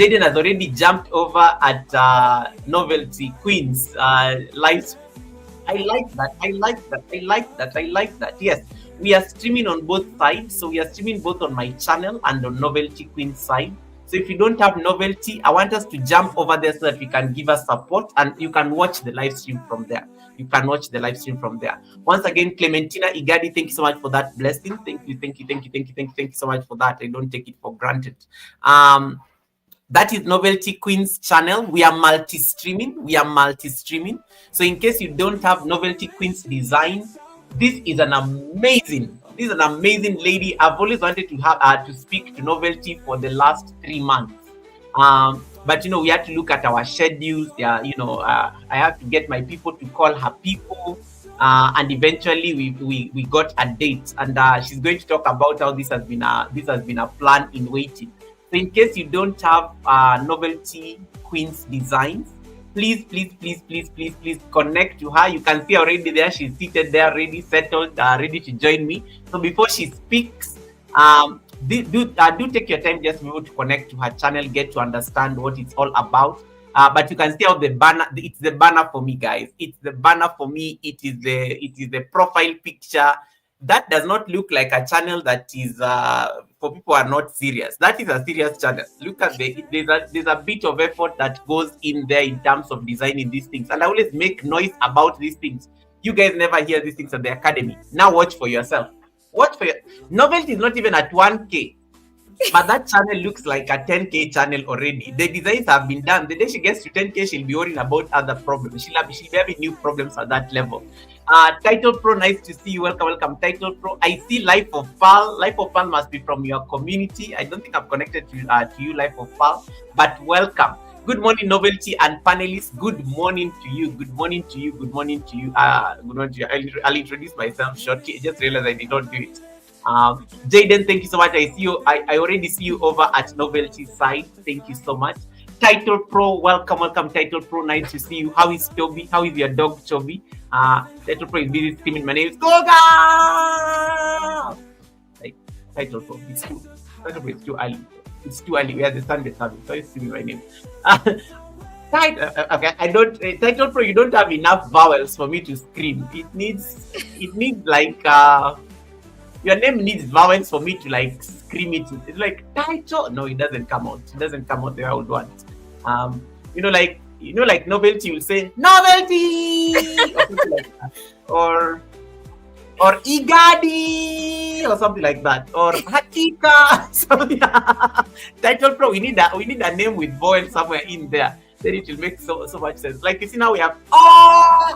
Jaden has already jumped over at Novelty Queens live. I like that. I like that. I like that. I like that. Yes, we are streaming on both sides. So we are streaming both on my channel and on Novelty Queen side. So if you don't have Novelty, I want us to jump over there so that we can give us support and you can watch the live stream from there. You can watch the live stream from there. Once again, Clementina Igadi, thank you so much for that blessing. Thank you, thank you, thank you, thank you, thank you, thank you so much for that. I don't take it for granted. That is Novelty Queens channel. We are multi-streaming. So in case you don't have Novelty Queens design, this is an amazing lady. I've always wanted to have to speak to Novelty for the last 3 months. But we had to look at our schedules. Yeah, I have to get my people to call her people. And eventually we got a date, and she's going to talk about how this has been a plan in waiting. So in case you don't have Novelty Queens designs, please connect to her. You can see already there, she's seated there, ready, settled, ready to join me. So before she speaks, do take your time just to be able to connect to her channel, get to understand what it's all about. But you can see how the banner, it's the banner for me, guys. It's the banner for me. It is the profile picture. That does not look like a channel that is for people who are not serious. That is a serious channel. Look at there's a bit of effort that goes in there in terms of designing these things. And I always make noise about these things. You guys never hear these things at the academy. Now watch for yourself. Novelty is not even at 1K. But that channel looks like a 10K channel already. The designs have been done. The day she gets to 10K, she'll be worrying about other problems. She'll be having new problems at that level. Title Pro, nice to see you. Welcome, Title Pro. I see Life of Pal. Life of Pal must be from your community. I don't think I've connected to you, Life of Pal. But welcome. Good morning, Novelty and panelists. Good morning to you. Good morning to you. Good morning to you. Good morning to you. I'll introduce myself shortly. I just realized I did not do it. Jaden, thank you so much. I see you. I already see you over at Novelty side. Thank you so much. Title Pro, welcome, Title Pro. Nice to see you. How is Toby? How is your dog, Toby? Title Pro is busy screaming. My name is Goga. Like Title Pro, it's too. Title Pro, it's too early. It's too early. We are the Sunday service. So you see my name. Okay, I don't. Title Pro, you don't have enough vowels for me to scream. It needs like. Your name needs vowels for me to like scream it. It's like Title. No, it doesn't come out. It doesn't come out the way I would want. Like Novelty will say Novelty or something like that. Or Igadi or something like that. Or Hakika. Title Pro, we need a name with vowel somewhere in there. Then it will make so much sense. Like you see now we have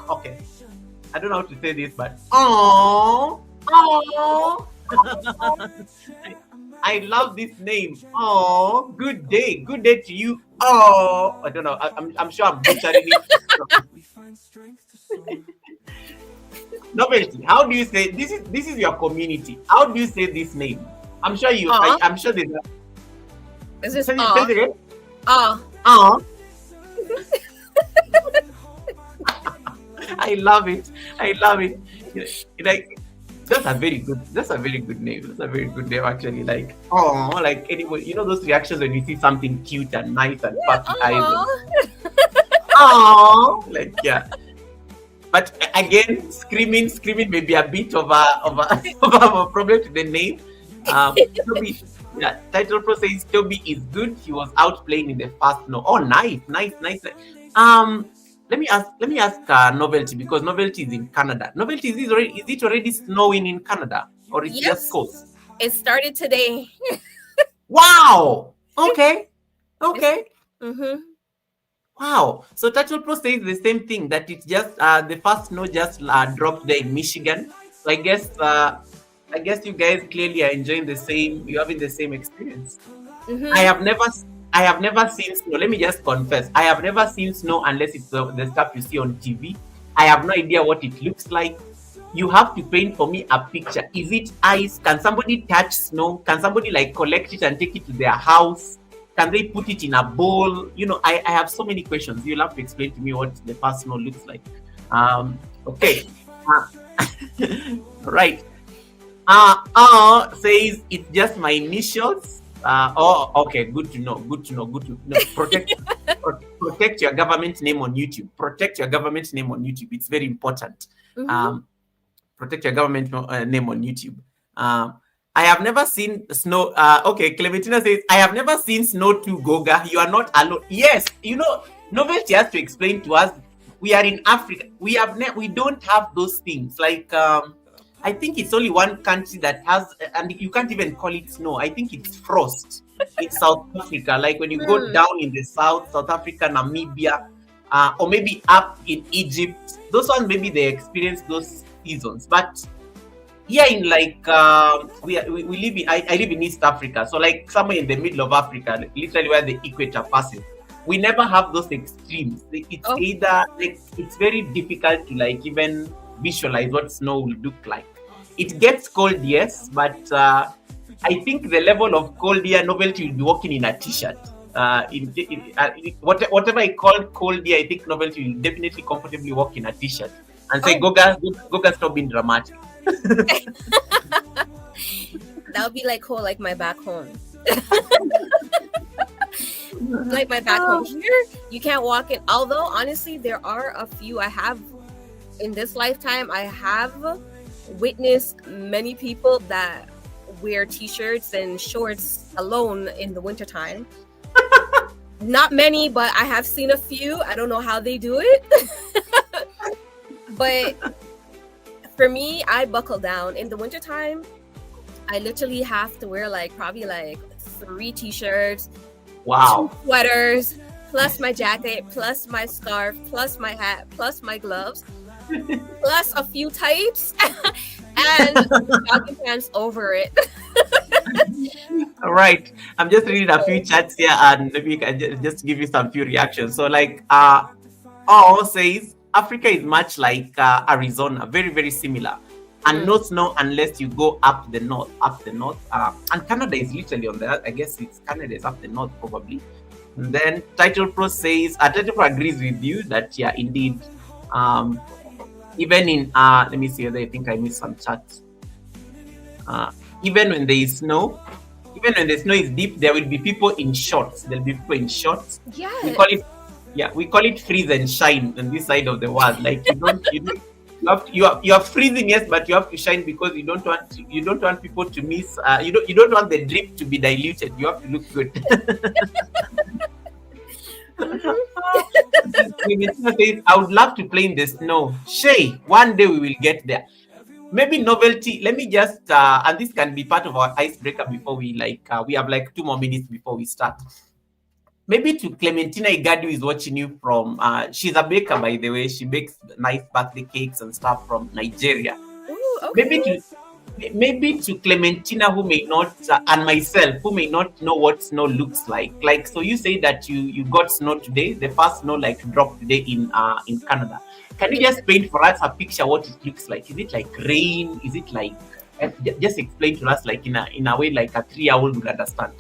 okay. I don't know how to say this, but I love this name. Oh, good day to you. Oh, I don't know. I'm sure I'm butchering it. Novelty, how do you say this? Is your community. How do you say this name? I'm sure you. I'm sure there's. Is this I love it. Like. That's a very good name. That's a very good name actually. Like like anybody, those reactions when you see something cute and nice and puppy eyes. Like yeah. But again, screaming may be a bit of a problem to the name. Toby, yeah, Title Pro says Toby is good. He was out playing in the first no. Oh, nice. Let me ask Novelty, because Novelty is in Canada. Novelty, is it already snowing in Canada, or it's just cold? It started today. Wow. Okay. Mm-hmm. Wow. So Title Pro says the same thing, that it's just the first snow just dropped there in Michigan. So I guess you guys clearly are enjoying you're having the same experience. Mm-hmm. I have never seen snow. Let me just confess. I have never seen snow unless it's the stuff you see on TV. I have no idea what it looks like. You have to paint for me a picture. Is it ice? Can somebody touch snow? Can somebody like collect it and take it to their house? Can they put it in a bowl? I have so many questions. You'll have to explain to me what the first snow looks like. Okay. Right. Says it's just my initials. Okay. Good to know. Good to know. Good to know. Protect your government name on YouTube. Protect your government name on YouTube. It's very important. Mm-hmm. Protect your government name on YouTube. I have never seen snow. Okay, Clementina says, I have never seen snow to Goga. You are not alone. Yes, Novelty has to explain to us. We are in Africa. We don't have those things. Like, I think it's only one country that has, and you can't even call it snow. I think it's frost in South Africa. Like when you go down in the South Africa, Namibia, or maybe up in Egypt. Those ones, maybe they experience those seasons. But here in like we live in I live in East Africa, so like somewhere in the middle of Africa, literally where the equator passes, we never have those extremes. It's either like it's very difficult to like even visualize what snow will look like. It gets cold, yes, but I think the level of cold here, Novelty will be walking in a t-shirt. Whatever I call cold here, I think Novelty will definitely comfortably walk in a t-shirt and say, Goga, stop being dramatic. That would be like cold, like my back home. Like my back home here, you can't walk in. Although honestly, there are a few I have in this lifetime. I have witnessed many people that wear t-shirts and shorts alone in the wintertime. Not many, but I have seen a few. I don't know how they do it. But for me, I buckle down. In the wintertime, I literally have to wear probably 3 t-shirts, wow, 2 sweaters, plus my jacket, plus my scarf, plus my hat, plus my gloves, plus a few tights, and jogging pants over it. All right. I'm just reading a few chats here and maybe I can just give you some few reactions. So like says Africa is much like Arizona, very, very similar. And no snow unless you go up the north. And Canada is literally on that. I guess Canada is up the north probably. And then Title Pro says, Title Pro agrees with you that, yeah, indeed. Even in, let me see whether I think I missed some chats. Even when there is snow, even when the snow is deep, there will be people in shorts. There'll be people in shorts. Yeah. We call it freeze and shine on this side of the world. Like you are freezing, yes, but you have to shine because you don't want people to miss. You don't want the drip to be diluted. You have to look good. I would love to play in the snow. Shay, one day we will get there. Maybe Novelty. Let me just and this can be part of our icebreaker before we we have 2 more minutes before we start. Maybe to Clementina Igadu is watching you from. She's a baker, by the way. She bakes nice birthday cakes and stuff from Nigeria. Ooh, okay. Maybe to Clementina, who may not, and myself, who may not know what snow looks like. So you say that you got snow today. The first snow dropped today in Canada. Can you just paint for us a picture what it looks like? Is it like rain? Is it like? Just explain to us in a way like a 3-year-old would understand.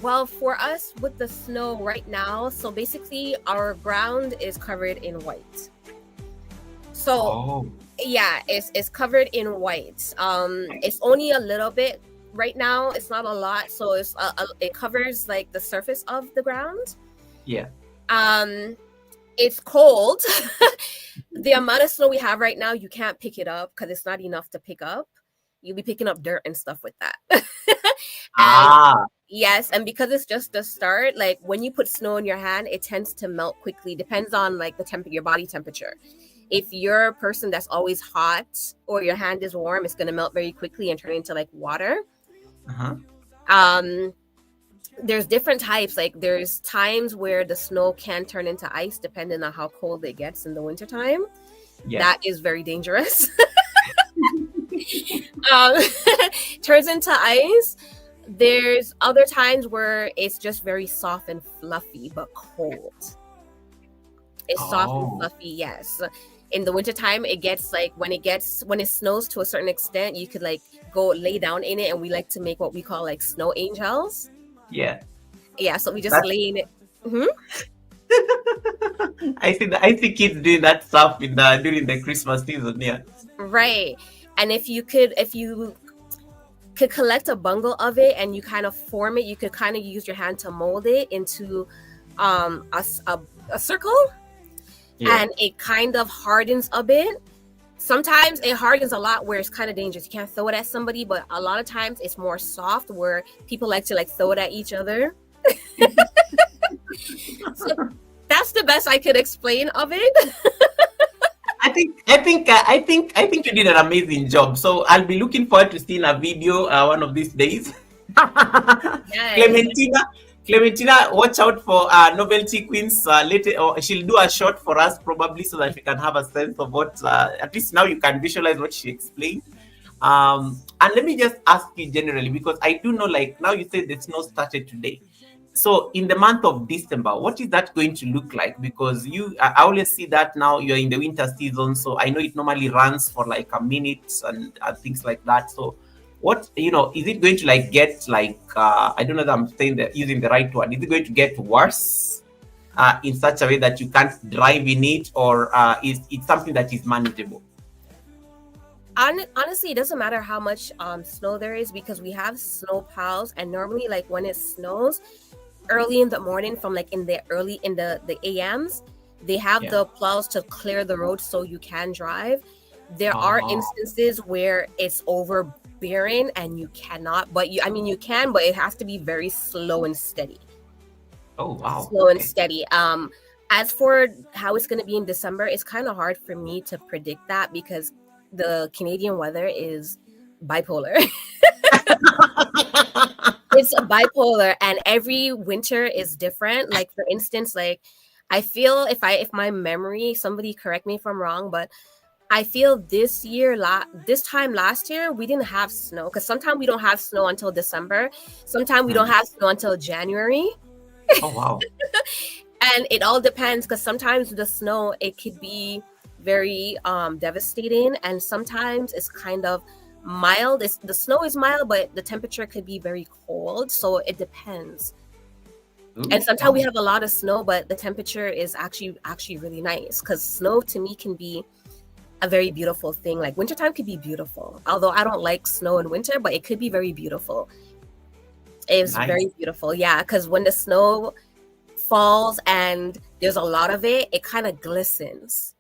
Well, for us with the snow right now, so basically our ground is covered in white. So yeah, it's covered in white. It's only a little bit right now. It's not a lot, so it covers the surface of the ground. Yeah. It's cold. The amount of snow we have right now, you can't pick it up because it's not enough to pick up. You'll be picking up dirt and stuff with that. Yes, and because it's just the start, when you put snow in your hand, it tends to melt quickly. Depends on your body temperature. If you're a person that's always hot or your hand is warm, it's gonna melt very quickly and turn into water. There's different types. There's times where the snow can turn into ice depending on how cold it gets in the wintertime. Yeah. That is very dangerous. Turns into ice. There's other times where it's just very soft and fluffy but cold. It's soft and fluffy, yes. In the wintertime, it gets when it snows to a certain extent, you could go lay down in it, and we like to make what we call snow angels. Yeah. Yeah, so we just lay in it. I see kids doing that stuff during the Christmas season, yeah. Right. And if you could collect a bundle of it and you kind of form it. You could kind of use your hand to mold it into a circle, Yeah. and it kind of hardens a bit. Sometimes it hardens a lot where it's kind of dangerous. You can't throw it at somebody, but a lot of times it's more soft where people like to like throw it at each other. So that's the best I could explain of it. I think you did an amazing job. So I'll be looking forward to seeing a video one of these days. Yes. Clementina, watch out for Novelty Queens later, or she'll do a short for us probably so that we can have a sense of what. At least now you can visualize what she explained. And let me just ask you generally, because I do know, like now you said the snow started today. So in the month of December, what is that going to look like? Because I always see that now you're in the winter season. So I know it normally runs for like a minute and things like that. So what, is it going to like get like, I don't know that I'm saying that using the right word. Is it going to get worse in such a way that you can't drive in it, or is it something that is manageable? Honestly, it doesn't matter how much snow there is, because we have snow plows, and normally like when it snows early in the morning, from like in the AMs, they have the plows to clear the road so you can drive. There are instances where it's overbearing and you cannot, but you can, but it has to be very slow and steady. Oh wow. Slow and steady. As for how it's going to be in December, it's kind of hard for me to predict that, because the Canadian weather is bipolar. It's bipolar, and every winter is different. Like for instance, like I feel, if my memory, somebody correct me if I'm wrong, but I feel this time last year we didn't have snow, because sometimes we don't have snow until December. Sometimes we don't have snow until January. Oh wow. And it all depends, because sometimes the snow, it could be very devastating, and sometimes it's kind of mild. The snow is mild, but the temperature could be very cold, so it depends. Ooh, and sometimes we have a lot of snow, but the temperature is actually really nice, because snow to me can be a very beautiful thing. Like wintertime could be beautiful, although I don't like snow in winter, but it could be very beautiful. It's very beautiful, yeah, because when the snow falls and there's a lot of it, it kind of glistens.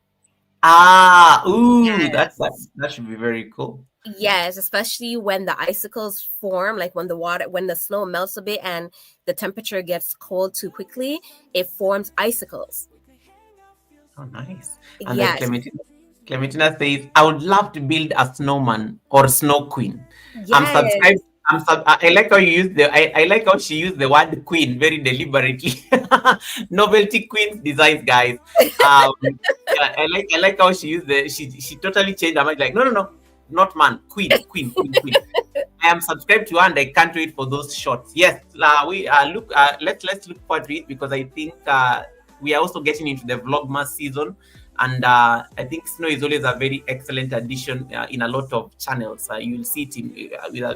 That should be very cool. Yes, especially when the icicles form, like when the snow melts a bit and the temperature gets cold too quickly, it forms icicles. Oh, nice. And yes. then Clementina says, I would love to build a snowman or snow queen. Yes. I'm subscribed. I like how you use I like how she used the word queen very deliberately. Novelty Queens Designs, guys. I like how she used she totally changed her mind. Like, no, not man, queen. I am subscribed to her and I can't wait for those shots. Yes, we look. Let's look forward to it, because I think we are also getting into the Vlogmas season. And I think snow is always a very excellent addition in a lot of channels. You'll see it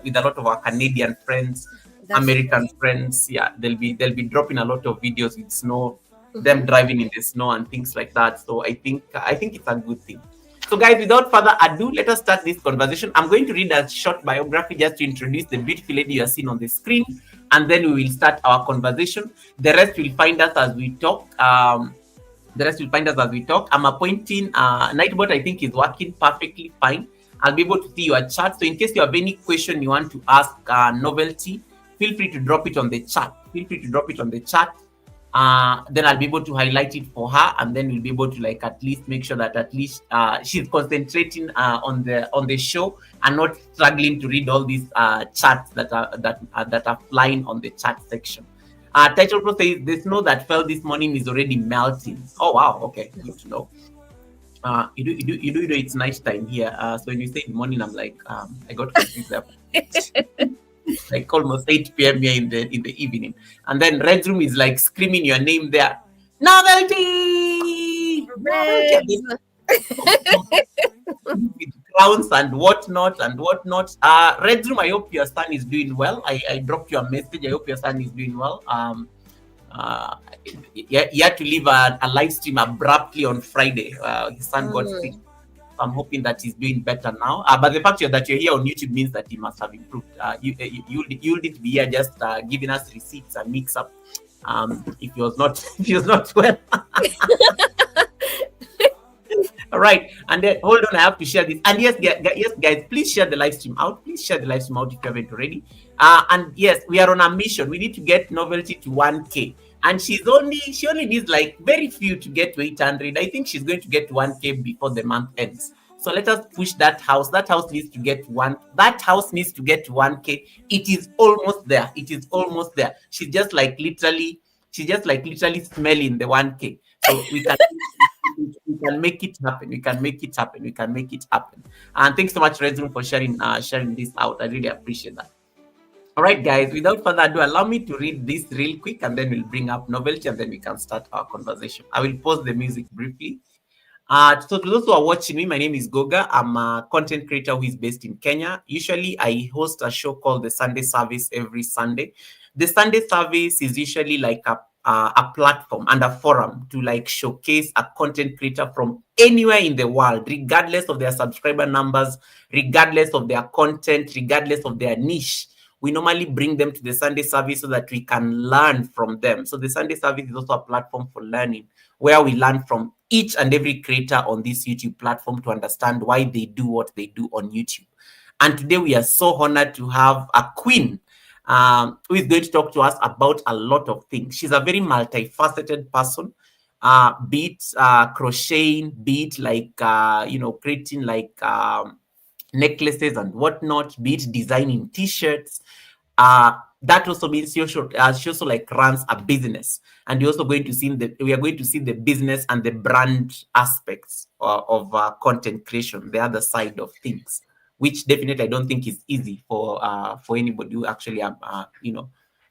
with a lot of our Canadian friends, American friends. Yeah, they'll be dropping a lot of videos with snow, them driving in the snow and things like that. So I think it's a good thing. So guys, without further ado, let us start this conversation. I'm going to read a short biography just to introduce the beautiful lady you are seeing on the screen, and then we will start our conversation. The rest will find us as we talk. I'm appointing Nightbot. I think is working perfectly fine. I'll be able to see your chat. So in case you have any question you want to ask Novelty, feel free to drop it on the chat. Then I'll be able to highlight it for her, and then we'll be able to at least make sure that she's concentrating on the show and not struggling to read all these chats that are flying on the chat section. Title Pro says the snow that fell this morning is already melting. Oh wow, okay, good to know. You do it's night time here. So when you say morning, I'm like, I got confused there. Like almost 8 p.m. here in the evening, and then Red Room is like screaming your name there. Novelty! With crowns and whatnot. Red Room, I hope your son is doing well. I dropped you a message. I hope your son is doing well. He had to leave a live stream abruptly on Friday. His son got sick. I'm hoping that he's doing better now. But the fact that you're here on YouTube means that he must have improved. You need to be here just giving us receipts and mix up. If he was not if he was not well. All right, and then hold on, I have to share this. And yes, yes, guys, please share the live stream out. Please share the live stream out if you haven't already. And yes, we are on a mission. We need to get Novelty to 1K. And she only needs like very few to get to 800. I think she's going to get to 1K before the month ends. So let us push that house. That house needs to get to 1K. It is almost there. It is almost there. She's just like literally smelling the 1K. So we can make it happen. We can make it happen. We can make it happen. And thanks so much, Redroom, for sharing this out. I really appreciate that. All right, guys, without further ado, allow me to read this real quick, and then we'll bring up Novelty, and then we can start our conversation. I will pause the music briefly. So to those who are watching me, my name is Goga. I'm a content creator who is based in Kenya. Usually, I host a show called The Sunday Service every Sunday. The Sunday Service is usually like a platform and a forum to like showcase a content creator from anywhere in the world, regardless of their subscriber numbers, regardless of their content, regardless of their niche. We normally bring them to the Sunday Service so that we can learn from them. So the Sunday Service is also a platform for learning, where we learn from each and every creator on this YouTube platform to understand why they do what they do on YouTube. And today we are so honored to have a queen who is going to talk to us about a lot of things. She's a very multifaceted person, be it crocheting, be it like, creating like necklaces and whatnot, be it designing t-shirts. That also means she also like runs a business, and we are going to see the business and the brand aspects of content creation, the other side of things, which definitely I don't think is easy for anybody who actually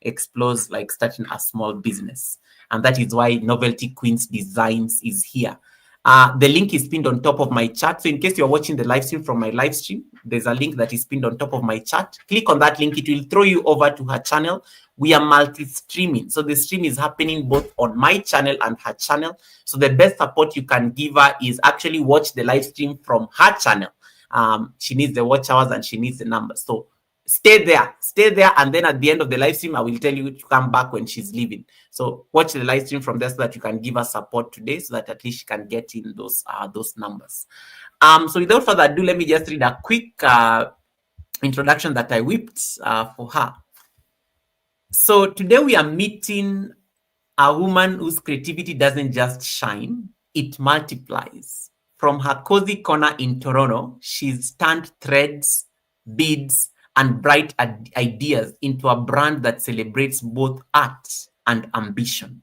explores like starting a small business. And that is why Novelty Queens Designs is here. The link is pinned on top of my chat. So in case you're watching the live stream from my live stream, there's a link that is pinned on top of my chat. Click on that link. It will throw you over to her channel. We are multi-streaming. So the stream is happening both on my channel and her channel. So the best support you can give her is actually watch the live stream from her channel. She needs the watch hours and she needs the numbers. So stay there. And then at the end of the live stream, I will tell you to come back when she's leaving. So watch the live stream from there so that you can give her support today, so that at least she can get in those numbers. So without further ado, let me just read a quick introduction that I whipped for her. So today we are meeting a woman whose creativity doesn't just shine, it multiplies. From her cozy corner in Toronto, she's turned threads, beads, and bright ideas into a brand that celebrates both art and ambition.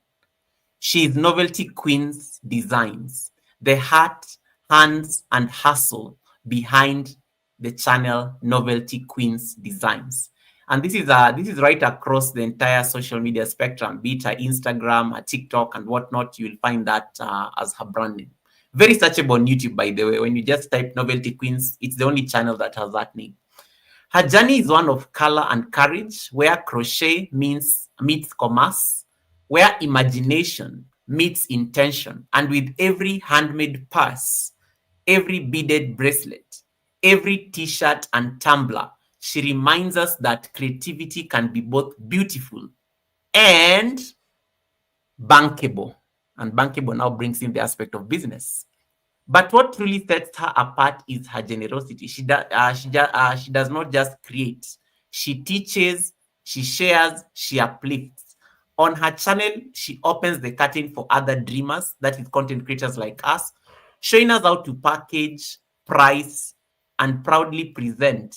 She is Novelty Queens Designs, the heart, hands, and hustle behind the channel Novelty Queens Designs. And this is right across the entire social media spectrum, be it her Instagram, her TikTok, and whatnot. You will find that as her brand name. Very searchable on YouTube, by the way. When you just type Novelty Queens, it's the only channel that has that name. Her journey is one of color and courage, where crochet meets commerce, where imagination meets intention, and with every handmade purse, every beaded bracelet, every t-shirt and tumbler, she reminds us that creativity can be both beautiful and bankable. And bankable now brings in the aspect of business. But what truly sets her apart is her generosity. She does not just create. She teaches, she shares, she uplifts. On her channel, she opens the curtain for other dreamers, that is content creators like us, showing us how to package, price, and proudly present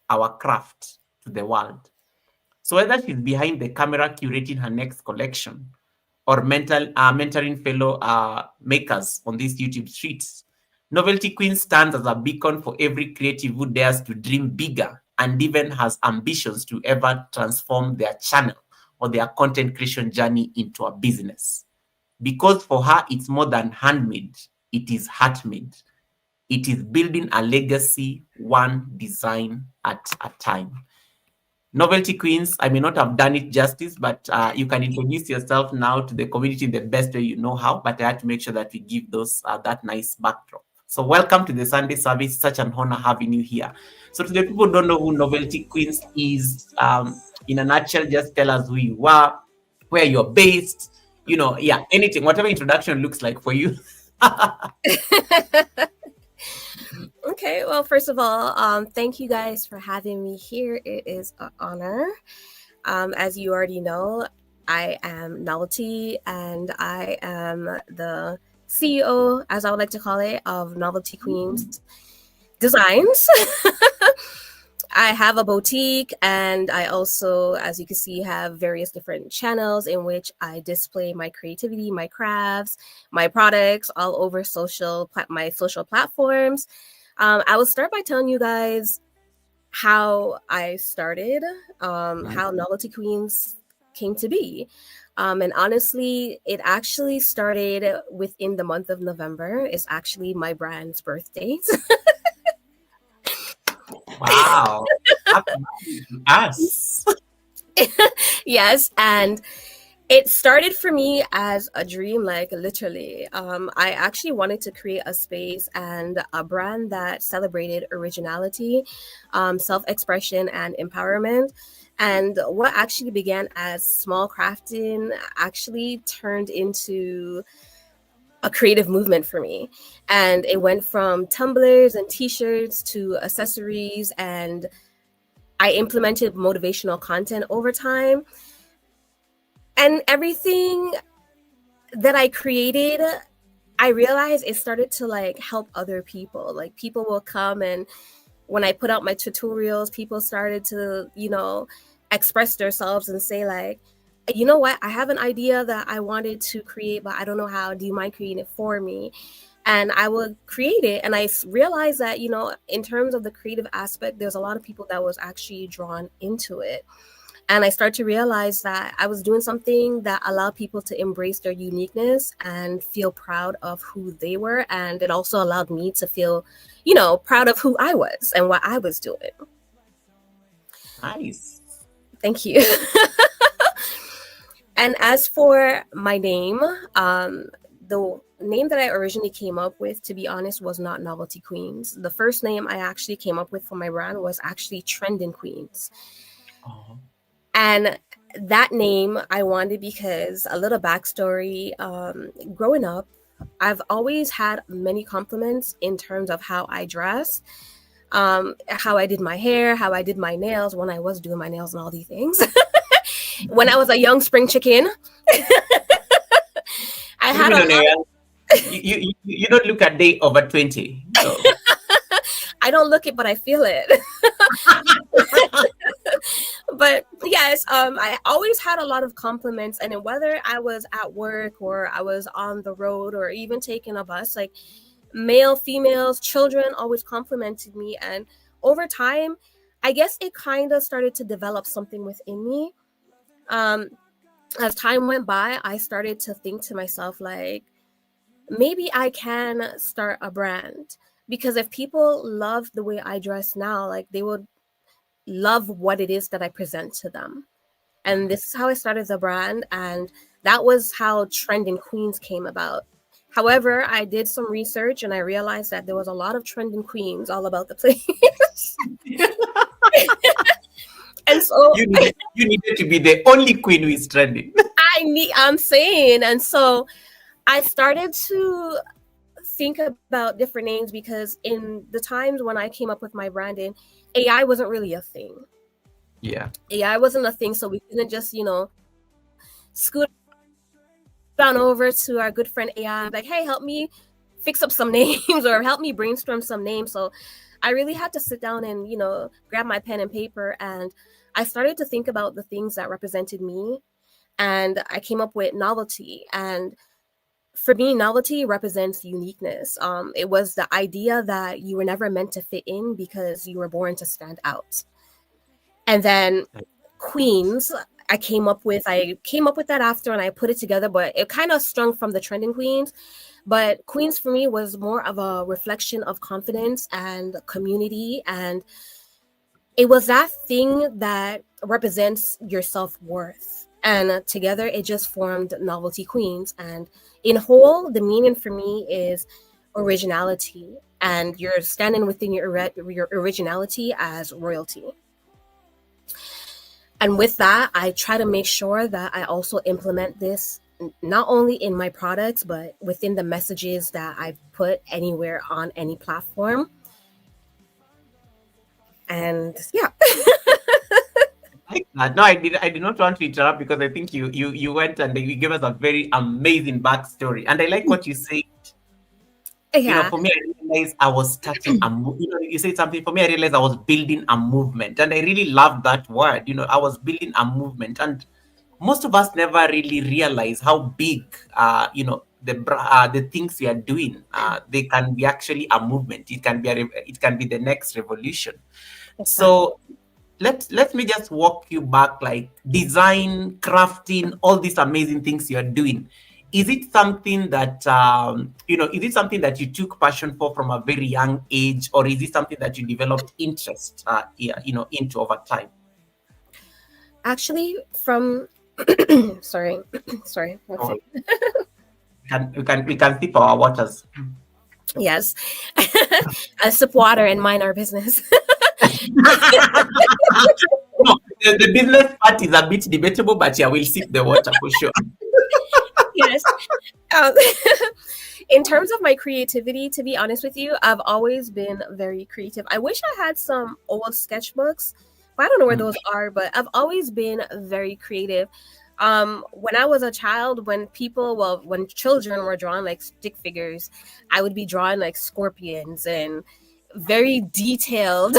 our craft to the world. So whether she's behind the camera curating her next collection, or mentoring fellow makers on these YouTube streets, Novelty Queen stands as a beacon for every creative who dares to dream bigger and even has ambitions to ever transform their channel or their content creation journey into a business. Because for her, it's more than handmade, it is heart-made. It is building a legacy, one design at a time. Novelty Queens, I may not have done it justice, but you can introduce yourself now to the community in the best way you know how, but I had to make sure that we give those that nice backdrop. So welcome to the Sunday service. Such an honor having you here. So to the people who don't know who Novelty Queens is, in a nutshell, just tell us who you are, where you're based, yeah, anything, whatever introduction looks like for you. Okay, well, first of all, thank you guys for having me here. It is an honor. As you already know, I am Novelty, and I am the CEO, as I would like to call it, of Novelty Queens Designs. I have a boutique, and I also, as you can see, have various different channels in which I display my creativity, my crafts, my products all over my social platforms. I will start by telling you guys how I started, how Novelty Queens came to be. And honestly, it actually started within the month of November. It's actually my brand's birthday. Wow. Happy birthday to us. Yes, and it started for me as a dream, like literally. I actually wanted to create a space and a brand that celebrated originality, self-expression, and empowerment. And what actually began as small crafting actually turned into a creative movement for me. And it went from tumblers and t-shirts to accessories, and I implemented motivational content over time. And everything that I created, I realized it started to like help other people. Like people will come, and when I put out my tutorials, people started to, express themselves and say like, you know what, I have an idea that I wanted to create, but I don't know how. Do you mind creating it for me? And I would create it. And I realized that, in terms of the creative aspect, there's a lot of people that was actually drawn into it. And I started to realize that I was doing something that allowed people to embrace their uniqueness and feel proud of who they were. And it also allowed me to feel, proud of who I was and what I was doing. Nice. Thank you. And as for my name, the name that I originally came up with, to be honest, was not Novelty Queens. The first name I actually came up with for my brand was actually Trending Queens. Oh. And that name I wanted because, a little backstory, growing up, I've always had many compliments in terms of how I dress, how I did my hair, how I did my nails when I was doing my nails and all these things. When I was a young spring chicken, I had a lot. You don't look a day over 20. So. I don't look it, but I feel it. But yes, I always had a lot of compliments, and whether I was at work or I was on the road or even taking a bus, like male, females, children always complimented me. And over time, I guess it kind of started to develop something within me. As time went by, I started to think to myself, like, maybe I can start a brand, because if people love the way I dress now, like they would love what it is that I present to them. And this is how I started the brand, and that was how Trending Queens came about. However, I did some research and I realized that there was a lot of trending queens all about the place. And so you needed to be the only queen who is trending. I'm saying, and so I started to think about different names, because in the times when I came up with my branding, AI wasn't really a thing. Yeah. AI wasn't a thing, so we didn't just, scoot on over to our good friend AI, like, hey, help me fix up some names or help me brainstorm some names. So I really had to sit down and, grab my pen and paper, and I started to think about the things that represented me, and I came up with Novelty. And for me, novelty represents uniqueness. It was the idea that you were never meant to fit in because you were born to stand out. And then Queens, I came up with that after, and I put it together, but it kind of sprung from the Trending Queens. But Queens for me was more of a reflection of confidence and community, and it was that thing that represents your self-worth. And together it just formed Novelty Queens. And in whole, the meaning for me is originality, and you're standing within your originality as royalty. And with that, I try to make sure that I also implement this not only in my products, but within the messages that I put anywhere on any platform. And yeah. Like that. No, I did not want to interrupt because I think you went and you gave us a very amazing backstory. And I like what you said. Yeah. For me, I realized I was starting a you said something. For me, I realized I was building a movement. And I really love that word. I was building a movement. And most of us never really realize how big, the things we are doing, they can be actually a movement. It can be the next revolution. Exactly. So let me just walk you back, like design, crafting, all these amazing things you're doing. Is it something that is it something that you took passion for from a very young age, or is it something that you developed interest into over time? Actually, from sorry, sorry, one Or second. we can sip our waters. Yes. I sip water and mind our business. No, the business part is a bit debatable, but yeah, we'll sip the water for sure. Yes. Um, in terms of my creativity, to be honest with you, I've always been very creative. I wish I had some old sketchbooks, but I don't know where Mm. those are. But I've always been very creative. When I was a child, when children were drawing like stick figures, I would be drawing like scorpions and very detailed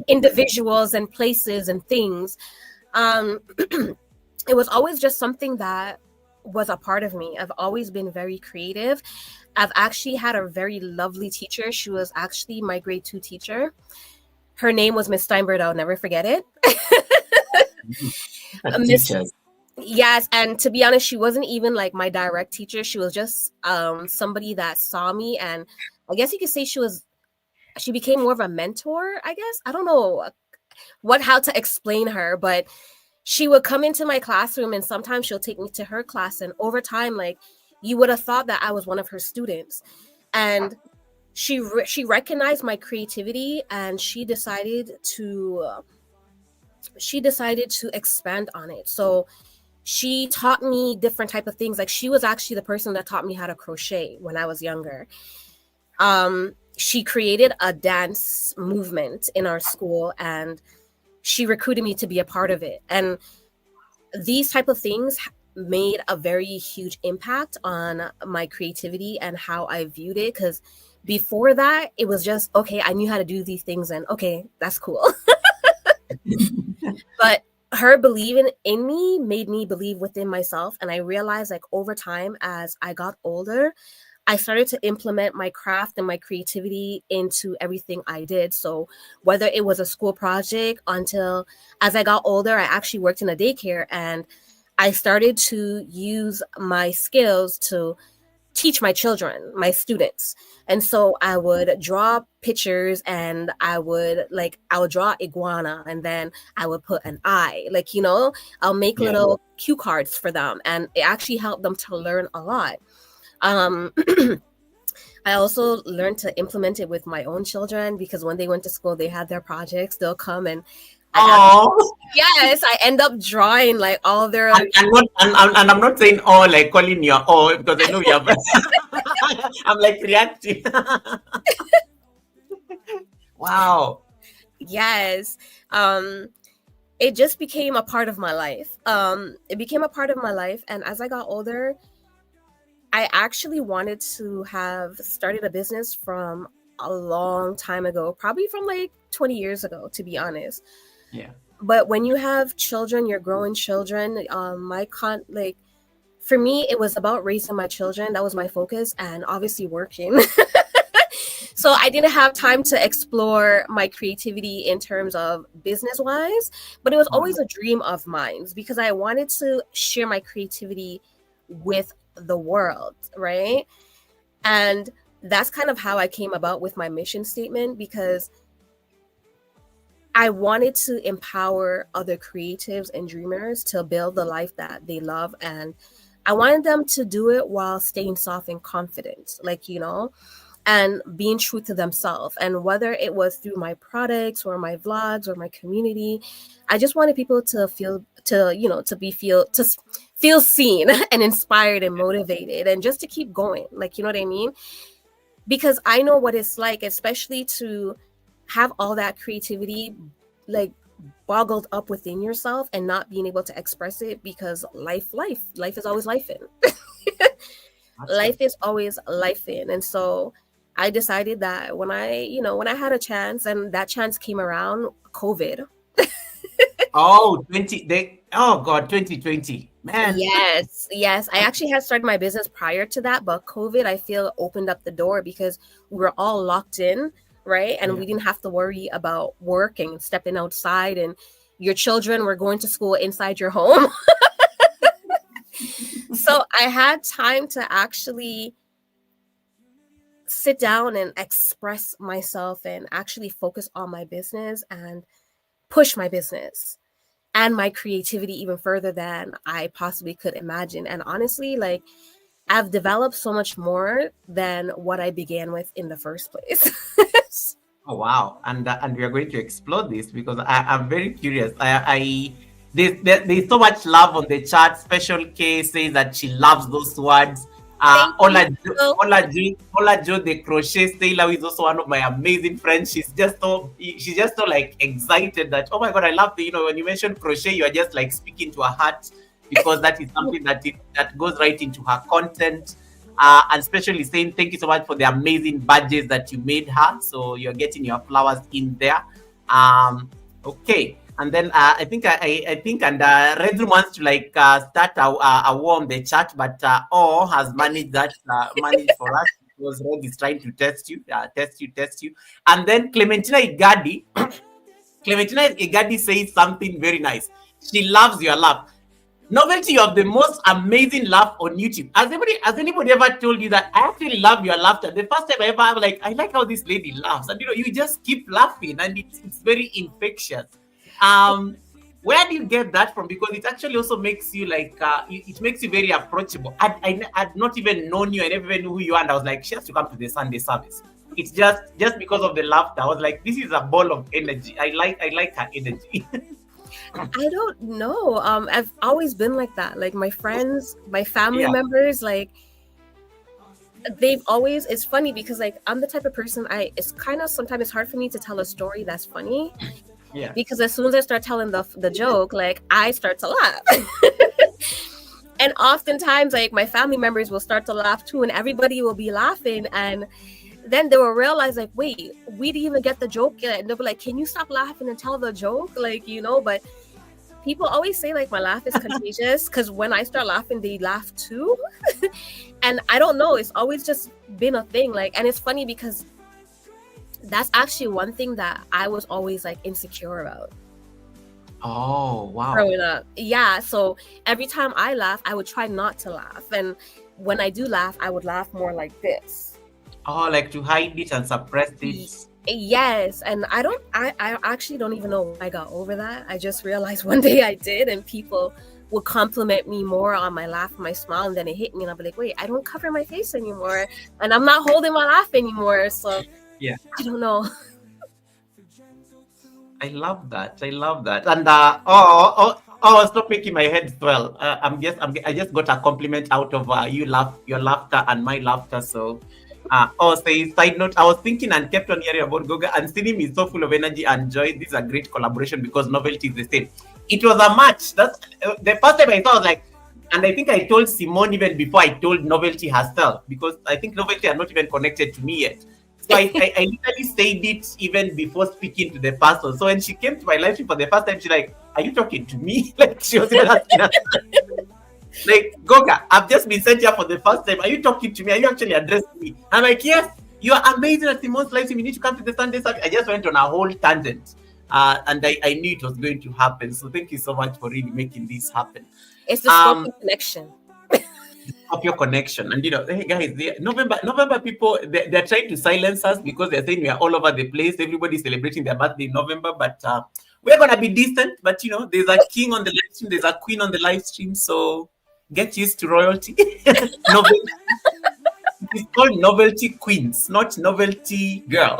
individuals and places and things. Um, it was always just something that was a part of me. I've always been very creative. I've actually had a very lovely teacher. She was actually my grade 2 teacher. Her name was Miss Steinberg. I'll never forget it. Miss Teachers. Yes, and to be honest, she wasn't even like my direct teacher. She was just somebody that saw me, and I guess you could say she became more of a mentor, I guess. I don't know how to explain her, but she would come into my classroom and sometimes she'll take me to her class, and over time, like, you would have thought that I was one of her students. And she recognized my creativity, and she decided to expand on it. So she taught me different type of things. Like, she was actually the person that taught me how to crochet when I was younger. She created a dance movement in our school, and she recruited me to be a part of it. And these type of things made a very huge impact on my creativity and how I viewed it. Because before that, it was just, okay, I knew how to do these things, and okay, that's cool. But her believing in me made me believe within myself. And I realized, like, over time, as I got older, I started to implement my craft and my creativity into everything I did. So whether it was a school project, until as I got older, I actually worked in a daycare, and I started to use my skills to teach my children, my students. And so I would draw pictures, and I would draw iguana, and then I would put an eye, like, I'll make Yeah. little cue cards for them, and it actually helped them to learn a lot. Um, I also learned to implement it with my own children, because when they went to school, they had their projects. They'll come, and Oh, yes, I end up drawing like all their and I'm not saying oh, like calling you oh, because I know you have. I'm like reacting. Wow. yes. Um, it just became a part of my life. It became a part of my life, and as I got older, I actually wanted to have started a business from a long time ago, probably from like 20 years ago, to be honest. Yeah. But when you have children, you're growing children. For me, it was about raising my children. That was my focus, and obviously working. So I didn't have time to explore my creativity in terms of business wise, but it was always a dream of mine, because I wanted to share my creativity with the world, right? And that's kind of how I came about with my mission statement, because I wanted to empower other creatives and dreamers to build the life that they love. And I wanted them to do it while staying soft and confident, like, and being true to themselves. And whether it was through my products or my vlogs or my community, I just wanted people to feel to you know to be feel to feel seen and inspired and motivated, and just to keep going, like, you know what I mean? Because I know what it's like, especially to have all that creativity like boggled up within yourself and not being able to express it, because life is always life in. Life Awesome. is always life in. And so I decided that when I had a chance, and that chance came around, COVID. Oh, 20, oh God, 2020. Man. Yes, yes. I actually had started my business prior to that, but COVID, I feel, opened up the door because we were all locked in, right? And Yeah. we didn't have to worry about working and stepping outside, and your children were going to school inside your home. So I had time to actually sit down and express myself and actually focus on my business and push my business and my creativity even further than I possibly could imagine. And honestly, like, I've developed so much more than what I began with in the first place. Oh wow, and we are going to explore this because I'm very curious. There's so much love on the chat. Special K says that she loves those words. Thank you. Ola Jo, the crochet tailor, is also one of my amazing friends. She's just so like excited that, oh my god, I love the, when you mention crochet, you are just like speaking to her heart, because that is something that goes right into her content. And especially saying thank you so much for the amazing badges that you made her. So you're getting your flowers in there. Okay. And then I think and Redrum wants to like start a war on the chat, but O has managed for us, because Red is trying to test you. And then Clementina Igadi says something very nice. She loves your laugh. Novelty, you have the most amazing laugh on YouTube. Has anybody ever told you that I actually love your laughter? The first time I ever, I'm like, I like how this lady laughs, and you just keep laughing, and it's very infectious. Um, where do you get that from? Because it actually also makes you like it makes you very approachable. I'd not even known you, I never even knew who you are, and I was like, she has to come to the Sunday service. It's just because of the laughter. I was like, this is a ball of energy. I like her energy. I don't know. I've always been like that. Like, my friends, my family Yeah, members, like, they've always, it's funny because, like, I'm the type of person, it's kind of, sometimes it's hard for me to tell a story that's funny, yeah. because as soon as I start telling the joke, like, I start to laugh. And oftentimes, like, my family members will start to laugh too, and everybody will be laughing, and then they will realize, like, wait, we didn't even get the joke yet, and they'll be like, can you stop laughing and tell the joke, like, but people always say, like, my laugh is contagious, because when I start laughing, they laugh too. And I don't know, it's always just been a thing, like, and it's funny because that's actually one thing that I was always like insecure about Oh wow. growing up. Yeah, so every time I laugh, I would try not to laugh, and when I do laugh, I would laugh more like this. Oh, like to hide it and suppress it. Yes, and I actually don't even know when I got over that. I just realized one day I did, and people would compliment me more on my laugh and my smile, and then it hit me, and I'll be like, wait, I don't cover my face anymore, and I'm not holding my laugh anymore. So Yeah, I don't know. I love that. I love that. And oh, stop making my head swell. I just got a compliment out of your laughter and my laughter. So, say side note, I was thinking and kept on hearing about Goga, and seeing him is so full of energy and joy. This is a great collaboration because novelty is the same. It was a match. That's the first time I saw. I was like, and I think I told Simone even before I told Novelty herself, because I think Novelty had not even connected to me yet. So I literally said it even before speaking to the person. So when she came to my live stream for the first time, she's like, "Are you talking to me?" Like, she was even asking us, like, Goga, I've just been sent here for the first time. Are you talking to me? Are you actually addressing me? I'm like, yes, you are amazing at Simone's live stream. You need to come to the Sunday service. I just went on a whole tangent. And I knew it was going to happen. So thank you so much for really making this happen. It's the Scorpio connection. Of your connection. And hey guys, November people, they're trying to silence us because they're saying we are all over the place. Everybody's celebrating their birthday in November, but we're gonna be decent. But there's a king on the live stream, there's a queen on the live stream. So Get used to royalty. Novel, it's called Novelty Queens, not Novelty Girl.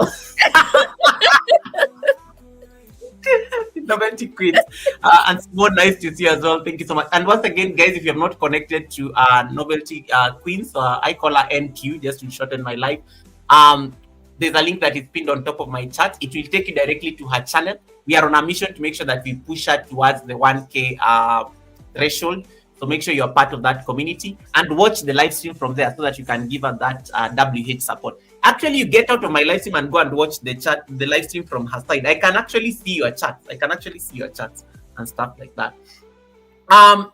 Novelty Queens. And more nice to see you as well. Thank you so much. And once again, guys, if you have not connected to Novelty Queens, I call her NQ just to shorten my life. There's a link that is pinned on top of my chat. It will take you directly to her channel. We are on a mission to make sure that we push her towards the 1K threshold. So make sure you're part of that community and watch the live stream from there so that you can give her that WH support. Actually, you get out of my live stream and go and watch the live stream from her side. I can actually see your chats. And stuff like that.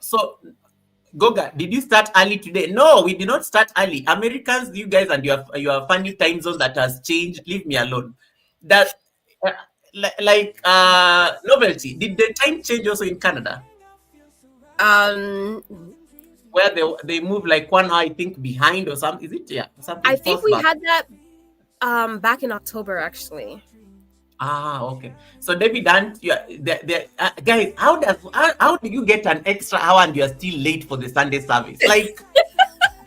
So Goga, did you start early today? No, we did not start early. Americans, you guys and your funny time zone that has changed, leave me alone. That Novelty, did the time change also in Canada? Where they move like 1 hour, I think, behind or something. Is it? Yeah, something. I think we had that back in October, actually. Okay. So David, and guys, how do you get an extra hour and you are still late for the Sunday service? Like,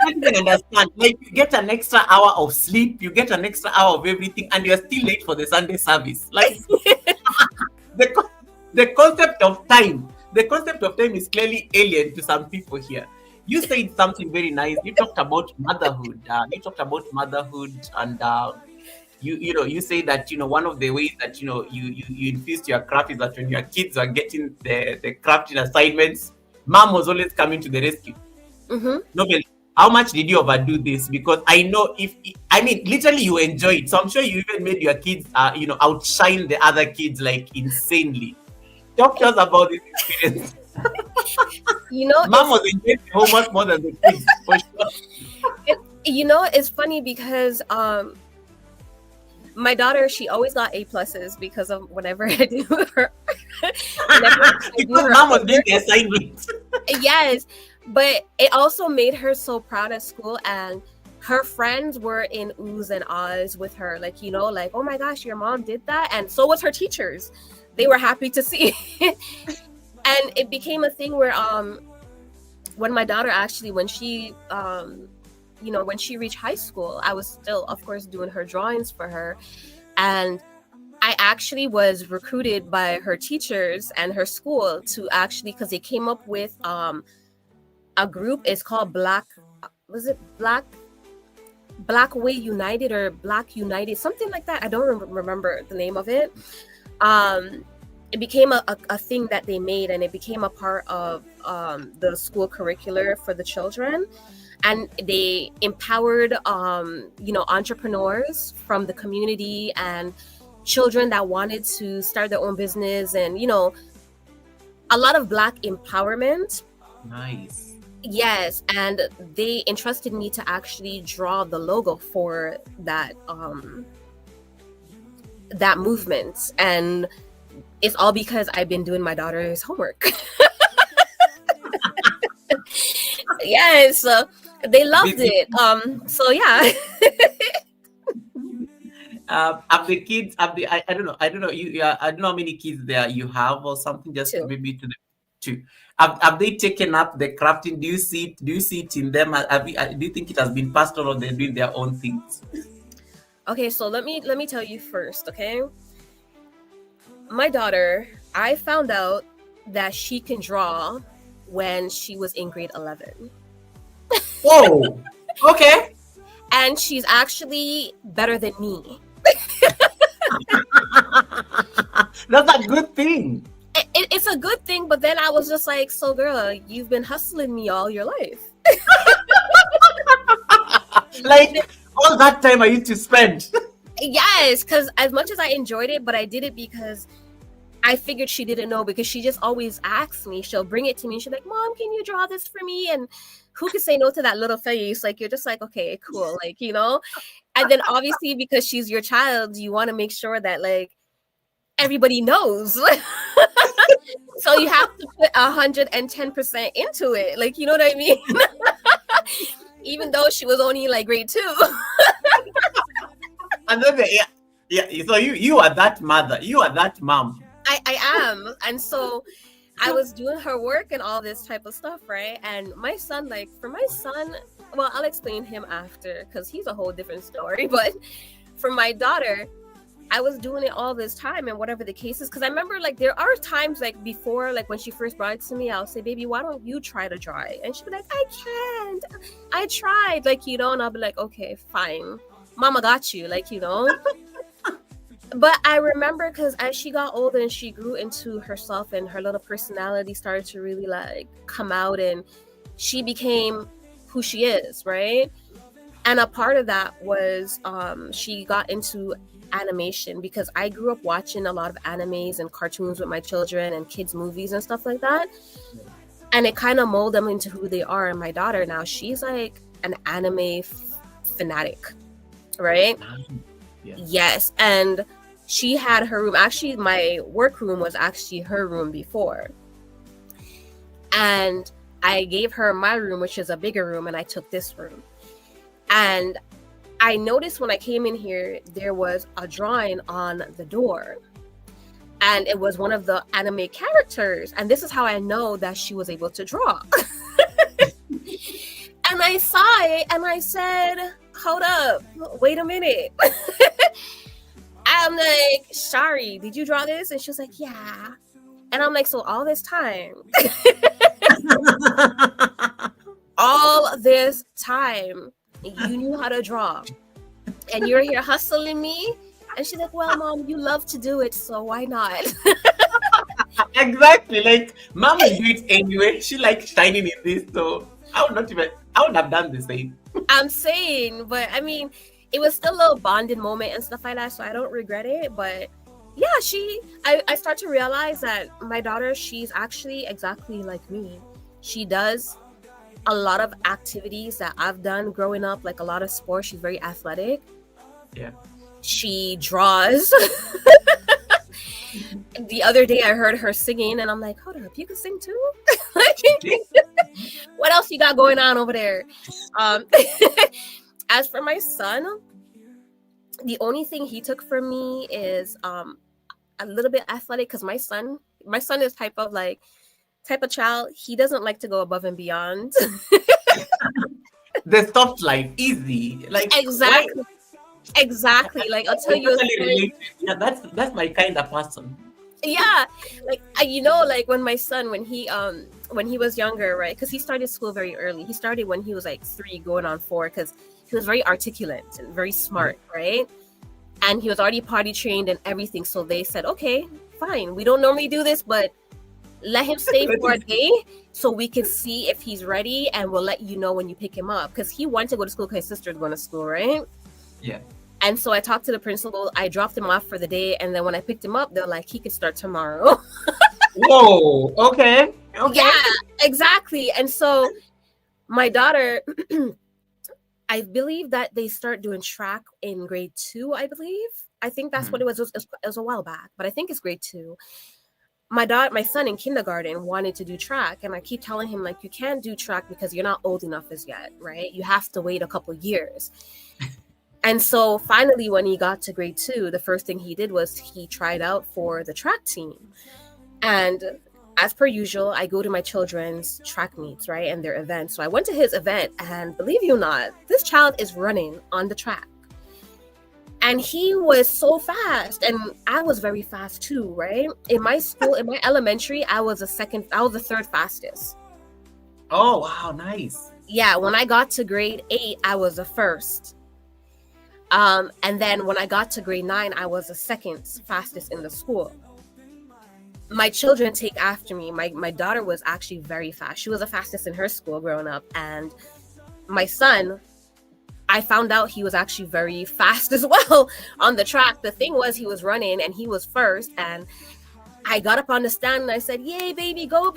I don't even understand. Like, you get an extra hour of sleep, you get an extra hour of everything, and you are still late for the Sunday service. Like, the concept of time. The concept of time is clearly alien to some people here. You said something very nice. You talked about motherhood. And you say that one of the ways that you infused your craft is that when your kids are getting the crafting assignments, mom was always coming to the rescue. Nobel, how much did you overdo this? Because I know literally you enjoy it. So I'm sure you even made your kids outshine the other kids like insanely. Talk to us about this experience. Mom was enjoying the homework more than the kids, for sure. It's funny because my daughter, she always got A+ because of whenever I do her. Because mom was doing the assignment. Yes, but it also made her so proud at school, and her friends were in oohs and ahs with her, like oh my gosh, your mom did that, and so was her teachers. They were happy to see it. And it became a thing where when my daughter actually, when she reached high school, I was still, of course, doing her drawings for her. And I actually was recruited by her teachers and her school to actually, because they came up with a group. It's called Black Way United or Black United, something like that. I don't remember the name of it. It became a thing that they made, and it became a part of the school curricular for the children. And they empowered entrepreneurs from the community and children that wanted to start their own business, and a lot of Black empowerment. Nice. Yes, and they entrusted me to actually draw the logo for that that movement, and it's all because I've been doing my daughter's homework. Yes, they loved it. So yeah. Have the kids? I don't know. I don't know. I don't know how many kids there you have or something. Just Two. maybe to the two. Have they taken up the crafting? Do you see it in them? Do you think it has been passed on, or they're doing their own things? Okay, so let me tell you first, okay? My daughter, I found out that she can draw when she was in grade 11. Whoa! Okay. And she's actually better than me. That's a good thing. It's a good thing, but then I was just like, so girl, you've been hustling me all your life. Like all that time I used to spend. Yes, because as much as I enjoyed it, but I did it because I figured she didn't know, because she just always asks me. She'll bring it to me. She's like, Mom, can you draw this for me? And who could say no to that little face? Like, you're just like, okay, cool. Like, and then obviously because she's your child, you want to make sure that like everybody knows. So you have to put 110% into it. Like, you know what I mean? Even though she was only like grade 2. And then yeah. So you are that mother. You are that mom. I am. And so I was doing her work and all this type of stuff, right? And my son, like, for my son, well, I'll explain him after because he's a whole different story. But for my daughter, I was doing it all this time and whatever the case is. Because I remember, like, there are times, like, before, like, when she first brought it to me, I'll say, baby, why don't you try to draw it? And she'd be like, I can't. I tried, like, you know, and I'll be like, okay, fine. Mama got you, like, you know. But I remember because as she got older and she grew into herself and her little personality started to really, like, come out and she became who she is, right? And a part of that was she got into animation because I grew up watching a lot of animes and cartoons with my children and kids movies and stuff like that, and it kind of molded them into who they are. And my daughter now, she's like an anime fanatic, right? Yes. And she had her room, actually my work room was actually her room before, and I gave her my room, which is a bigger room, and I took this room. And I noticed when I came in here, there was a drawing on the door. And it was one of the anime characters. And this is how I know that she was able to draw. And I saw it and I said, hold up, wait a minute. I'm like, Shari, did you draw this? And she was like, yeah. And I'm like, so all this time, all this time, you knew how to draw. And you're here hustling me? And she's like, well, Mom, you love to do it, so why not? Exactly. Like, Mom will do it anyway. She likes shining in this, so I would have done the same. I'm saying, but I mean, it was still a little bonding moment and stuff like that, so I don't regret it. But yeah, I start to realize that my daughter, she's actually exactly like me. She does a lot of activities that I've done growing up, like a lot of sports. She's very athletic. Yeah. She draws. The other day I heard her singing and I'm like, hold up, you can sing too? What else you got going on over there? As for my son, the only thing he took from me is a little bit athletic, because my son is type of child, he doesn't like to go above and beyond. The soft life, easy. Like, exactly. Exactly. Like, I'll tell you. Yeah, that's my kind of person. Yeah, like you know, like when my son, when he was younger, right? Because he started school very early. He started when he was like 3, going on 4, because he was very articulate and very smart, right? And he was already potty trained and everything. So they said, okay, fine. We don't normally do this, but let him stay for a day so we can see if he's ready, and we'll let you know when you pick him up. Because he wanted to go to school because his sister's going to school, right? Yeah. And so I talked to the principal. I dropped him off for the day, and then when I picked him up, they're like, he could start tomorrow. Whoa. Okay. Yeah, exactly. And so my daughter, I believe that they start doing track in grade 2, I believe. I think that's what it was. It was a while back, but I think it's grade 2. My son in kindergarten wanted to do track, and I keep telling him, like, you can't do track because you're not old enough as yet, right? You have to wait a couple years. And so finally, when he got to grade 2, the first thing he did was he tried out for the track team. And as per usual, I go to my children's track meets, right, and their events. So I went to his event, and believe you or not, this child is running on the track. And he was so fast, and I was very fast too, right? In my school, in my elementary, I was the 3rd fastest. Oh, wow, nice. Yeah, when I got to grade 8, I was the 1st. And then when I got to grade 9, I was the 2nd fastest in the school. My children take after me. My daughter was actually very fast. She was the fastest in her school growing up. And my son, I found out he was actually very fast as well on the track. The thing was, he was running and he was 1st. And I got up on the stand and I said, yay, baby, go.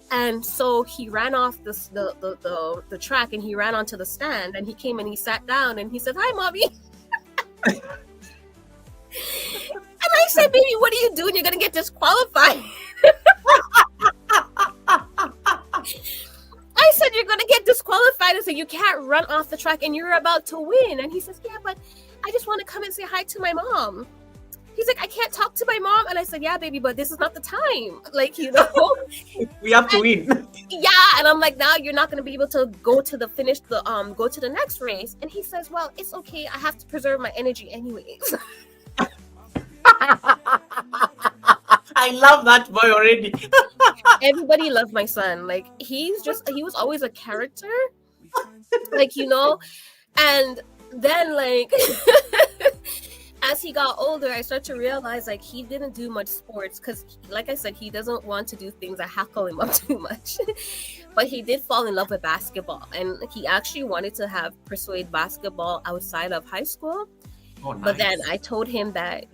And so he ran off the track and he ran onto the stand, and he came and he sat down and he said, hi, mommy. And I said, baby, what are you doing? You're going to get disqualified. I said, you're going to get disqualified. I said, you can't run off the track and you're about to win. And he says, yeah, but I just want to come and say hi to my mom. He's like, I can't talk to my mom. And I said, yeah, baby, but this is not the time. Like, We have to win. yeah. And I'm like, now you're not going to be able to go to go to the next race. And he says, well, it's okay. I have to preserve my energy anyways. I love that boy already. Everybody loved my son. Like, he was always a character. Like, and then like as he got older, I started to realize like he didn't do much sports because, like I said, he doesn't want to do things that hackle him up too much. But he did fall in love with basketball, and he actually wanted to persuade basketball outside of high school. Oh, nice. But then I told him that,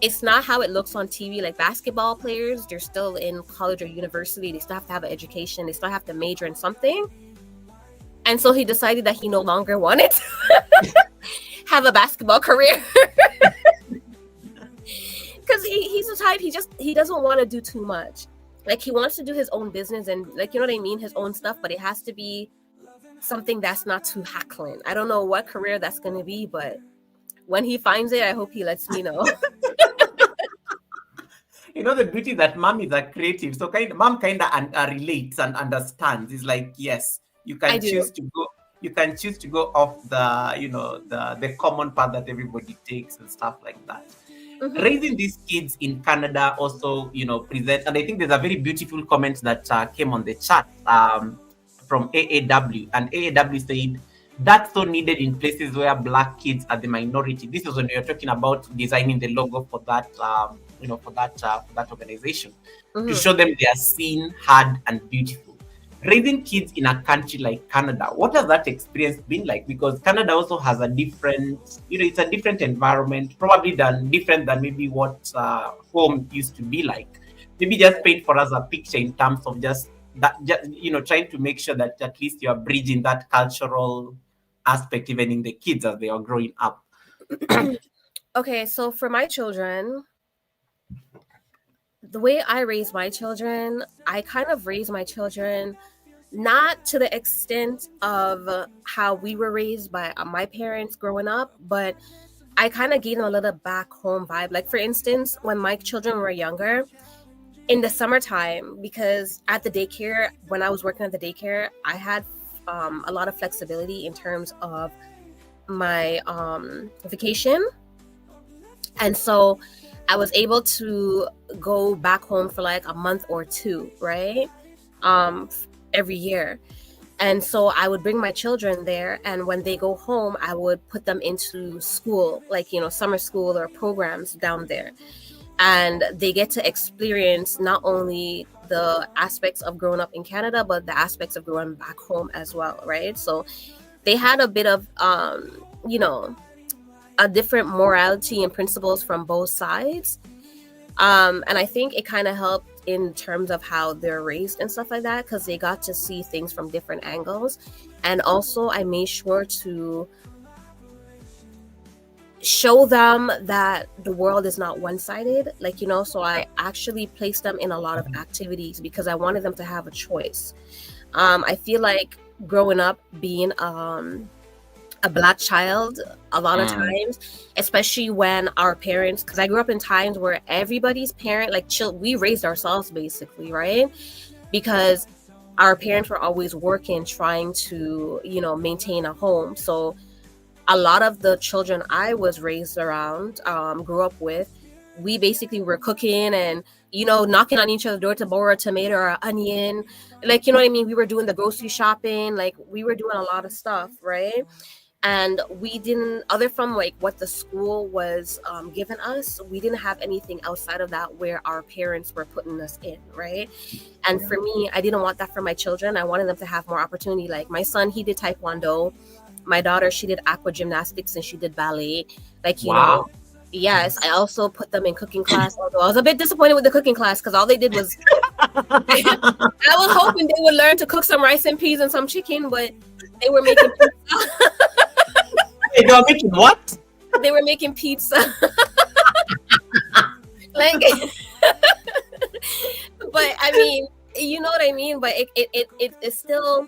it's not how it looks on TV. Like, basketball players, they're still in college or university. They still have to have an education. They still have to major in something. And so he decided that he no longer wanted to have a basketball career. Because he's the type, he doesn't want to do too much. Like, he wants to do his own business and, like, you know what I mean? His own stuff, but it has to be something that's not too hackling. I don't know what career that's going to be, but when he finds it, I hope he lets me know. The beauty that mom is a creative, so mom kind of relates and understands. It's like, yes, you can choose to go. You can choose to go off the common path that everybody takes and stuff like that. Mm-hmm. Raising these kids in Canada also, present, and I think there's a very beautiful comment that came on the chat from AAW, and AAW said, that's so needed in places where Black kids are the minority. This is when you're talking about designing the logo for that, for that organization, mm-hmm. to show them they are seen, heard, and beautiful. Raising kids in a country like Canada, what has that experience been like? Because Canada also has a different, it's a different environment, probably different than maybe what home used to be like. Maybe just paint for us a picture in terms of just that, trying to make sure that at least you are bridging that cultural aspect even in the kids as they are growing up. Okay, so for my children, the way I raise my children, I kind of raise my children not to the extent of how we were raised by my parents growing up, but I kind of gave them a little back home vibe. Like, for instance, when my children were younger, in the summertime, because at the daycare, when I was working at the daycare, I had a lot of flexibility in terms of my vacation. And so I was able to go back home for like a month or two, right? Every year. And so I would bring my children there, and when they go home, I would put them into school, like, summer school or programs down there. And they get to experience not only the aspects of growing up in Canada, but the aspects of growing back home as well, right? So they had a bit of, a different morality and principles from both sides. And I think it kind of helped in terms of how they're raised and stuff like that, because they got to see things from different angles. And also I made sure to show them that the world is not one-sided, like, so I actually placed them in a lot of activities because I wanted them to have a choice. I feel like growing up being a Black child, a lot of times, especially when our parents, because I grew up in times where everybody's parent, like, we raised ourselves basically, right? Because our parents were always working, trying to, maintain a home. So a lot of the children I was raised around, grew up with, we basically were cooking and, knocking on each other's door to borrow a tomato or an onion. Like, you know what I mean? We were doing the grocery shopping. Like, we were doing a lot of stuff, right? And we didn't, other from like what the school was giving us, we didn't have anything outside of that where our parents were putting us in, right? And for me, I didn't want that for my children. I wanted them to have more opportunity. Like, my son, he did Taekwondo. My daughter, she did aqua gymnastics and she did ballet. Like, you know, yes, I also put them in cooking class. Although I was a bit disappointed with the cooking class because all they did was, I was hoping they would learn to cook some rice and peas and some chicken, but they were making pizza. They were making what? They were making pizza. Like, but I mean, you know what I mean? But it's still,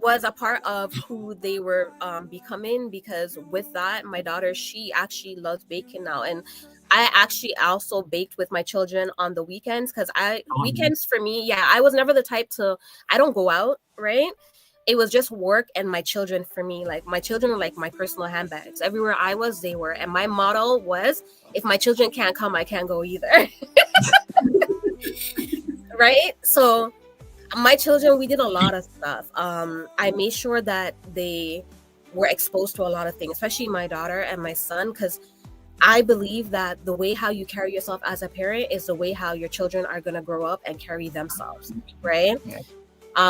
was a part of who they were becoming, because with that, my daughter, she actually loves baking now. And I actually also baked with my children on the weekends, because Um, weekends for me, yeah, I was never the type to, I don't go out, right? It was just work and my children for me. Like my children are like my personal handbags. Everywhere I was, they were. And my motto was, if my children can't come, I can't go either. Right? So my children, we did a lot of stuff. I made sure that they were exposed to a lot of things, especially my daughter and my son, because I believe that the way how you carry yourself as a parent is the way how your children are going to grow up and carry themselves, right? yeah.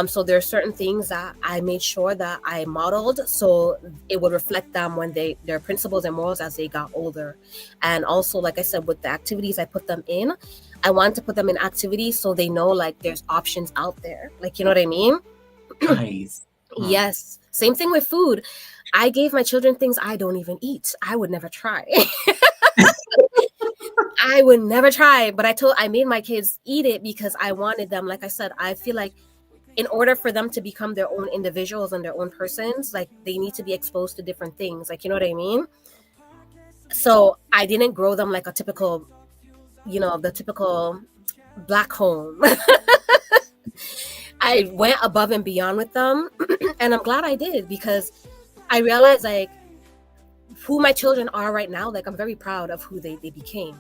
So there are certain things that I made sure that I modeled so it would reflect them when their principles and morals as they got older. And also, like I said, with the activities I put them in, I wanted to put them in activities so they know like there's options out there. Like, you know what I mean? Nice. Yes. Same thing with food. I gave my children things I don't even eat. I would never try. I would never try, but I made my kids eat it because I wanted them. Like I said, I feel like in order for them to become their own individuals and their own persons, like they need to be exposed to different things. Like, you know what I mean? So I didn't grow them like a typical, the typical Black home. I went above and beyond with them. And I'm glad I did, because I realized like who my children are right now. Like I'm very proud of who they became.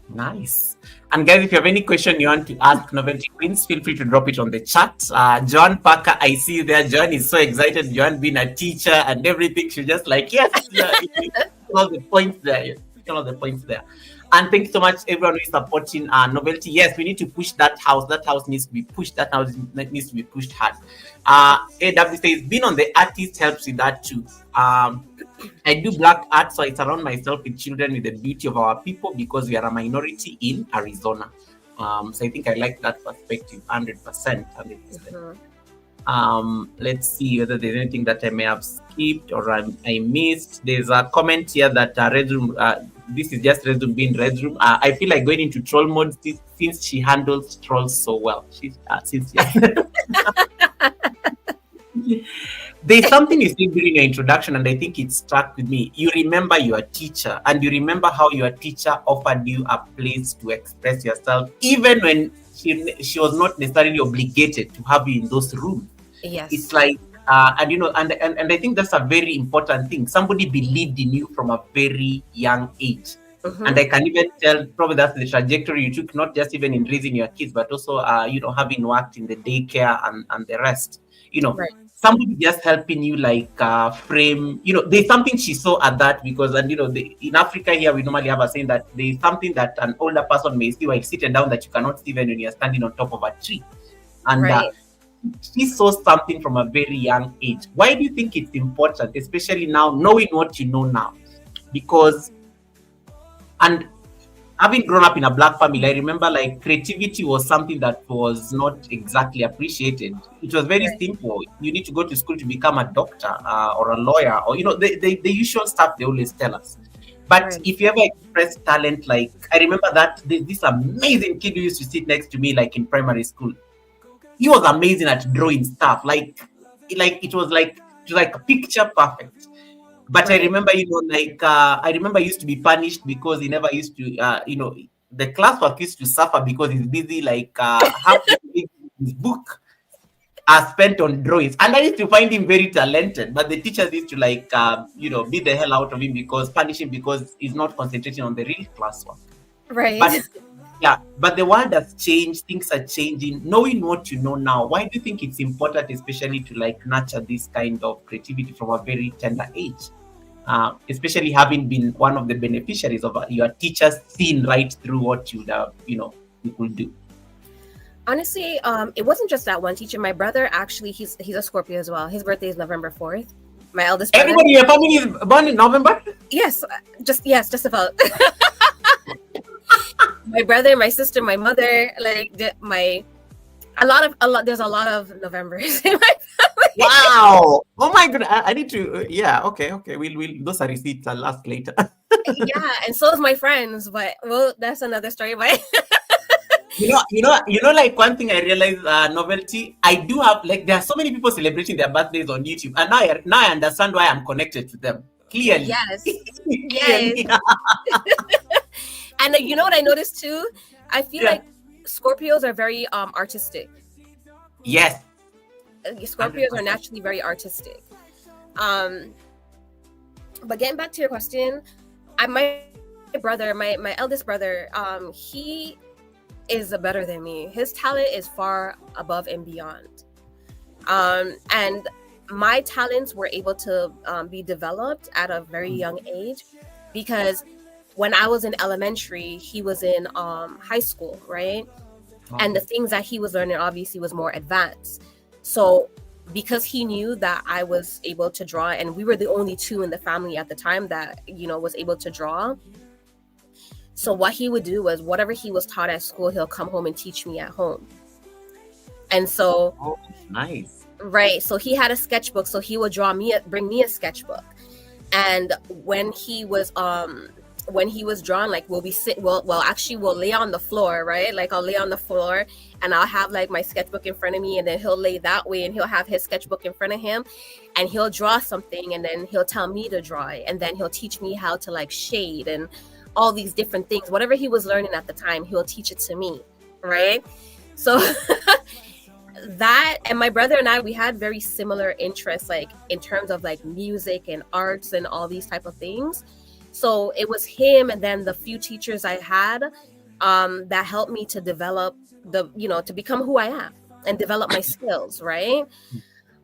Nice. And guys, if you have any question you want to ask Novelty Queens, feel free to drop it on the chat. Joan Parker, I see you there. Joan is so excited. Joan being a teacher and everything. She's just like, yes, yeah, all the points there. All the points there. And thank you so much, everyone who is supporting Novelty. Yes, we need to push that house. That house needs to be pushed. That house needs to be pushed hard. AW says, being on the artist helps with that too. I do black art, so I surround myself with children with the beauty of our people because we are a minority in Arizona. So I think I like that perspective 100%. 100%. Let's see whether there's anything that I may have skipped or I missed. There's a comment here that Red Room, this is just Red Room being Red Room. I feel like going into troll mode since she handles trolls so well. There's something you said during your introduction, and I think it stuck with me. You remember your teacher, and you remember how your teacher offered you a place to express yourself, even when she was not necessarily obligated to have you in those rooms. Yes. It's like, and I think that's a very important thing. Somebody believed in you from a very young age. Mm-hmm. And I can even tell probably that's the trajectory you took, not just even in raising your kids, but also, having worked in the daycare and the rest. Right. Somebody just helping you like frame, there's something she saw at that because, and in Africa here, we normally have a saying that there's something that an older person may see while sitting down that you cannot see when you're standing on top of a tree. And right. She saw something from a very young age. Why do you think it's important, especially now, knowing what you know now? Because, and having grown up in a Black family, I remember like creativity was something that was not exactly appreciated. It was very simple. You need to go to school to become a doctor or a lawyer, or the usual stuff they always tell us. But if you ever express talent, like I remember that this amazing kid who used to sit next to me, like in primary school. He was amazing at drawing stuff. Like it was like picture perfect. But I remember, I remember he used to be punished because he never used to, the classwork used to suffer because he's busy, like half his book are spent on drawings. And I used to find him very talented, but the teachers used to beat the hell out of him punish him because he's not concentrating on the real classwork. Right. But the world has changed. Things are changing. Knowing what you know now, why do you think it's important, especially to nurture this kind of creativity from a very tender age? Especially having been one of the beneficiaries of your teachers seeing right through what you could do. Honestly, it wasn't just that one teacher. My brother, actually, he's a Scorpio as well. His birthday is November 4th. My eldest brother. Everybody in your family is born in November? Yes, just about. My brother, my sister, my mother, there's a lot of Novembers in my family. Wow! Oh my god! I need to. Okay. We'll those are receipts. I'll ask later. Yeah, and so is my friends, but that's another story. But Like one thing I realized, novelty. I do have like there are so many people celebrating their birthdays on YouTube, and now I understand why I'm connected to them. Clearly, Yes. Yes. clearly, And you know what I noticed too? I feel yeah, like Scorpios are very artistic. yes, Scorpios are 100%. naturally very artistic. Um, but getting back to your question, my brother, my eldest brother, he is better than me. His talent is far above and beyond. And my talents were able to be developed at a very young age, because when I was in elementary, he was in high school, right? And the things that he was learning obviously was more advanced. So because he knew that I was able to draw, and we were the only two in the family at the time that, was able to draw. So what he would do was whatever he was taught at school, he'll come home and teach me at home. And so, Oh, nice. right. So he had a sketchbook. So he would bring me a sketchbook. And when he was drawing, like we'll lay on the floor, right? Like I'll lay on the floor and I'll have like my sketchbook in front of me, and then he'll lay that way and he'll have his sketchbook in front of him, and he'll draw something, and then he'll tell me to draw it, and then he'll teach me how to like shade and all these different things. Whatever he was learning at the time, he'll teach it to me, right? So that, and my brother and I, we had very similar interests, like in terms of like music and arts and all these type of things. So it was him, and then the few teachers I had that helped me to develop to become who I am and develop my skills, right?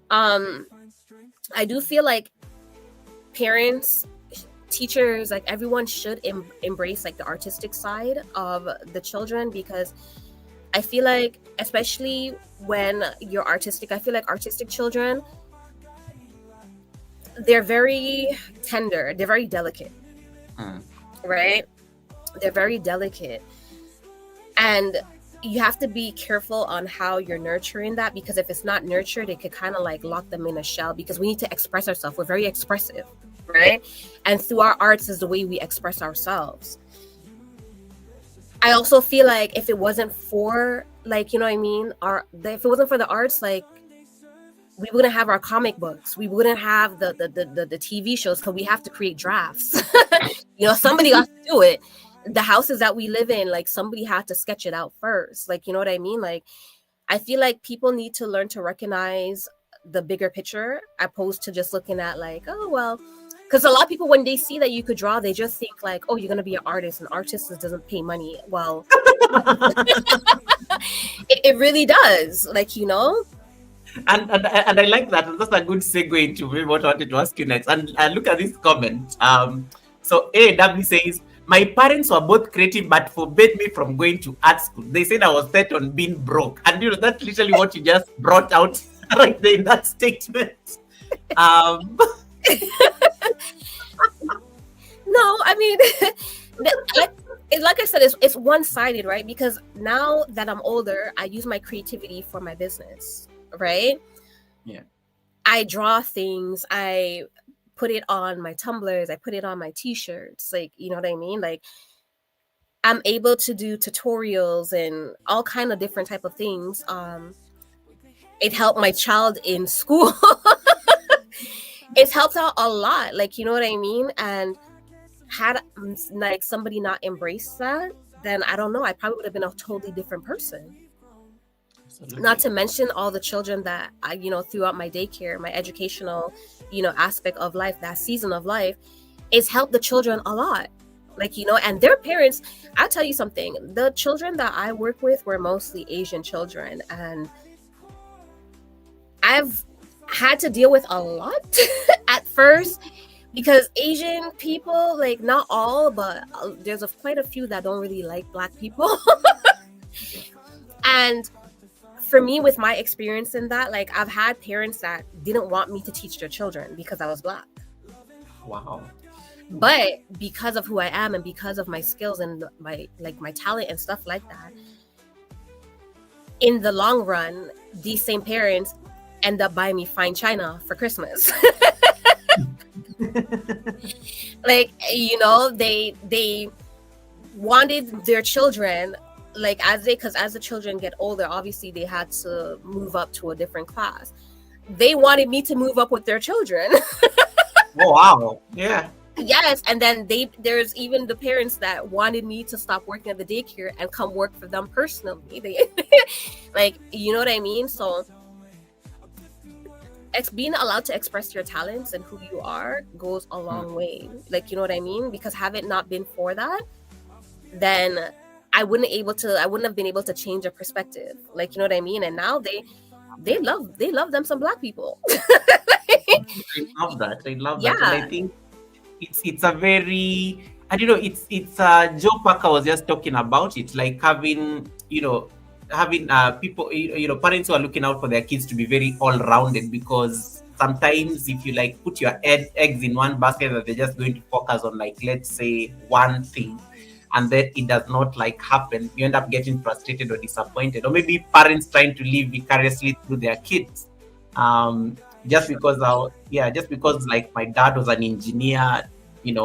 I do feel like parents, teachers, like everyone should embrace like the artistic side of the children, because I feel like, especially when you're artistic, I feel like artistic children, they're very tender, they're very delicate, right? They're very delicate, and you have to be careful on how you're nurturing that, because if it's not nurtured, it could kind of like lock them in a shell, because we need to express ourselves. We're very expressive, right? And through our arts is the way we express ourselves. I also feel like if it wasn't for, like, you know what I mean, if it wasn't for the arts, like, we wouldn't have our comic books, we wouldn't have the TV shows, because we have to create drafts. Somebody got to do it. The houses that we live in, like, somebody had to sketch it out first. Like, you know what I mean? Like, I feel like people need to learn to recognize the bigger picture, opposed to just looking at like, oh, well, because a lot of people, when they see that you could draw, they just think like, oh, you're going to be an artist, and artist doesn't pay money. Well, it really does. Like, And I like that. That's a good segue into maybe what I wanted to ask you next. And look at this comment. So AW says, my parents were both creative but forbade me from going to art school. They said I was set on being broke. And that's literally what you just brought out right there in that statement. No, I mean, like I said, it's one-sided, right? Because now that I'm older, I use my creativity for my business, right? Yeah. I draw things, I put it on my tumblers, I put it on my t-shirts, like, you know what I mean? Like, I'm able to do tutorials and all kind of different type of things. It helped my child in school. It's helped out a lot, like, you know what I mean? And had like somebody not embraced that, then I don't know, I probably would have been a totally different person. Absolutely. Not to mention all the children that I, throughout my daycare, my educational, aspect of life, that season of life, it's helped the children a lot. Like, and their parents, I'll tell you something, the children that I work with were mostly Asian children, and I've had to deal with a lot at first, because Asian people, like, not all, but there's quite a few that don't really like Black people. And for me, with my experience in that, like, I've had parents that didn't want me to teach their children because I was Black. Wow. But because of who I am and because of my skills and my talent and stuff like that, in the long run, these same parents end up buying me fine china for Christmas. Like, they wanted their children like as the children get older, obviously they had to move up to a different class. They wanted me to move up with their children. Oh wow. Yeah. Yes, and then there's even the parents that wanted me to stop working at the daycare and come work for them personally. They like, you know what I mean? So being allowed to express your talents and who you are goes a long way. Like, you know what I mean? Because had it not been for that, then I wouldn't have been able to change a perspective. Like, you know what I mean? And now they love them some Black people. I love that. I love that. And I Yeah. think it's a very, I don't know, it's Joe Parker was just talking about it, like having, having people, parents who are looking out for their kids to be very all rounded, because sometimes if you like put your eggs in one basket, that they're just going to focus on, like, let's say one thing, and then it does not like happen, you end up getting frustrated or disappointed, or maybe parents trying to live vicariously through their kids. Just because just because like my dad was an engineer, you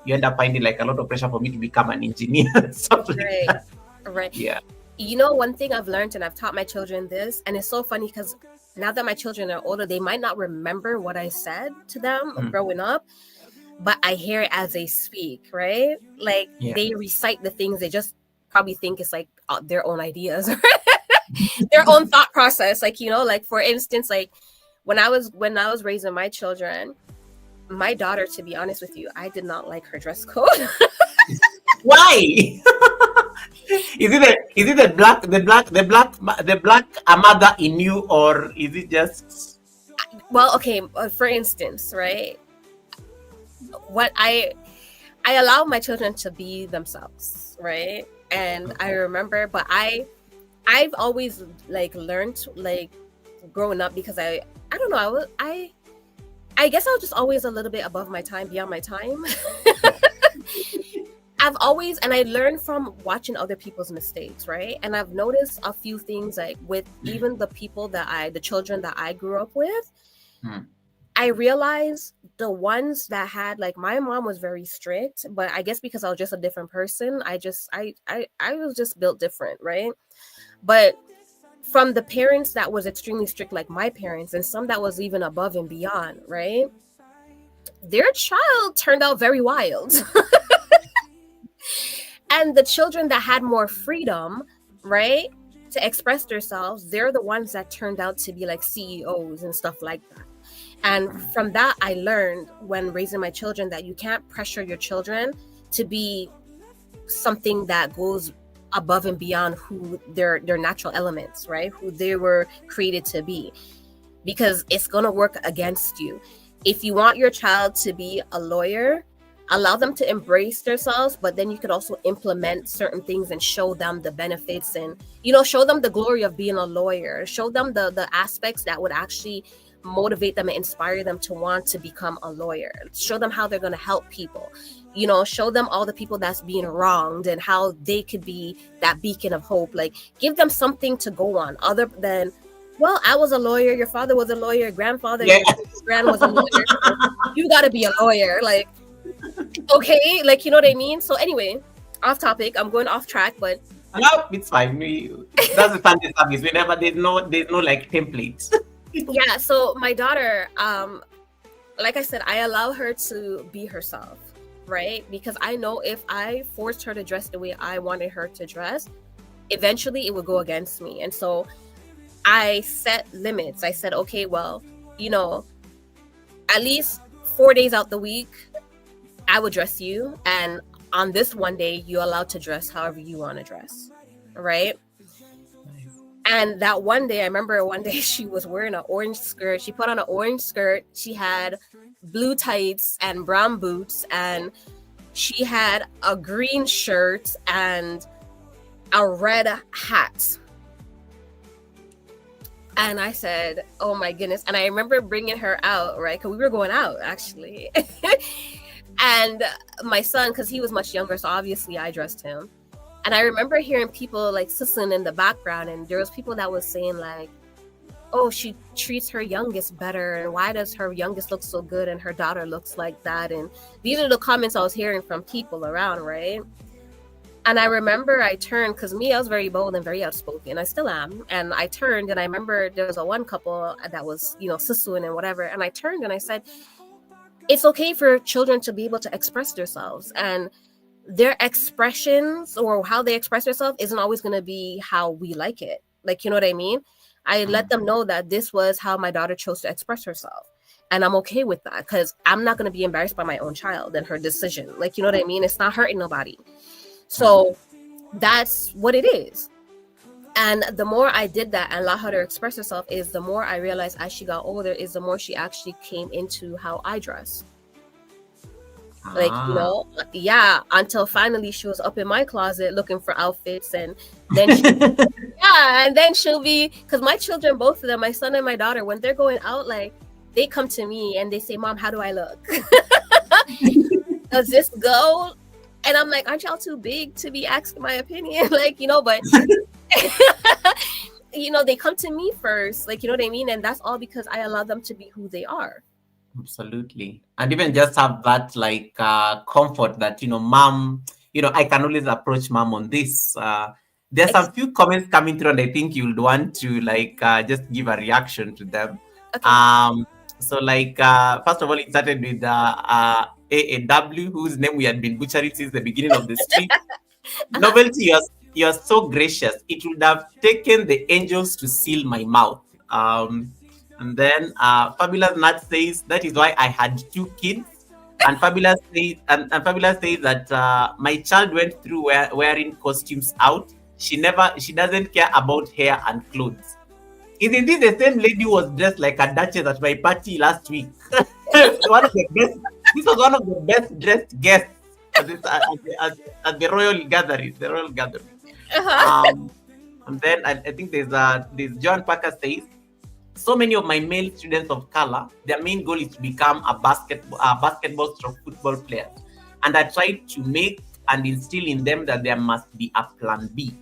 end up finding like a lot of pressure for me to become an engineer. Stuff like Right. that. Right. Yeah. You know, one thing I've learned, and I've taught my children this, and it's so funny because now that my children are older, they might not remember what I said to them growing up, but I hear it as they speak, right? Like, Yeah. they recite the things, they just probably think it's like their own ideas, their own thought process. Like, like, for instance, like when I was raising my children, my daughter, to be honest with you, I did not like her dress code. Why? Is it the black mother in you, or is it just? Well, okay, for instance, right? What I allow my children to be themselves, right? And I remember, but I've always like learned, like, growing up, because I don't know, I guess I was just always a little bit above my time, beyond my time. I've always, and I learned from watching other people's mistakes, right? And I've noticed a few things, like with even the children that I grew up with, I realized the ones that had, like, my mom was very strict, but I guess because I was just a different person, I was just built different, right? But from the parents that was extremely strict, like my parents, and some that was even above and beyond, right? Their child turned out very wild. And the children that had more freedom, right, to express themselves, they're the ones that turned out to be like CEOs and stuff like that. And from that, I learned when raising my children that you can't pressure your children to be something that goes above and beyond who their natural elements, right? Who they were created to be, because it's going to work against you. If you want your child to be a lawyer, allow them to embrace themselves, but then you could also implement certain things and show them the benefits, and show them the glory of being a lawyer, show them the aspects that would actually motivate them and inspire them to want to become a lawyer, show them how they're going to help people, show them all the people that's being wronged and how they could be that beacon of hope. Like, give them something to go on other than, well, I was a lawyer, your father was a lawyer, your grandfather, your grand was a lawyer, so you got to be a lawyer. Like, okay, like, you know what I mean? So anyway, off topic, I'm going off track, but No, it's fine. That's the Sunday service. There's no like templates. yeah. So my daughter, like I said, I allow her to be herself, right? Because I know if I forced her to dress the way I wanted her to dress, eventually it would go against me. And so I set limits. I said, okay, well, at least 4 days out the week, I would dress you, and on this one day, you're allowed to dress however you want to dress, right? And that one day, I remember one day she was wearing an orange skirt. She put on an orange skirt. She had blue tights and brown boots, and she had a green shirt and a red hat. And I said, oh my goodness. And I remember bringing her out, right? Because we were going out, actually. And my son, because he was much younger, so obviously I dressed him. And I remember hearing people like sissing in the background, and there was people that was saying like, oh, she treats her youngest better, and why does her youngest look so good and her daughter looks like that? And these are the comments I was hearing from people around, right? And I remember I turned, because me, I was very bold and very outspoken. I still am. And I turned, and I remember there was a one couple that was, suing and whatever. And I turned and I said, it's okay for children to be able to express themselves. And their expressions or how they express themselves isn't always going to be how we like it. Like, you know what I mean? I let them know that this was how my daughter chose to express herself. And I'm okay with that, because I'm not going to be embarrassed by my own child and her decision. Like, you know what I mean? It's not hurting nobody. So that's what it is. And the more I did that and allowed her to express herself, is the more I realized as she got older, is the more she actually came into how I dress. Like, until finally she was up in my closet looking for outfits. And then and then she'll be, because my children, both of them, my son and my daughter, when they're going out, like, they come to me and they say, Mom, how do I look? Does this go? And I'm like, aren't y'all too big to be asking my opinion? Like, but they come to me first, like, you know what I mean? And that's all because I allow them to be who they are. Absolutely. And even just have that like comfort that, Mom, I can always approach Mom on this. There's a few comments coming through, and I think you'll want to like just give a reaction to them. Okay. So like, first of all, it started with AAW, whose name we had been butchering since the beginning of the stream. Novelty, you're so gracious. It would have taken the angels to seal my mouth. And then Fabulous Nat says, that is why I had 2 kids. And Fabulous says, and Fabulous says that my child went through wearing costumes out. She doesn't care about hair and clothes. Isn't this the same lady who was dressed like a duchess at my party last week? This was one of the best dressed guests at the royal gathering. And then I think there's John Parker says, so many of my male students of color, their main goal is to become a basketball stroke football players. And I try to make and instill in them that there must be a plan B.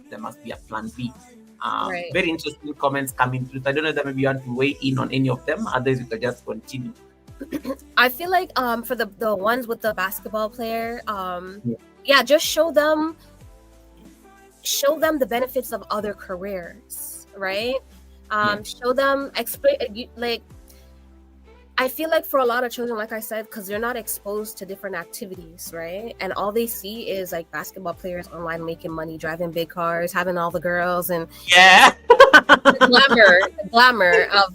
Right. Very interesting comments coming through. So I don't know that maybe you want to weigh in on any of them. Otherwise, we could just continue. I feel like for the ones with the basketball player, just show them the benefits of other careers, right? Show them, explain, like, I feel like for a lot of children, like I said, because they're not exposed to different activities, right? And all they see is like basketball players online making money, driving big cars, having all the girls, and the glamour of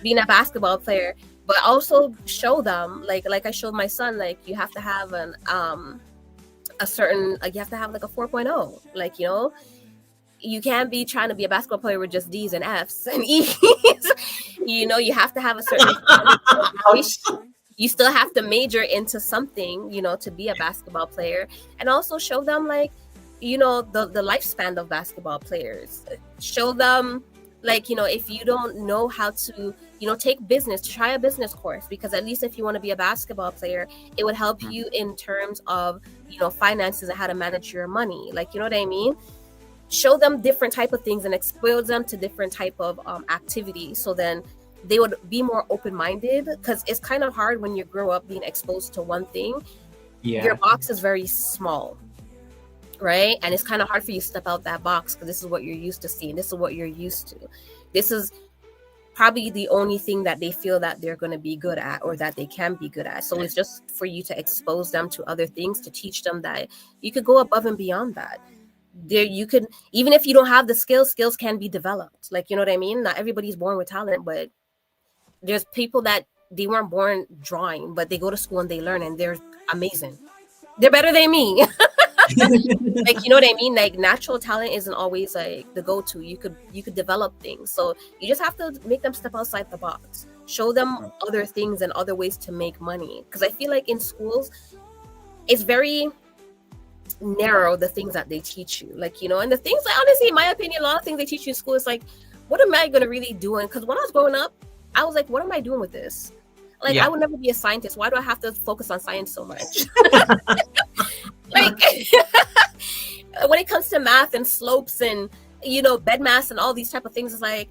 being a basketball player. But also show them, like I showed my son, like, you have to have a certain, like, you have to have like a 4.0, like, you can't be trying to be a basketball player with just D's and F's and E's. You have to have a certain you still have to major into something, to be a basketball player. And also show them, like, the lifespan of basketball players. Show them, like, if you don't know how to, take business, try a business course, because at least if you want to be a basketball player, it would help you in terms of, finances and how to manage your money. Like, you know what I mean? Show them different type of things and expose them to different type of activities, so then they would be more open-minded, because it's kind of hard when you grow up being exposed to one thing. Your box is very small, right? And it's kind of hard for you to step out that box, because this is what you're used to seeing, this is what you're used to, this is probably the only thing that they feel that they're going to be good at, or that they can be good at. So it's just for you to expose them to other things, to teach them that you could go above and beyond that. There, you could, even if you don't have the skills can be developed. Like, you know what I mean? Not everybody's born with talent, but there's people that they weren't born drawing, but they go to school and they learn, and they're amazing. They're better than me. Like, you know what I mean? Like, natural talent isn't always like the go-to. You could develop things. So you just have to make them step outside the box. Show them other things and other ways to make money. Because I feel like in schools, it's very narrow, the things that they teach you, like, and the things that, honestly, in my opinion, a lot of things they teach you in school is like, what am I gonna really doing? Because when I was growing up, I was like, what am I doing with this? Like, I would never be a scientist. Why do I have to focus on science so much? Like, when it comes to math and slopes and bed mass and all these type of things, it's like,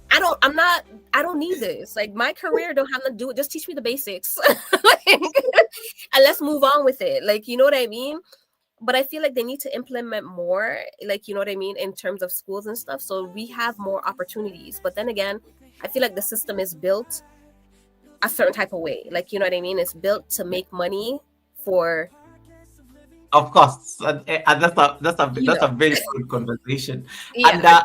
I don't need this. Like, my career don't have to do it. Just teach me the basics. Like, and let's move on with it. Like, you know what I mean? but I feel like they need to implement more, like, you know what I mean, in terms of schools and stuff, so we have more opportunities. But then again, I feel like the system is built a certain type of way, like, you know what I mean, it's built to make money for, Of course, and you that's a know. very good conversation, and Yeah.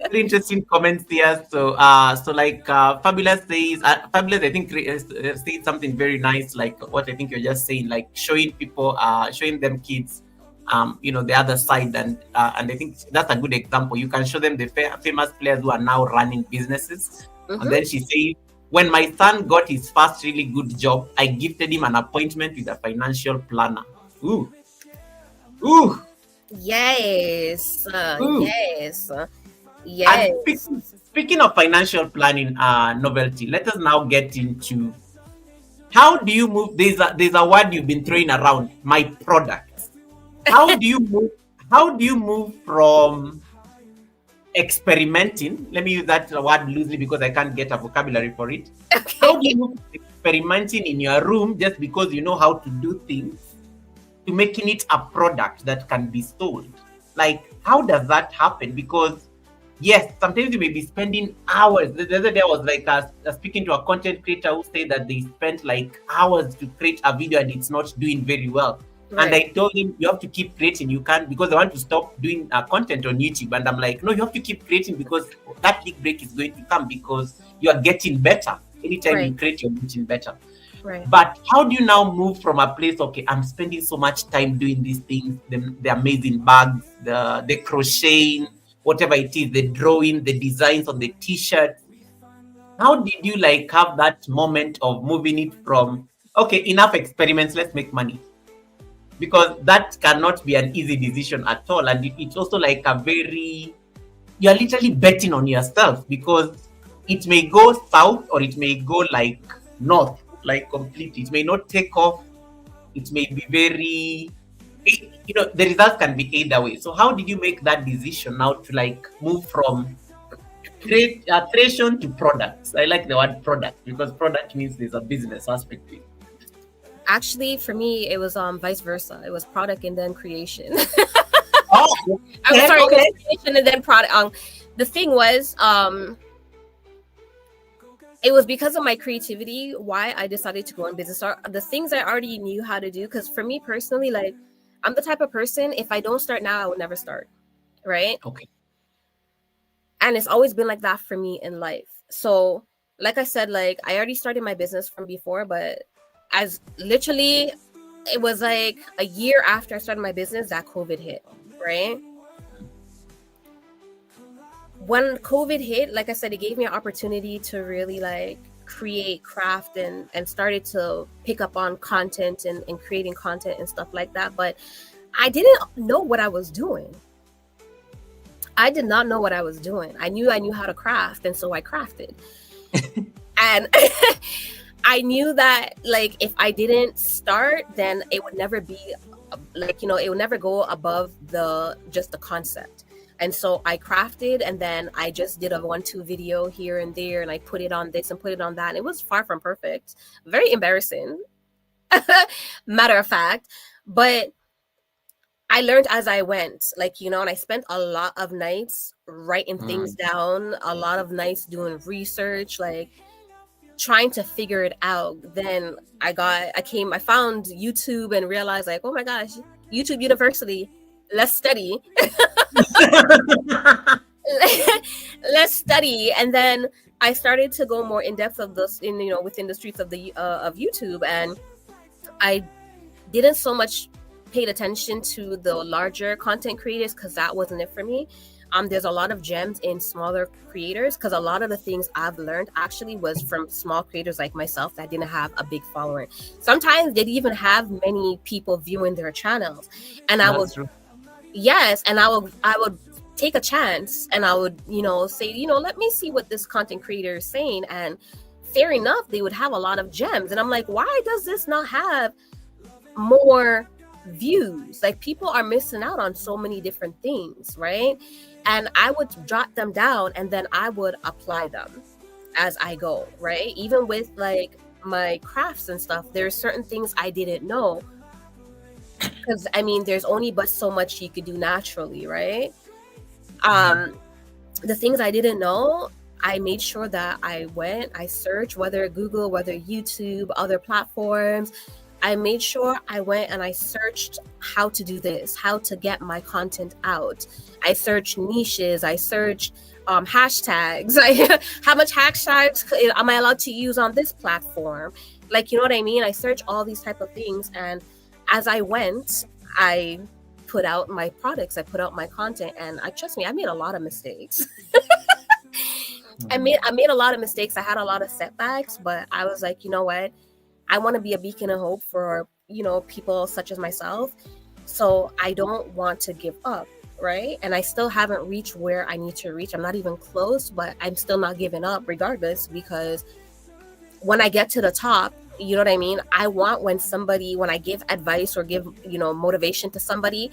very interesting comments here. So, Fabulous says, Fabulous, I think said something very nice, like what I think you're just saying, like showing people, showing them kids, the other side, and I think that's a good example. You can show them the famous players who are now running businesses, and Mm-hmm. then she says, when my son got his first really good job, I gifted him an appointment with a financial planner. Ooh. Ooh, Yes. ooh. Yes. And Yes. speaking of financial planning, Novelty, let us now get into how do you move? There's a word you've been throwing around, my products. How do you move? How do you move from experimenting? Let me use that word loosely because I can't get a vocabulary for it. How do Okay. you move from experimenting in your room just because you know how to do things to making it a product that can be sold? Like, how does that happen? Because yes, sometimes you may be spending hours. The other day I was like speaking to a content creator who said that they spent like hours to create a video and it's not doing very well. And Right. I told him, you have to keep creating. You can't, because I want to stop doing content on YouTube. And I'm like, no, you have to keep creating because that big break is going to come because you are getting better. Anytime you Right. create, you're getting better. Right. But how do you now move from a place, okay, I'm spending so much time doing these things, the amazing bags, the crocheting, whatever it is, the drawing, the designs on the t-shirt. How did you like have that moment of moving it from, okay, enough experiments, let's make money? Because that cannot be an easy decision at all. And it's also like a very, you're literally betting on yourself because it may go south or it may go like north, like completely. It may not take off. It may be very, the results can be either way. So how did you make that decision now to like move from creation to products? I like the word product because product means there's a business aspect to it. Actually, for me, it was vice versa. It was product and then creation. Oh, I'm okay, sorry, it was okay. creation and then product. The thing was, it was because of my creativity why I decided to go in business. Or the things I already knew how to do. Because for me personally, like, I'm the type of person, if I don't start now, I would never start. Right. Okay. And it's always been like that for me in life. So, like I said, like, I already started my business from before, but as literally, it was like a year after I started my business that COVID hit. Right. When COVID hit, like I said, it gave me an opportunity to really like create craft and started to pick up on content and creating content and stuff like that. But I didn't know what I was doing. I did not know what I was doing. I knew how to craft, and so I crafted. And I knew that like if I didn't start, then it would never be like, it would never go above just the concept. And so I crafted, and then I just did a 1-2 video here and there, and I put it on this and put it on that. And it was far from perfect, very embarrassing, matter of fact. But I learned as I went, like, and I spent a lot of nights writing things Mm. down, a lot of nights doing research, like trying to figure it out. Then I found YouTube and realized, like, oh my gosh, YouTube University, let's study. Let's study. And then I started to go more in depth of this within the streets of of YouTube. And I didn't so much paid attention to the larger content creators because that wasn't it for me. There's a lot of gems in smaller creators because a lot of the things I've learned actually was from small creators like myself that didn't have a big following. Sometimes they didn't even have many people viewing their channels, and I That's was true. yes, and I would take a chance, and I would say, let me see what this content creator is saying. And fair enough, they would have a lot of gems, and I'm like, why does this not have more views? Like, people are missing out on so many different things, right? And I would jot them down, and then I would apply them as I go, right? Even with like my crafts and stuff, there's certain things I didn't know, because I mean, there's only but so much you could do naturally, right? Um, the things I didn't know, I made sure that I searched, whether Google, whether YouTube, other platforms. I made sure I went and I searched how to do this, how to get my content out. I searched niches, I searched hashtags. How much hashtags am I allowed to use on this platform? Like, you know what I mean? I searched all these type of things, and as I went, I put out my products, I put out my content, and I trust me, I made a lot of mistakes. I made a lot of mistakes. I had a lot of setbacks, but I was like, you know what? I want to be a beacon of hope for, people such as myself. So I don't want to give up, right? And I still haven't reached where I need to reach. I'm not even close, but I'm still not giving up regardless, because when I get to the top, you know what I mean? I want when I give advice or give, motivation to somebody,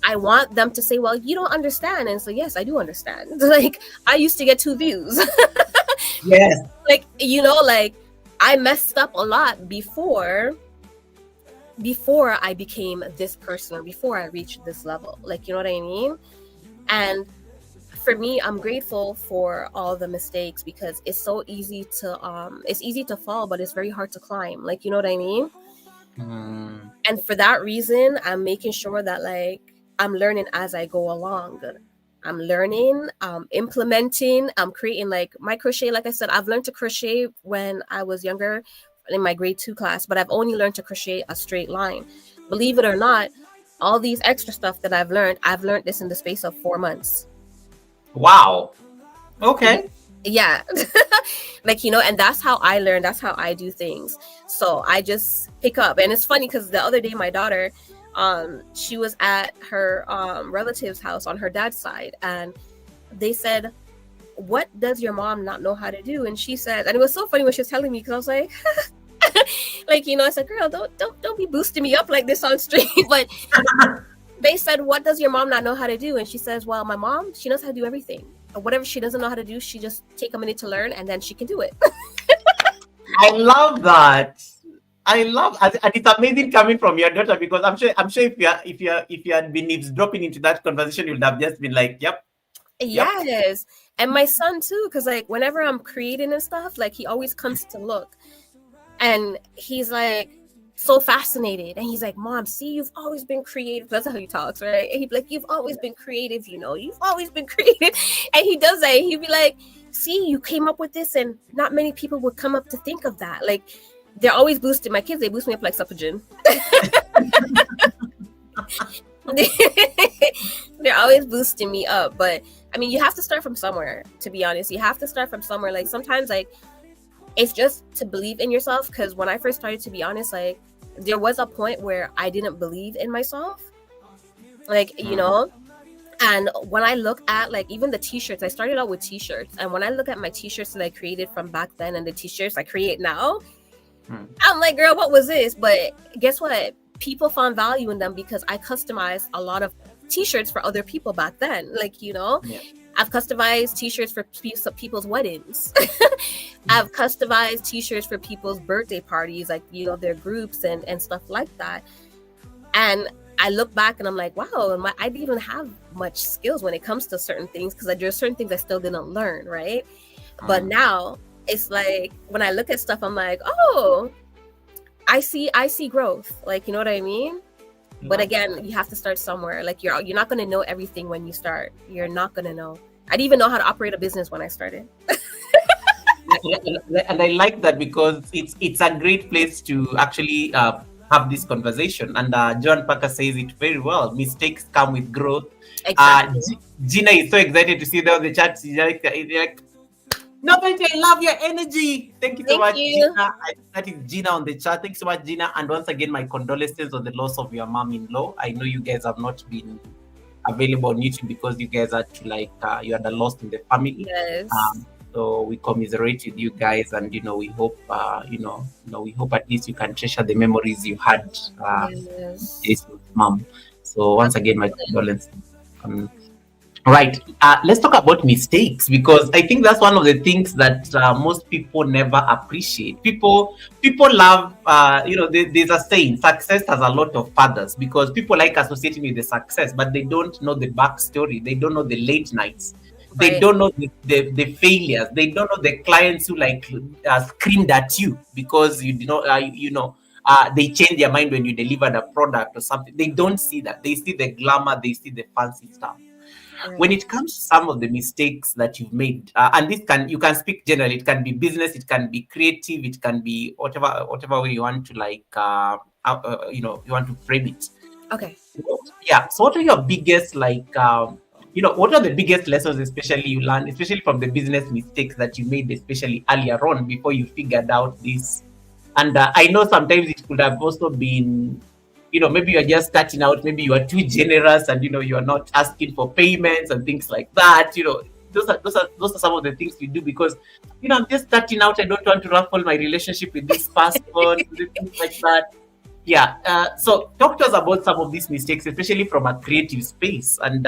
I want them to say, well, you don't understand. And so, yes, I do understand. Like, I used to get 2 views. Yes. Like, I messed up a lot before I became this person, or before I reached this level. Like, you know what I mean? And for me, I'm grateful for all the mistakes, because it's so easy to fall, but it's very hard to climb. Like, you know what I mean? And for that reason, I'm making sure that, like, I'm learning as I go along. I'm learning, implementing, I'm creating, like, my crochet. Like I said, I've learned to crochet when I was younger in my grade 2 class, but I've only learned to crochet a straight line. Believe it or not, all these extra stuff that I've learned this in the space of 4 months. Wow. Okay. Yeah. Like, and that's how I learn. That's how I do things. So I just pick up. And it's funny because the other day, my daughter, she was at her relative's house on her dad's side, and they said, what does your mom not know how to do? And she said, and it was so funny when she was telling me, because I was like, like, I said, girl, don't be boosting me up like this on stream. But they said, what does your mom not know how to do? And she says, well, my mom, she knows how to do everything. Whatever she doesn't know how to do, she just take a minute to learn, and then she can do it. I love that. And it's amazing coming from your daughter, because I'm sure if you had been eavesdropping into that conversation, you would have just been like, yep. Yes. And my son too, because, like, whenever I'm creating and stuff, like, he always comes to look, and he's like so fascinated, and he's like, Mom, see, you've always been creative. That's how he talks, right? And he'd be like, you've always been creative, you've always been creative. And he does that. He'd be like, see, you came up with this, and not many people would come up to think of that. Like, they're always boosting my kids. They boost me up like Suppagen. They're always boosting me up. But I mean, you have to start from somewhere, to be honest. You have to start from somewhere. Like, sometimes, like, it's just to believe in yourself. Because when I first started, to be honest, like, there was a point where I didn't believe in myself. Like, and when I look at, like, even the t-shirts, I started out with t-shirts. And when I look at my t-shirts that I created from back then and the t-shirts I create now, I'm like, girl, what was this? But guess what? People found value in them because I customized a lot of t-shirts for other people back then. Like, I've customized t-shirts for people's weddings. I've customized t-shirts for people's birthday parties, like, their groups and stuff like that. And I look back and I'm like, wow, I didn't even have much skills when it comes to certain things, because there's certain things I still didn't learn, right? But now it's like, when I look at stuff, I'm like, oh, I see growth. Like, you know what I mean? But again, you have to start somewhere. Like, you're not going to know everything when you start. You're not going to know. I didn't even know how to operate a business when I started. And I like that, because it's a great place to actually have this conversation. And John Parker says it very well. Mistakes come with growth. Exactly. Gina is so excited to see the chat. She's like, Novelty, I love your energy. Thank you so much, Gina. That is Gina on the chat. Thanks so much, Gina. And once again, my condolences on the loss of your mom-in-law. I know you guys have not been available on YouTube because you guys had to, you had a loss in the family. Yes. So we commiserate with you guys, and we hope we hope at least you can treasure the memories you had with mom. So once again, my condolences. Right. Let's talk about mistakes, because I think that's one of the things that most people never appreciate. People love, there's a saying, success has a lot of fathers, because people like associating with the success, but they don't know the backstory. They don't know the late nights. They Right. don't know the failures. They don't know the clients who screamed at you because you did not, they change their mind when you delivered a product or something. They don't see that. They see the glamour. They see the fancy stuff. When Right. it comes to some of the mistakes that you've made, and you can speak generally, it can be business, it can be creative, it can be whatever way you want to you want to frame it. Okay. Yeah, so what are your biggest what are the biggest lessons, especially you learned, especially from the business mistakes that you made, especially earlier on before you figured out this? And I know sometimes it could have also been, maybe you're just starting out, maybe you are too generous, and you are not asking for payments and things like that. Those are some of the things we do, because I'm just starting out. I don't want to ruffle my relationship with this person, things like that. Yeah. So talk to us about some of these mistakes, especially from a creative space. And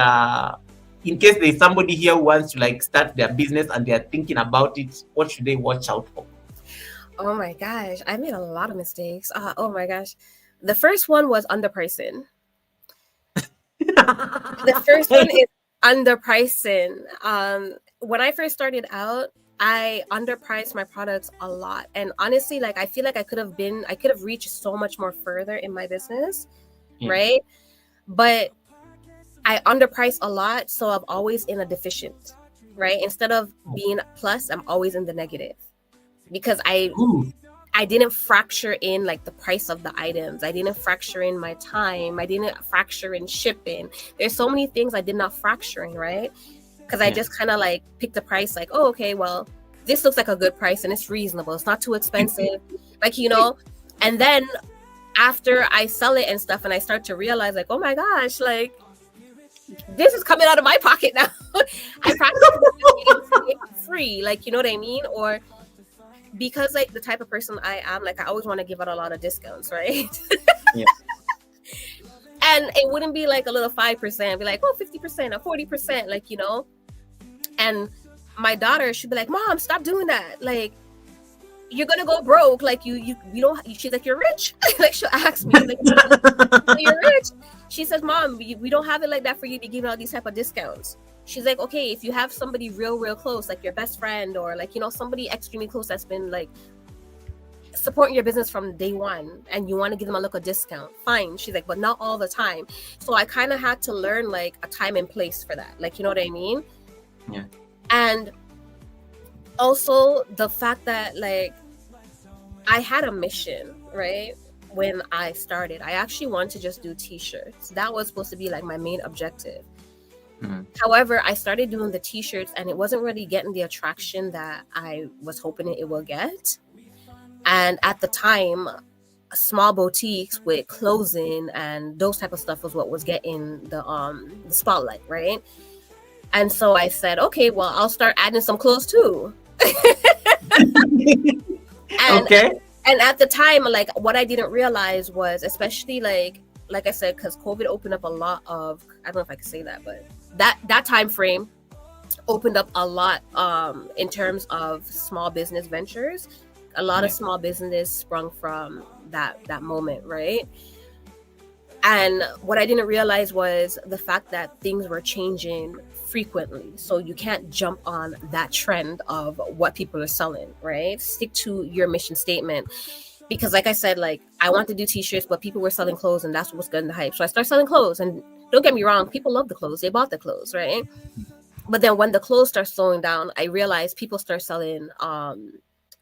in case there's somebody here who wants to start their business and they're thinking about it, what should they watch out for? Oh my gosh, I made a lot of mistakes. Oh my gosh, the first one was underpricing. The first one is underpricing. When I first started out, I underpriced my products a lot, and honestly, like I feel like I could have reached so much more further in my business, Yeah. right? But I underpriced a lot, so I'm always in a deficient, right? Instead of being plus, I'm always in the negative because Ooh. I didn't fracture in like the price of the items. I didn't fracture in my time. I didn't fracture in shipping. There's so many things I did not fracture in, right? Because I Yeah. just kind of like picked a price like, oh, okay, well, this looks like a good price and it's reasonable. It's not too expensive. Like, and then after I sell it and stuff and I start to realize like, oh my gosh, like this is coming out of my pocket now. I practically getting it for free. Like, you know what I mean? Or because like the type of person I am, like I always want to give out a lot of discounts, right? Yeah. And it wouldn't be like a little 5%, be like, oh, 50% or 40%, like, and my daughter should be like, Mom, stop doing that. Like, you're gonna go broke. Like you don't. She's like, you're rich. Like she'll ask me, like, you're rich. She says, Mom, we don't have it like that for you to be giving out these type of discounts. She's like, okay, if you have somebody real close, like your best friend or like, somebody extremely close that's been like supporting your business from day one and you want to give them a little discount, fine. She's like, but not all the time. So I kind of had to learn like a time and place for that. Like, you know what I mean? Yeah. And also the fact that like I had a mission, right? When I started, I actually wanted to just do t-shirts. That was supposed to be like my main objective. Mhm. However, I started doing the t-shirts and it wasn't really getting the attraction that I was hoping it will get. And at the time, small boutiques with clothing and those type of stuff was what was getting the spotlight, right? And so I said, okay, well, I'll start adding some clothes too. and Okay. and at the time, like what I didn't realize was, especially like I said, because COVID opened up a lot of, I don't know if I can say that, but that time frame opened up a lot in terms of small business ventures. A lot of small business sprung from that moment, right? And what I didn't realize was the fact that things were changing frequently. So you can't jump on that trend of what people are selling, right? Stick to your mission statement. Because like I said, like I want to do t-shirts, but people were selling clothes and that's what's getting the hype. So I started selling clothes, and don't get me wrong, people love the clothes. They bought the clothes, right? But then when the clothes start slowing down, I realized people start selling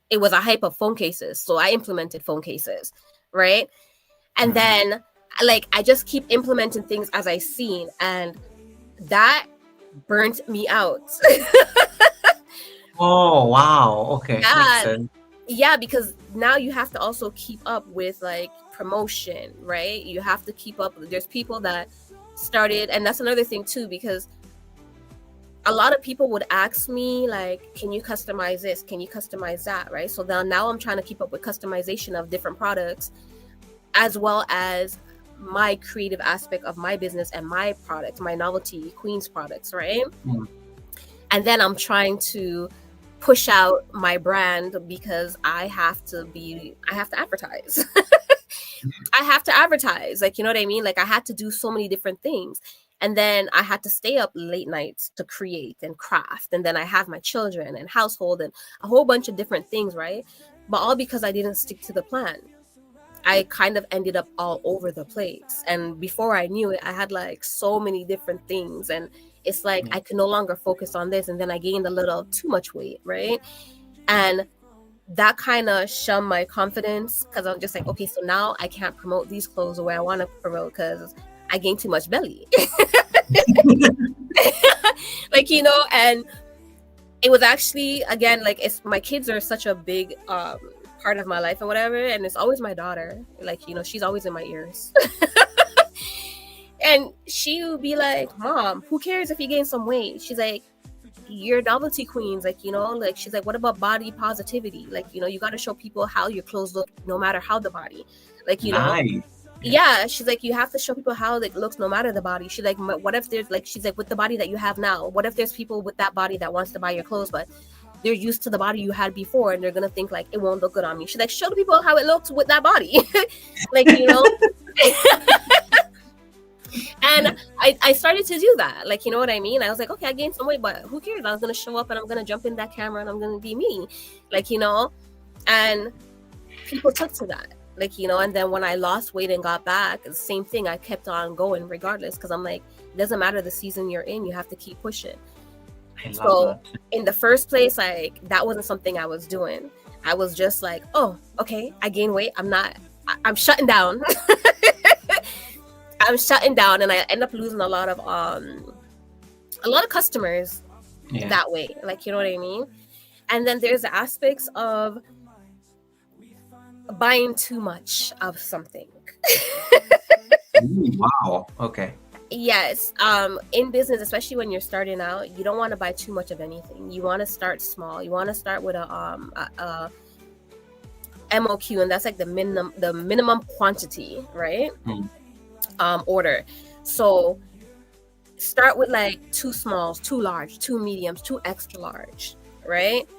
it was a hype of phone cases. So I implemented phone cases, right? And then like I just keep implementing things as I seen, and that burnt me out. Oh, wow. Okay. Makes Yeah, sense. yeah, because now you have to also keep up with like promotion, right? You have to keep up. There's people that started, and that's another thing too, because a lot of people would ask me like, can you customize this, can you customize that, right? So now I'm trying to keep up with customization of different products, as well as my creative aspect of my business and my product, my Novelty Queens products, right? And then I'm trying to push out my brand because I have to advertise. I have to advertise, like, you know what I mean? Like, I had to do so many different things. And then I had to stay up late nights to create and craft. And then I have my children and household and a whole bunch of different things, right? But all because I didn't stick to the plan. I kind of ended up all over the place. And before I knew it, I had like so many different things. And it's like I could no longer focus on this. And then I gained a little too much weight, right? And that kind of shunned my confidence because I'm just like, okay, so now I can't promote these clothes the way I want to promote because I gained too much belly. Like, you know, and it was actually, again, like, it's my kids are such a big part of my life and whatever, and it's always my daughter, like, you know, she's always in my ears. And she would be like, Mom, who cares if you gain some weight? She's like, you're Novelty Queens, like, you know, like, she's like, what about body positivity? Like, you know, you got to show people how your clothes look no matter how the body, like, you know. Yeah, she's like, you have to show people how it looks no matter the body. She's like, what if there's, like, she's like, with the body that you have now, what if there's people with that body that wants to buy your clothes, but they're used to the body you had before and they're gonna think like it won't look good on me? She's like, show the people how it looks with that body. Like, you know. And I started to do that, like, you know what I mean? I was like, okay, I gained some weight, but who cares? I was gonna show up and I'm gonna jump in that camera and I'm gonna be me, like, you know. And people took to that, like, you know. And then when I lost weight and got back, the same thing, I kept on going regardless, because I'm like, it doesn't matter the season you're in, you have to keep pushing. So in the first place, like, that wasn't something I was doing. I was just like, oh, okay, I gained weight, I'm shutting down. I'm shutting down, and I end up losing a lot of customers that way, like, you know what I mean? And then there's the aspects of buying too much of something. Ooh, wow. Okay. Yes. In business, especially when you're starting out, you don't want to buy too much of anything. You want to start small. You want to start with a MOQ, and that's like the minimum quantity, right? Order. So start with like 2 smalls, 2 large, 2 mediums, 2 extra large, right?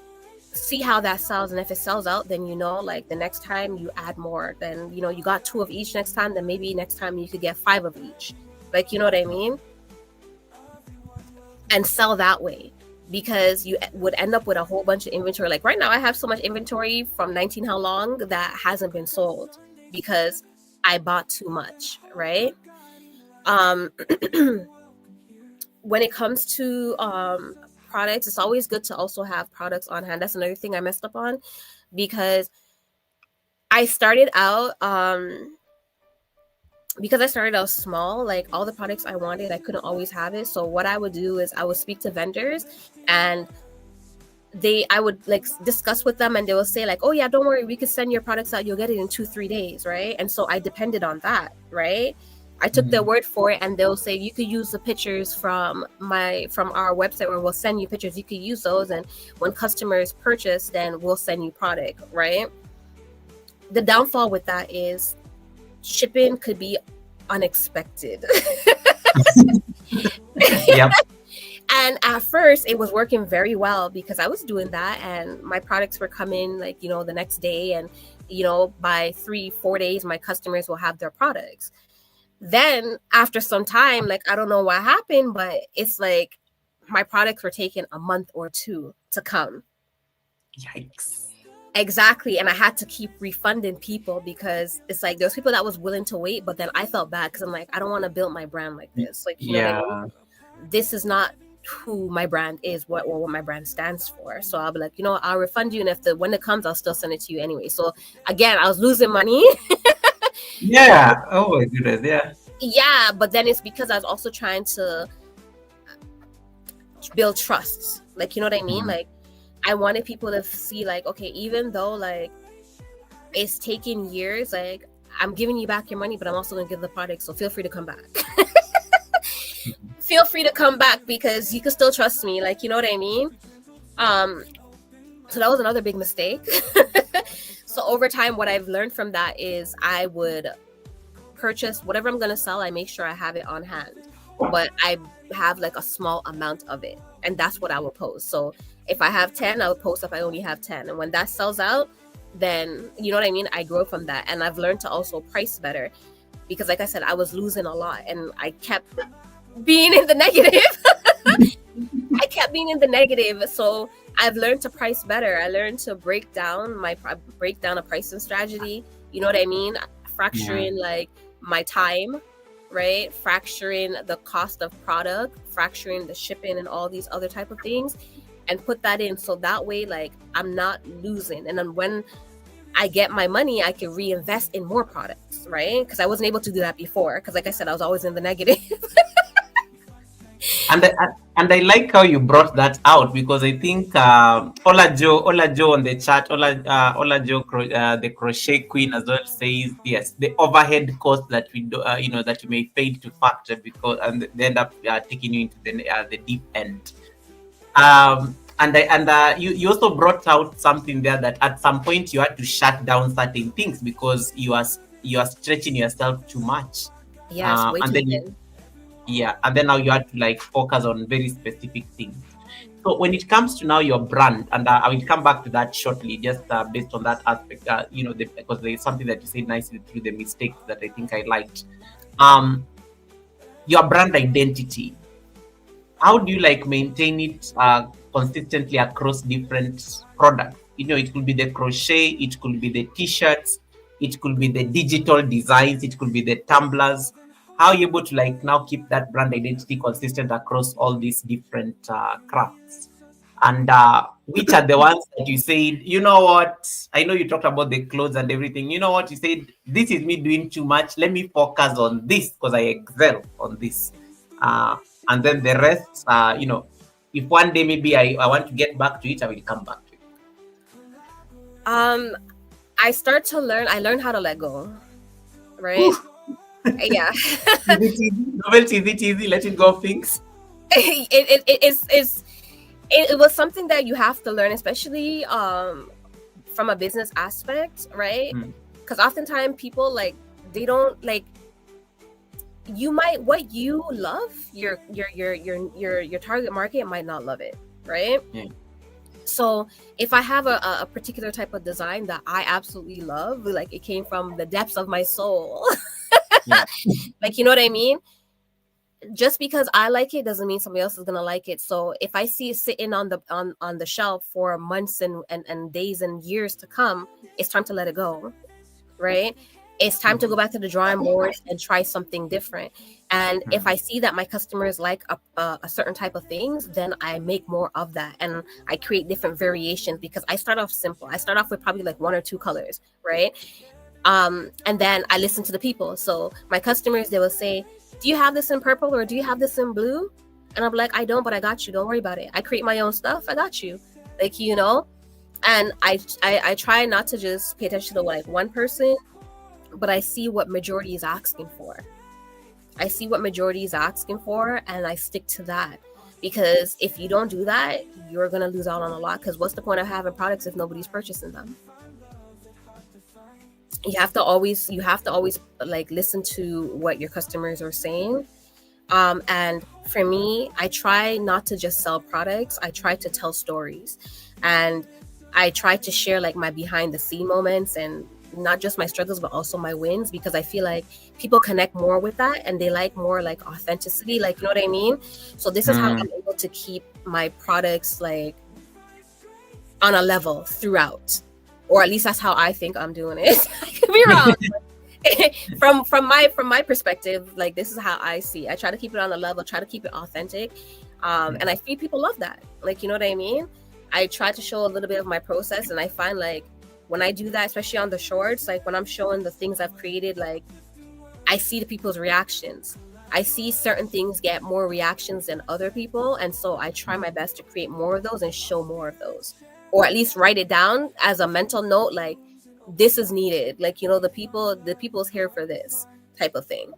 See how that sells, and if it sells out, then, you know, like, the next time you add more. Then, you know, you got 2 of each next time, then maybe next time you could get 5 of each, like, you know what I mean? And sell that way, because you would end up with a whole bunch of inventory. Like, right now I have so much inventory from 19 how long that hasn't been sold because I bought too much, right? When it comes to products, it's always good to also have products on hand. That's another thing I messed up on, because I started out small. Like, all the products I wanted, I couldn't always have it. So what I would do is I would speak to vendors, and I would like discuss with them, and they will say like, oh yeah, don't worry, we could send your products out, you'll get it in 2-3 days, right? And so I depended on that, right? I took their word for it, and they'll say, you could use the pictures from our website, where we'll send you pictures, you could use those, and when customers purchase, then we'll send you product, right? The downfall with that is shipping could be unexpected. Yep. And at first it was working very well because I was doing that, and my products were coming, like, you know, the next day, and, you know, by 3-4 days my customers will have their products. Then after some time, like, I don't know what happened, but it's like my products were taking a month or 2 to come. Yikes. Exactly. And I had to keep refunding people, because it's like there's people that was willing to wait, but then I felt bad because I'm like, I don't want to build my brand like this. Like, you know what I mean? This is not who my brand is, what my brand stands for. So I'll be like, you know, I'll refund you, and when it comes, I'll still send it to you anyway. So again, I was losing money. Yeah. Oh my goodness. Yeah. Yeah, but then it's because I was also trying to build trust. Like, you know what I mean? Like, I wanted people to see like, okay, even though like it's taking years, like, I'm giving you back your money, but I'm also gonna give the product, so feel free to come back. Feel free to come back, because you can still trust me, like, you know what I mean? So that was another big mistake. So over time, what I've learned from that is I would purchase whatever I'm gonna sell, I make sure I have it on hand, but I have like a small amount of it, and that's what I will post. So if I have 10, I will post if I only have 10, and when that sells out, then you know what I mean, I grow from that. And I've learned to also price better, because like I said, I was losing a lot and I kept being in the negative. I kept being in the negative. So I've learned to price better. I learned to break down a pricing strategy. You know what I mean? Fracturing like my time, right? Fracturing the cost of product, fracturing the shipping and all these other type of things, and put that in. So that way, like, I'm not losing. And then when I get my money, I can reinvest in more products, right? Because I wasn't able to do that before. Because like I said, I was always in the negative. And I like how you brought that out, because I think Ola Joe on the chat, Ola Joe, the crochet queen as well, says yes, the overhead cost that we do, that you may fail to factor, because and they end up taking you into the deep end. You also brought out something there, that at some point you had to shut down certain things because you are stretching yourself too much. Yes, way and too then thin. and then now you had to like focus on very specific things. So when it comes to now your brand, and I will come back to that shortly, just based on that aspect, because there is something that you said nicely through the mistakes that I think I liked. Your brand identity, how do you like maintain it consistently across different products? It could be the crochet, it could be the t-shirts, it could be the digital designs, it could be the tumblers. How are you able to like now keep that brand identity consistent across all these different crafts? And which are the ones that you said, you know what? I know you talked about the clothes and everything. You know what? You said, this is me doing too much. Let me focus on this because I excel on this. And then the rest, if one day maybe I want to get back to it, I will come back to it. I learned how to let go, right? Yeah. Novelty, is it easy? Let it go of things. It was something that you have to learn, especially from a business aspect, right? Because oftentimes people like, they don't like, what you love, your target market might not love it, right? Yeah. So if I have a particular type of design that I absolutely love, like it came from the depths of my soul, like, you know what I mean? Just because I like it doesn't mean somebody else is gonna like it. So if I see it sitting on the shelf for months and days and years to come, it's time to let it go, right? It's time to go back to the drawing board and try something different. And if I see that my customers like a certain type of things, then I make more of that, and I create different variations, because I start off simple. I start off with probably like 1 or 2 colors, right? And then I listen to the people. So my customers, they will say, do you have this in purple or do you have this in blue? And I'm like, I don't, but I got you. Don't worry about it. I create my own stuff. I got you. Like, and I try not to just pay attention to like one person, but I see what majority is asking for. I see what majority is asking for, and I stick to that. Because if you don't do that, you're going to lose out on a lot. Because what's the point of having products if nobody's purchasing them? You have to always like listen to what your customers are saying. And for me, I try not to just sell products. I try to tell stories, and I try to share like my behind the scene moments, and not just my struggles, but also my wins, because I feel like people connect more with that, and they like more like authenticity, like, you know what I mean? So this is how I'm able to keep my products like on a level throughout. Or at least that's how I think I'm doing it. I could be wrong. from my perspective, like, this is how I see. I try to keep it on a level, try to keep it authentic, and I feel people love that. Like, you know what I mean? I try to show a little bit of my process, and I find like when I do that, especially on the shorts, like when I'm showing the things I've created, like I see the people's reactions. I see certain things get more reactions than other people, and so I try my best to create more of those and show more of those. Or at least write it down as a mental note, like, this is needed. Like, the people's here for this type of thing.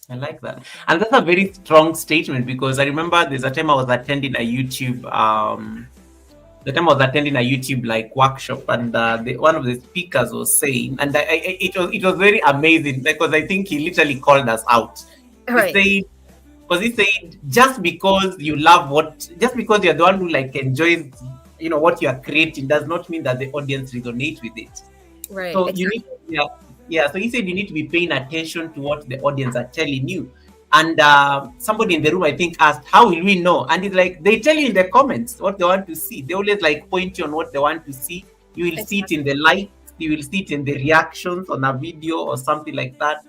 I like that. And that's a very strong statement, because I remember there's a time I was attending a YouTube the time I was attending a YouTube like workshop, and one of the speakers was saying, and it was very amazing because I think he literally called us out. All He right. said, because he said, just because you love just because you're the one who like enjoys, what you are creating, does not mean that the audience resonate with it. Right. So you need, Exactly. yeah. So he said you need to be paying attention to what the audience are telling you. And somebody in the room, I think, asked, "How will we know?" And it's like they tell you in the comments what they want to see. They always like point you on what they want to see. You will see it in Exactly. the likes. You will see it in the reactions on a video or something like that.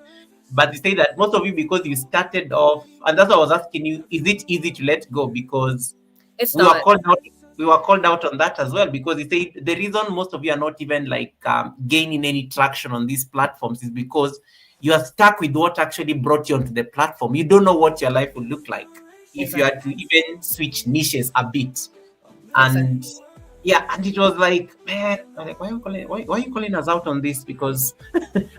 But they say that most of you, because you started off, and that's why I was asking you, is it easy to let go? Because It's we were not. called out. We were called out on that as well, because they say the reason most of you are not even like gaining any traction on these platforms is because you are stuck with what actually brought you onto the platform. You don't know what your life will look like if you had Exactly. to even switch niches a bit. And Exactly. yeah, and it was like, man, I'm like, why are you calling us out on this? Because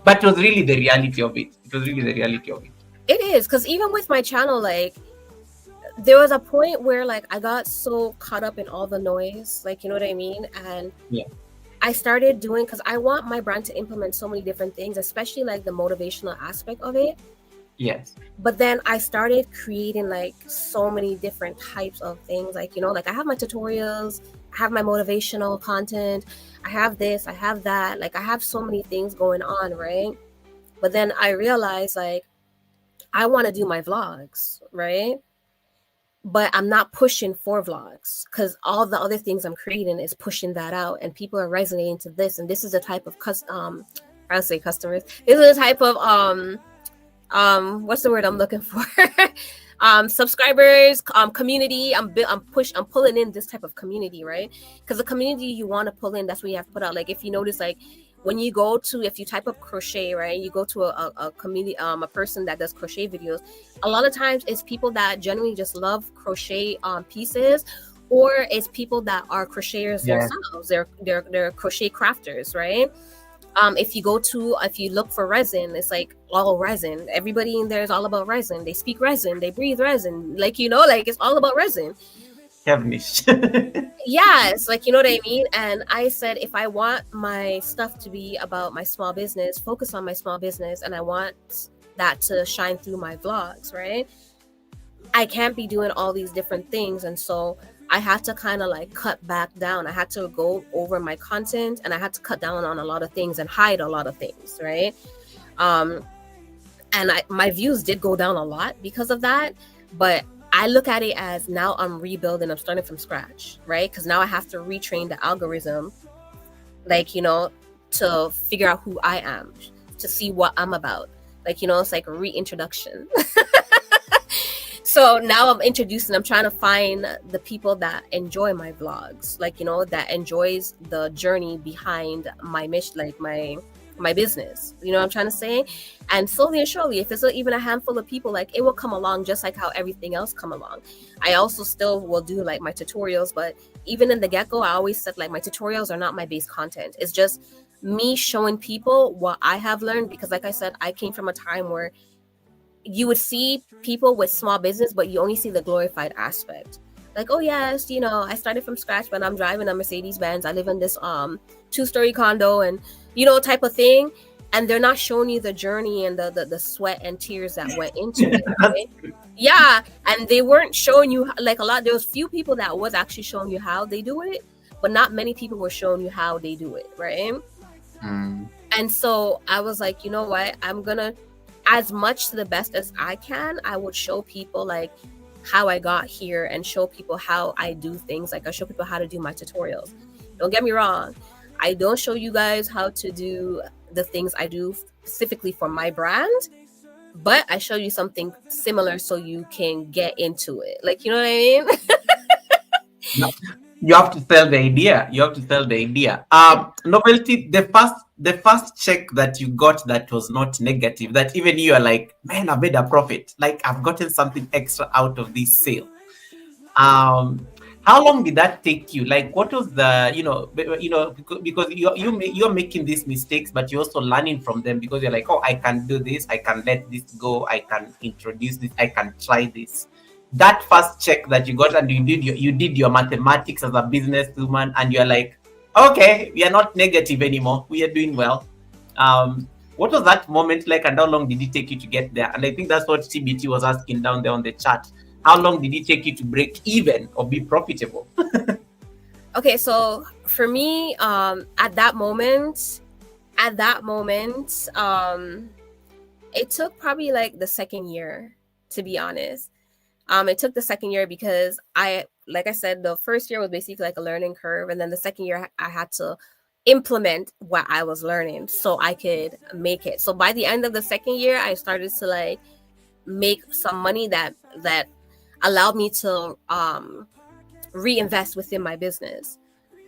but it was really the reality of it. It was really the reality of it. It is because even with my channel, like there was a point where like I got so caught up in all the noise, like you know what I mean, and Yeah. I started doing because I want my brand to implement so many different things, especially like the motivational aspect of it. Yes. But then I started creating like so many different types of things, like you know, like I have my tutorials, I have my motivational content, I have this, I have that, like I have so many things going on, right? But then I realized like I want to do my vlogs, right? But I'm not pushing for vlogs because all the other things I'm creating is pushing that out, and people are resonating to this. And this is a type of I'll say customers. This is a type of what's the word I'm looking for? Subscribers, community. I'm pulling in this type of community, right? Because the community you want to pull in, that's what you have to put out. Like if you notice, like when you go to, if you type up crochet, right, you go to a community, a person that does crochet videos, a lot of times it's people that genuinely just love crochet pieces, or it's people that are crocheters Yeah. themselves. They're crochet crafters, right? If you look for resin, it's like all resin. Everybody in there is all about resin. They speak resin, they breathe resin, like you know, like it's all about resin. Heavenish. Yes, like you know what I mean. And I said, if I want my stuff to be about my small business, focus on my small business, and I want that to shine through my vlogs, right? I can't be doing all these different things. And so I had to kind of like cut back down. I had to go over my content, and I had to cut down on a lot of things and hide a lot of things, right? um and my views did go down a lot because of that, but I look at it as now I'm rebuilding, I'm starting from scratch, right? Because now I have to retrain the algorithm, like you know, to figure out who I am, to see what I'm about, like you know, it's like a reintroduction. So now I'm trying to find the people that enjoy my vlogs, like you know, that enjoys the journey behind my mission, like my business, you know what I'm trying to say. And slowly and surely, if it's even a handful of people, like it will come along, just like how everything else come along. I also still will do like my tutorials, but even in the get-go, I always said like my tutorials are not my base content. It's just me showing people what I have learned, because like I said, I came from a time where you would see people with small business, but you only see the glorified aspect. Like, oh yes, you know, I started from scratch, but I'm driving a Mercedes Benz. I live in this 2-story condo, and you know, type of thing. And they're not showing you the journey and the sweat and tears that went into it, That's right? Yeah, and they weren't showing you like a lot. There was few people that was actually showing you how they do it, but not many people were showing you how they do it, right? mm. And so I was like, you know what? I'm gonna, as much to the best as I can, I would show people like how I got here and show people how I do things. Like I show people how to do my tutorials. Don't get me wrong. I don't show you guys how to do the things I do specifically for my brand, but I show you something similar so you can get into it. Like, you know what I mean? You have to sell the idea. You have to sell the idea. Novelty. The first check that you got that was not negative, that even you are like, man, I made a profit. Like I've gotten something extra out of this sale. Um, how long did that take you? Like, what was the, because you're making these mistakes, but you're also learning from them, because you're like, oh, I can do this, I can let this go, I can introduce this, I can try this. that first check that you got, and you did your mathematics as a businesswoman, and you're like, okay, we are not negative anymore. We are doing well. What was that moment like, and how long did it take you to get there? And I think that's what TBT was asking down there on the chat. How long did it take you to break even or be profitable? Okay, so for me, at that moment, it took probably like the second year, to be honest. It took the second year because like I said, the first year was basically like a learning curve, and then the second year I had to implement what I was learning so I could make it. So by the end of the second year, I started to like make some money that allowed me to reinvest within my business.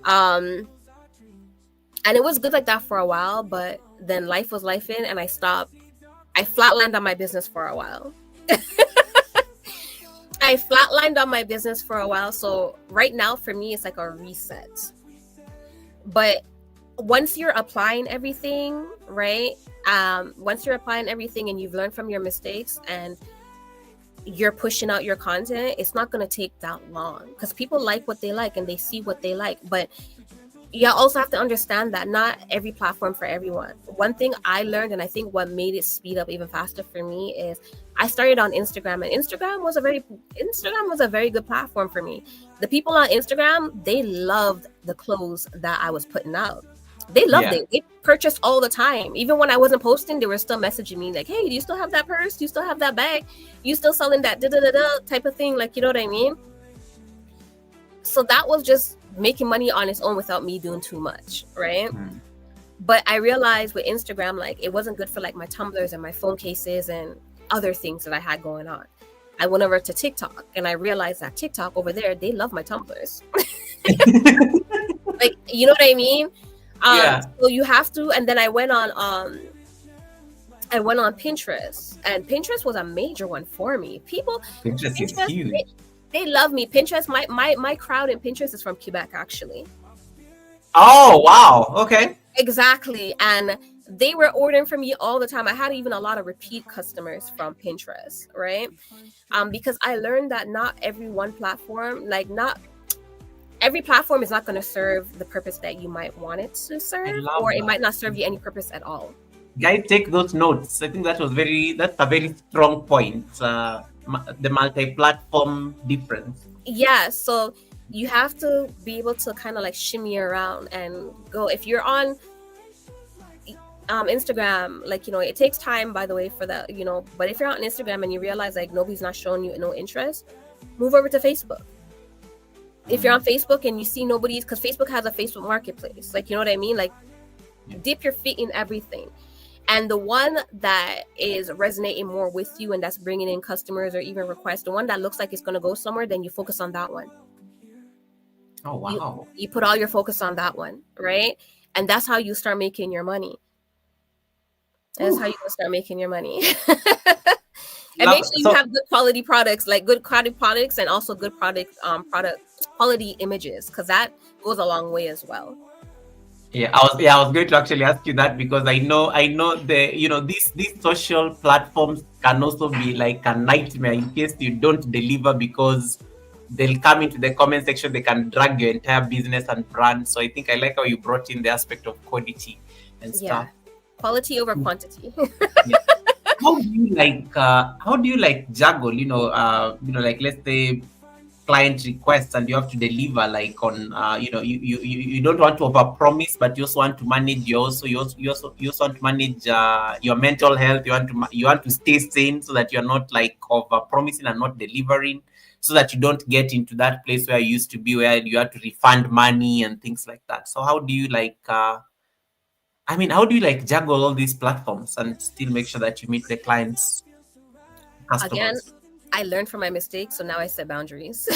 And it was good like that for a while, but then life was life in, and I flatlined on my business for a while. I flatlined on my business for a while. So right now for me, it's like a reset. But once you're applying everything, right? Once you're applying everything and you've learned from your mistakes and you're pushing out your content, it's not going to take that long because people like what they like and they see what they like. But you also have to understand that not every platform for everyone. One thing I learned, and I think what made it speed up even faster for me, is I started on Instagram, and Instagram was a very good platform for me. The people on Instagram, they loved the clothes that I was putting out. They loved it. They purchased all the time. Even when I wasn't posting, they were still messaging me like, hey, do you still have that purse? Do you still have that bag? You still selling that da-da-da-da type of thing? Like, you know what I mean? So that was just making money on its own without me doing too much, right? But I realized with Instagram, like, it wasn't good for like my tumblers and my phone cases and other things that I had going on. I went over to TikTok and I realized that TikTok over there, they love my tumblers. Like, you know what I mean? So you have to, and then I went on Pinterest, and Pinterest was a major one for me. Pinterest is huge. They love me. Pinterest, my crowd in Pinterest is from Quebec, actually. Oh, wow. Okay. Exactly. And they were ordering from me all the time. I had even a lot of repeat customers from Pinterest, right? Because I learned that not every platform is not going to serve the purpose that you might want it to serve, or it might not serve you any purpose at all. Guys, take those notes. I think that's a very strong point. The multi-platform difference. Yeah, so you have to be able to kind of like shimmy around and go. If you're on Instagram, like, you know, it takes time, by the way, for that, you know, but if you're on Instagram and you realize like nobody's not showing you no interest, move over to Facebook. If you're on Facebook and you see nobody's, because Facebook has a Facebook marketplace, like, you know what I mean? Like, dip your feet in everything. And the one that is resonating more with you and that's bringing in customers or even requests, the one that looks like it's going to go somewhere, then you focus on that one. Oh, wow. You put all your focus on that one, right? And that's how you start making your money. That's how you can start making your money. And make sure you have good quality products, like good quality products, and also good product quality images, because that goes a long way as well. I was going to actually ask you that, because I know these social platforms can also be like a nightmare in case you don't deliver, because they'll come into the comment section, they can drag your entire business and brand. So I think I like how you brought in the aspect of quality and stuff. Quality over quantity. How do you like juggle, like, let's say client requests and you have to deliver like on you don't want to overpromise, but you also want to manage you also want to manage your mental health. You want to stay sane so that you're not like overpromising and not delivering, so that you don't get into that place where you used to be, where you have to refund money and things like that. So how do you juggle all these platforms and still make sure that you meet the clients, customers? Again, I learned from my mistakes, so now I set boundaries.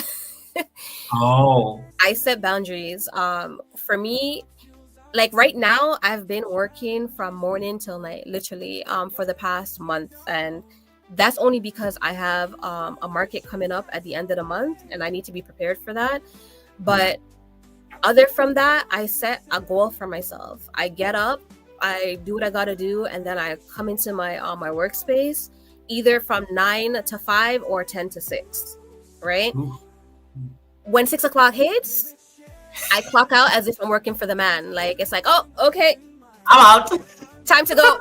I set boundaries. For me, like right now, I've been working from morning till night, literally, for the past month, and that's only because I have a market coming up at the end of the month, and I need to be prepared for that. But other from that, I set a goal for myself. I get up, I do what I gotta do, and then I come into my my workspace, either from 9 to 5 or 10 to 6. right? Ooh. When 6 o'clock hits, I clock out as if I'm working for the man. Like, it's like, oh, okay, I'm out. time to go.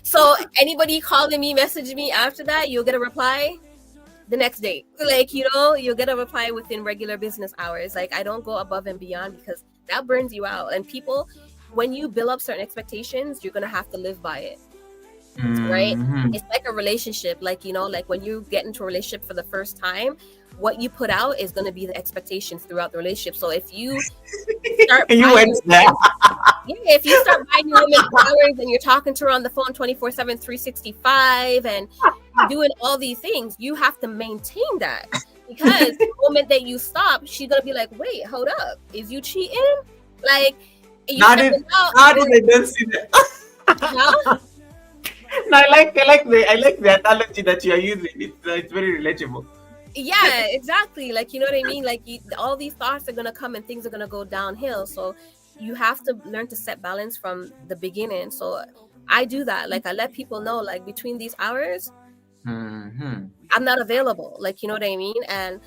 So anybody calling me, messaging me after that, you'll get a reply the next day. Like, you'll get a reply within regular business hours. Like, I don't go above and beyond because that burns you out. And people, when you build up certain expectations, you're going to have to live by it. Right? Mhm. It's like a relationship. Like, like when you get into a relationship for the first time, what you put out is going to be the expectations throughout the relationship. So if you start You buying went there. yeah, if you start buying your woman flowers and you're talking to her on the phone 24/7, 365, and you're doing all these things, you have to maintain that. Because the moment that you stop, she's gonna be like, wait, hold up. Is you cheating? Like, you Now did stepping out, now did I don't see that. huh? No, I like the analogy that you are using. It's very relatable. Yeah, exactly. Like, you know what I mean? Like, all these thoughts are gonna come and things are gonna go downhill. So you have to learn to set balance from the beginning. So I do that. Like, I let people know, like, between these hours, Mm-hmm. I'm not available. Like, you know what I mean? And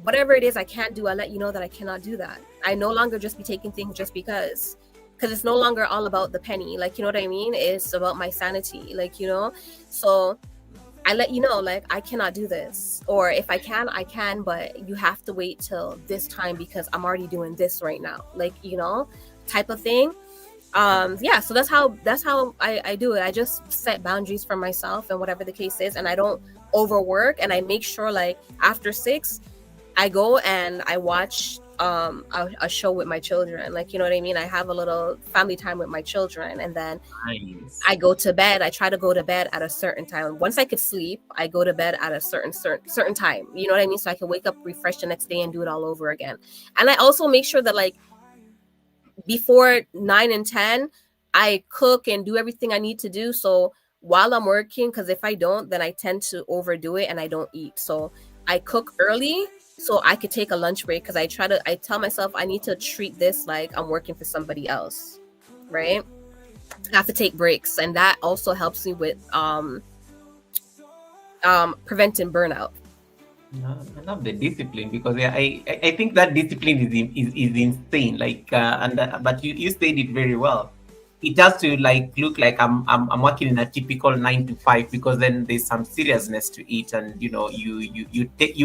whatever it is I can't do, I let you know that I cannot do that. I no longer just be taking things just because it's no longer all about the penny. Like, you know what I mean? It's about my sanity. Like, so I let you know, like, I cannot do this. Or if I can, but you have to wait till this time because I'm already doing this right now. Like, type of thing. Yeah, so that's how I do it. I just set boundaries for myself and whatever the case is, and I don't overwork, and I make sure, like, after 6 I go and I watch a show with my children. Like, you know what I mean? I have a little family time with my children, and then Nice. I go to bed. I try to go to bed at a certain time. Once I could sleep, I go to bed at a certain time. You know what I mean? So I can wake up refreshed the next day and do it all over again. And I also make sure that, like, before 9 and 10, I cook and do everything I need to do. So while I'm working, because if I don't, then I tend to overdo it and I don't eat. So I cook early so I could take a lunch break, because I tell myself I need to treat this like I'm working for somebody else, right? I have to take breaks, and that also helps me with preventing burnout. No, I love the discipline because I think that discipline is insane. Like but you said it very well. It has to like look like I'm working in a typical 9 to 5, because then there's some seriousness to it, and you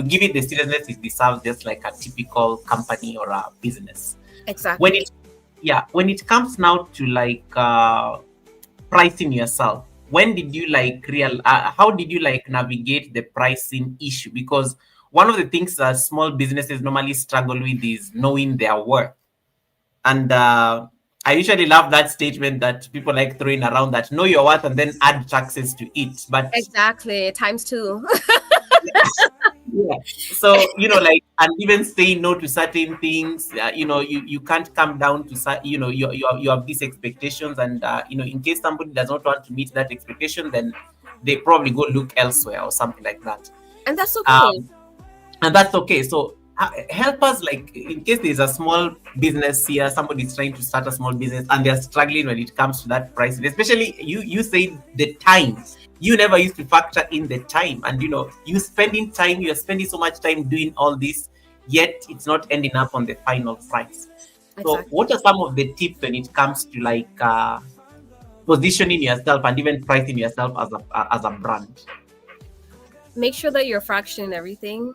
give it the seriousness it deserves, just like a typical company or a business. Exactly. When it comes now to like pricing yourself, when did you like how did you like navigate the pricing issue? Because one of the things that small businesses normally struggle with is knowing their worth. And I usually love that statement that people like throwing around, that know your worth and then add taxes to it. But Exactly. Times 2. yeah, so like, and even saying no to certain things, you can't come down to you have these expectations, and in case somebody does not want to meet that expectation, then they probably go look elsewhere or something like that. And that's okay. um and that's okay. So help us, like, in case there's a small business here, somebody is trying to start a small business and they're struggling when it comes to that pricing, especially you say the time. You never used to factor in the time, and you're spending so much time doing all this, yet it's not ending up on the final price. So Exactly. what are some of the tips when it comes to like positioning yourself and even pricing yourself as a brand? Make sure that you're fractioning everything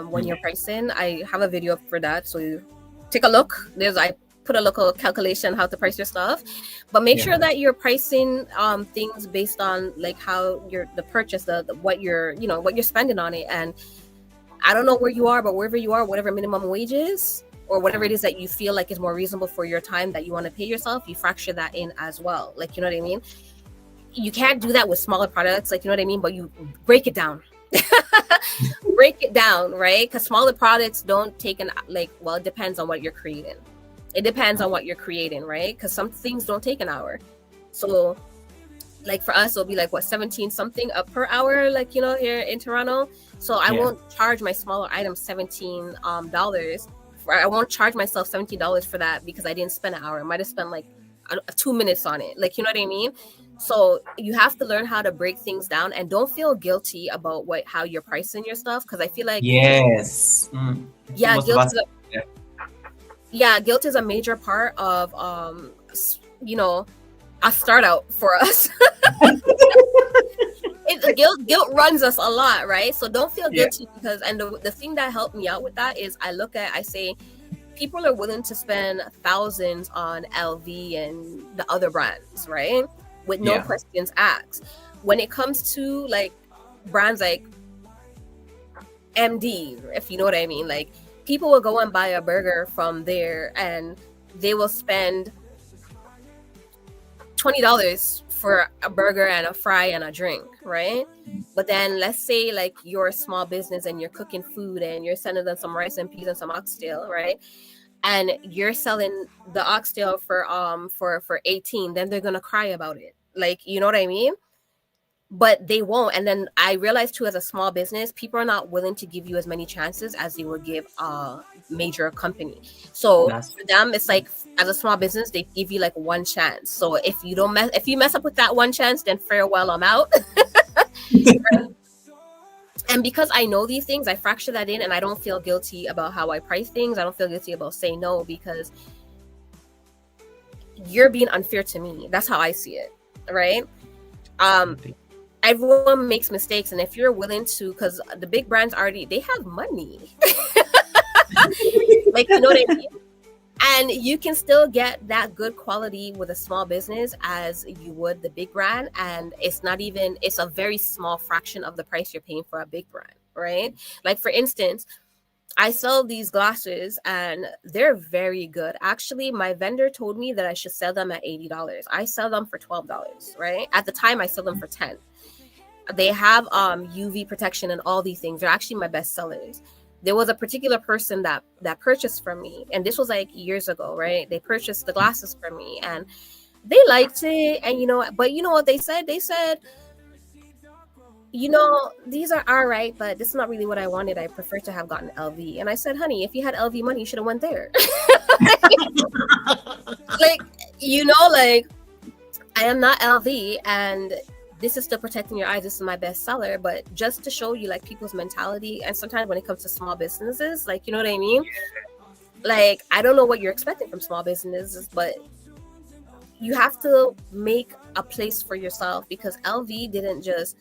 when you're pricing. I have a video for that, so you take a look. I put a local calculation how to price your stuff, but make sure that you're pricing things based on like how the purchase, what you're spending on it. And I don't know where you are, but wherever you are, whatever minimum wage is, or whatever it is that you feel like is more reasonable for your time that you want to pay yourself, you fracture that in as well. Like, you know what I mean? You can't do that with smaller products, like, you know what I mean? But you break it down. Break it down, right? Because smaller products don't take it depends on what you're creating. It depends on what you're creating, right? Because some things don't take an hour. So like for us, it'll be like 17 something up per hour, like, here in Toronto. So I won't charge my smaller items $17 I won't charge myself $17 for that, because I didn't spend an hour. I might have spent like 2 minutes on it. Like, you know what I mean? So you have to learn how to break things down and don't feel guilty about how you're pricing your stuff, because I feel like Yes. I think yeah, most of us. Yeah. guilt is a major part of a start out for us. Guilt runs us a lot, right? So don't feel guilty, because and the thing that helped me out with that is I say people are willing to spend thousands on LV and the other brands, right? With no questions asked. When it comes to like brands like MD, if you know what I mean, like people will go and buy a burger from there and they will spend $20 for a burger and a fry and a drink, right? But then let's say like you're a small business and you're cooking food and you're sending them some rice and peas and some oxtail, right? And you're selling the oxtail for 18, then they're gonna cry about it. Like, you know what I mean? But they won't. And then I realized too, as a small business, people are not willing to give you as many chances as they would give a major company. So for them, it's like, as a small business, they give you like one chance. So if you mess up with that one chance, then farewell, I'm out. And because I know these things, I fracture that in, and I don't feel guilty about how I price things. I don't feel guilty about saying no, because you're being unfair to me. That's how I see it, right? Everyone makes mistakes, and if you're willing to, because the big brands they have money. Like, you know what I mean? And you can still get that good quality with a small business as you would the big brand. And it's a very small fraction of the price you're paying for a big brand, right? Like, for instance, I sell these glasses and they're very good. Actually, my vendor told me that I should sell them at $80. I sell them for $12, right? At the time, I sell them for $10. They have UV protection and all these things. They're actually my best sellers. There was a particular person that purchased from me, and this was like years ago, right? They purchased the glasses from me and they liked it. And but you know what they said? They said, these are all right, but this is not really what I wanted. I prefer to have gotten LV. And I said, honey, if you had LV money, you should have went there. Like, I am not LV, and this is still protecting your eyes. This is my best seller. But just to show you like people's mentality, and sometimes when it comes to small businesses, like, you know what I mean? Like, I don't know what you're expecting from small businesses, but you have to make a place for yourself, because LV didn't just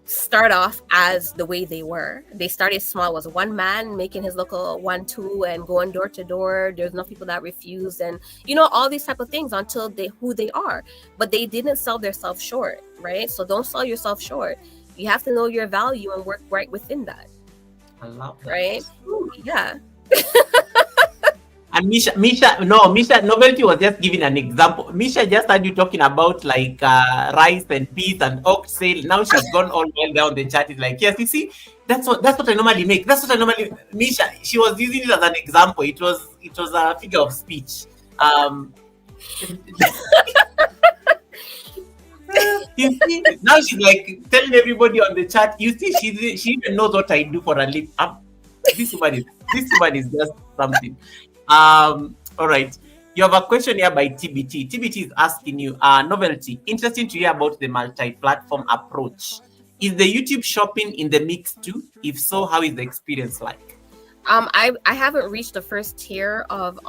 start off as the way they were. They started small. It was one man making his local 1-2 and going door to door. There's no people that refused, and all these type of things until who they are. But they didn't sell themselves short, right? So don't sell yourself short. You have to know your value and work right within that. I love that. Right? Yeah. And Misha, Novelty was just giving an example. Misha just heard you talking about like rice and peas and oxtail. Now she's gone all the way down the chat. It's like, yes, you see, that's what I normally make. Misha, she was using it as an example. It was a figure of speech. You see, now she's like telling everybody on the chat. You see, she even knows what I do for a living. This woman is just something. All right. You have a question here by TBT. TBT is asking you, Novelty, interesting to hear about the multi-platform approach. Is the YouTube shopping in the mix too? If so, how is the experience like? I haven't reached the first tier of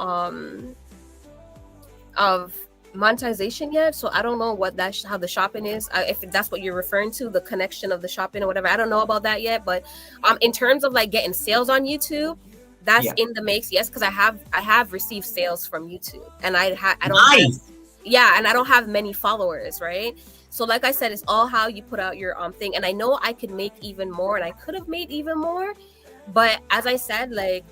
monetization yet, so I don't know how the shopping is. If that's what you're referring to, the connection of the shopping or whatever, I don't know about that yet. But in terms of like getting sales on YouTube, that's in the mix, yes, because I have received sales from YouTube, and I don't have many followers, right? So like I said, it's all how you put out your thing. And I know I could make even more, and I could have made even more, but as I said, like,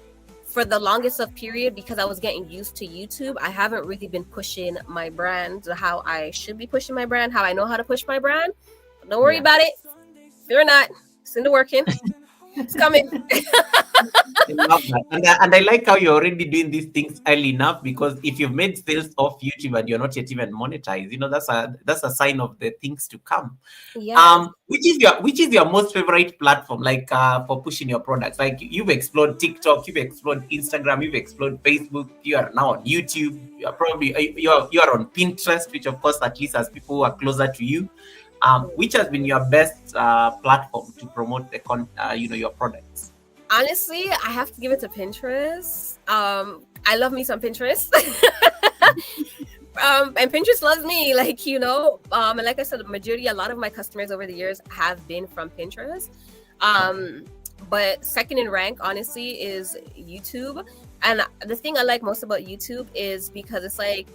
for the longest of period, because I was getting used to YouTube, I haven't really been pushing my brand how I should be pushing my brand, how I know how to push my brand. Don't worry about it. Fear not. It's in the working. It's coming. I love that. And I like how you're already doing these things early enough, because if you've made sales off YouTube and you're not yet even monetized, that's a sign of the things to come. Yes. Which is your most favorite platform, like for pushing your products? Like, you've explored TikTok, you've explored Instagram, you've explored Facebook, you are now on YouTube, you are on Pinterest, which of course at least has people who are closer to you. Which has been your best platform to promote your products? Honestly, I have to give it to Pinterest. I love me some Pinterest. And Pinterest loves me, and like I said, a lot of my customers over the years have been from Pinterest. But second in rank, honestly, is YouTube. And the thing I like most about YouTube is because it's like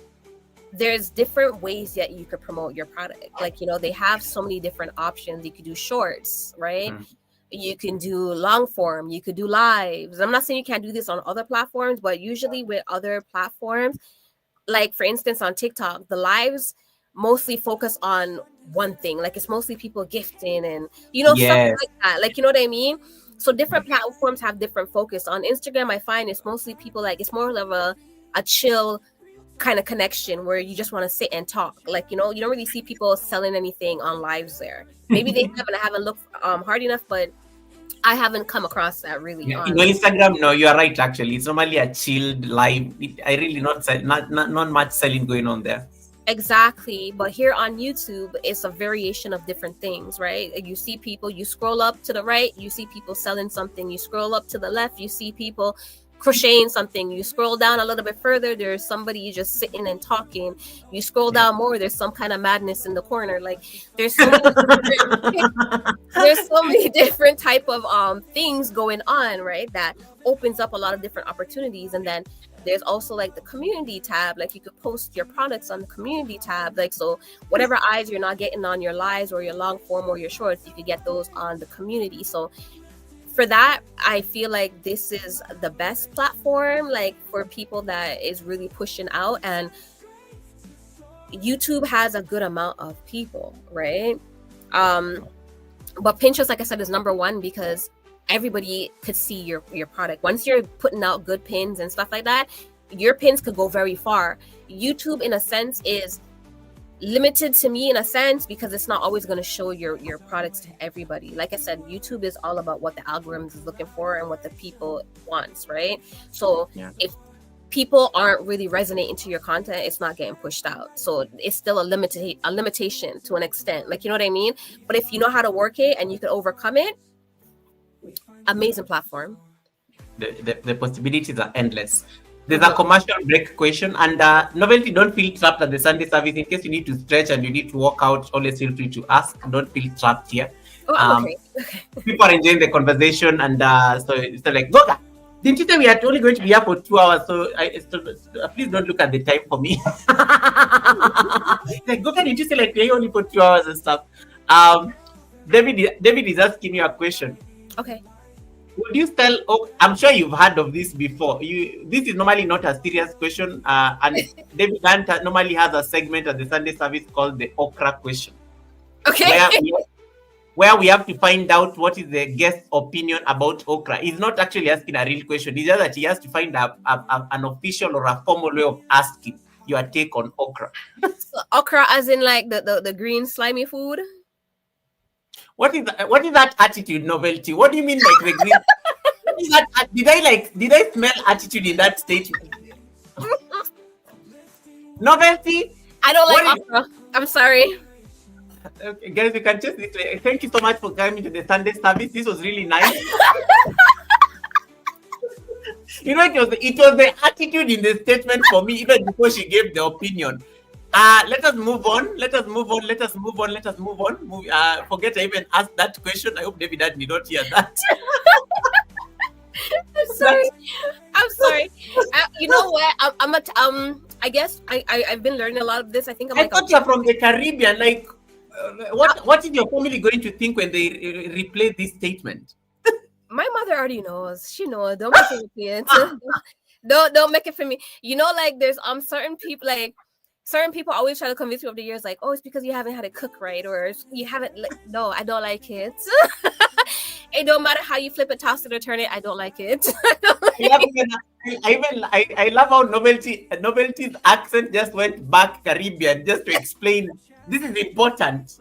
there's different ways that you could promote your product. They have so many different options. You could do shorts, right? You can do long form, you could do lives. I'm not saying you can't do this on other platforms, but usually with other platforms, like for instance on TikTok, the lives mostly focus on one thing. Like it's mostly people gifting and stuff Yes. like that. Like, you know what I mean? So different platforms have different focus. On Instagram, I find it's mostly people, like it's more of a chill kind of connection where you just want to sit and talk. Like, you don't really see people selling anything on lives there. Maybe they haven't looked hard enough, but I haven't come across that really. Yeah, Instagram, no, you are right. Actually, it's normally a chilled live. I really not much selling going on there. Exactly. But here on YouTube, it's a variation of different things, right? You see people, you scroll up to the right, you see people selling something. You scroll up to the left, you see people crocheting something. You scroll down a little bit further, there's somebody just sitting and talking. You scroll down more, there's some kind of madness in the corner. Like there's so many different type of things going on, right? That opens up a lot of different opportunities. And then there's also like the community tab. Like you could post your products on the community tab. Like, so whatever eyes you're not getting on your lives or your long form or your shorts, you could get those on the community. So for that, I feel like this is the best platform, like for people that is really pushing out. And YouTube has a good amount of people, right? But Pinterest, like I said, is number one because everybody could see your product. Once you're putting out good pins and stuff like that, your pins could go very far. YouTube, in a sense, is limited to me in a sense because it's not always going to show your products to everybody. Like I said, YouTube is all about what the algorithm is looking for and what the people wants, right? So if people aren't really resonating to your content, it's not getting pushed out. So it's still a limitation to an extent. Like, you know what I mean? But if you know how to work it and you can overcome it, amazing platform. The possibilities are endless. There's a commercial break question, and Novelty, don't feel trapped at the Sunday service. In case you need to stretch and you need to walk out, always feel free to ask. Don't feel trapped here. Okay. People are enjoying the conversation, and so it's like, Goga, didn't you say we are only going to be here for 2 hours? So please don't look at the time for me. Like, Goga, did you say like we're only for 2 hours and stuff? David is asking you a question. Okay. Would you tell? Oh, I'm sure you've heard of this before. This is normally not a serious question, and David Danta normally has a segment at the Sunday service called the Okra question. Okay. Where we have to find out what is the guest's opinion about okra. He's not actually asking a real question. It's just that he has to find an official or a formal way of asking your take on okra. So okra, as in like the green slimy food. What is that attitude, Novelty? What do you mean like the green? What is that? Did I smell attitude in that statement? Novelty? I don't like okra. I'm sorry. Okay, guys, you can just thank you so much for coming to the Sunday service. This was really nice. It was the attitude in the statement for me, even before she gave the opinion. Let us move on. Forget I even asked that question. I hope David did not hear that. I'm sorry. You know what? I guess I've been learning a lot of this. I think I thought you're from the Caribbean. Like, what is your family going to think when they replay this statement? My mother already knows. She knows. Don't make it don't make it for me. Like there's certain people always try to convince me over the years, like, oh, it's because you haven't had it cooked right, or you haven't. No, I don't like it. It don't matter how you flip it, toss it, or turn it. I don't like it. I love how novelty's accent just went back Caribbean just to explain this is important.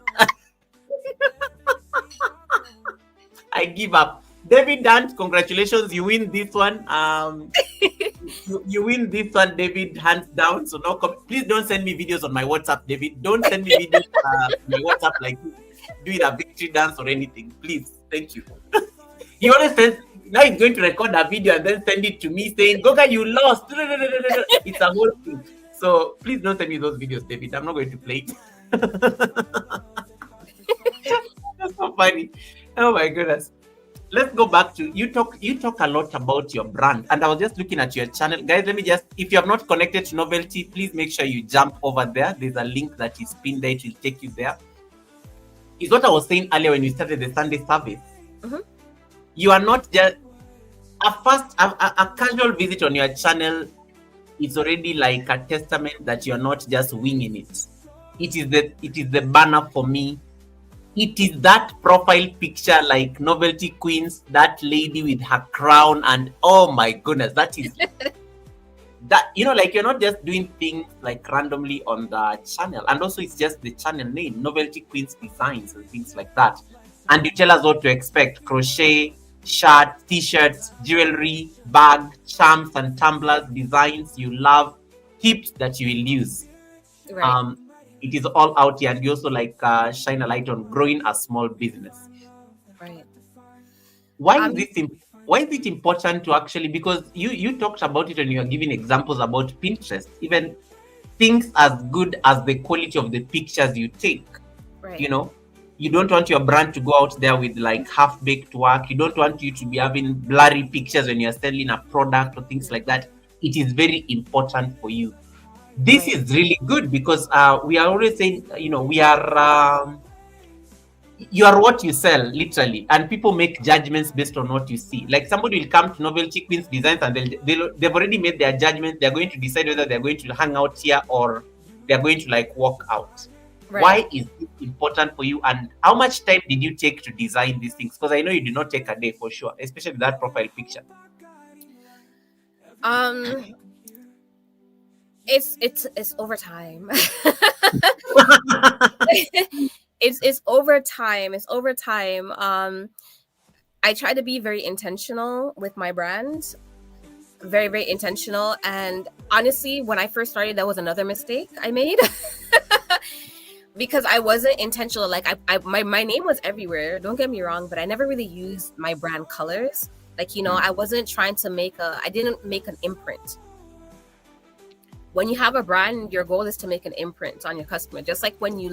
I give up. David Hunt, congratulations, you win this one. You win this one, David, hands down. So please don't send me videos on my WhatsApp, David. Don't send me videos on my WhatsApp like doing a victory dance or anything. Please, thank you. He always says now he's going to record a video and then send it to me saying, "Goga, you lost." It's a whole thing. So please don't send me those videos, David. I'm not going to play it. That's so funny. Oh my goodness. Let's go back to you talk a lot about your brand, and I was just looking at your channel, guys. Let me just, if you have not connected to Novelty, please make sure you jump over there. There's a link that is pinned there. It will take you there. Is what I was saying earlier when we started the Sunday service. Mm-hmm. You are not just a casual visit on your channel. It's already like a testament that you're not just winging it. It is the banner for me. It is that profile picture, like Novelty Queens, that lady with her crown, and oh my goodness, that is that, like you're not just doing things like randomly on the channel, and also it's just the channel name, Novelty Queens Designs and things like that. And you tell us what to expect: crochet, shirts, t-shirts, jewelry, bag, charms and tumblers, designs you love, tips that you will use. Right. It is all out here, and you also shine a light on growing a small business. Right. Why is it important to actually, because you talked about it and you are giving examples about Pinterest, even things as good as the quality of the pictures you take. Right. You don't want your brand to go out there with like half-baked work. You don't want you to be having blurry pictures when you're selling a product or things like that. It is very important for you. This is really good because we are always saying, we are, you are what you sell, literally, and people make judgments based on what you see. Like somebody will come to Novelty Queens Designs and they've already made their judgment. They're going to decide whether they're going to hang out here or they're going to walk out. Right. Why is this important for you, and how much time did you take to design these things? Because I know you did not take a day for sure, especially that profile picture. It's over time. It's over time. It's over time. I try to be very intentional with my brand. Very, very intentional. And honestly, when I first started, that was another mistake I made. Because I wasn't intentional. Like my name was everywhere. Don't get me wrong, but I never really used my brand colors. I wasn't trying to I didn't make an imprint. When you have a brand, your goal is to make an imprint on your customer. Just like when you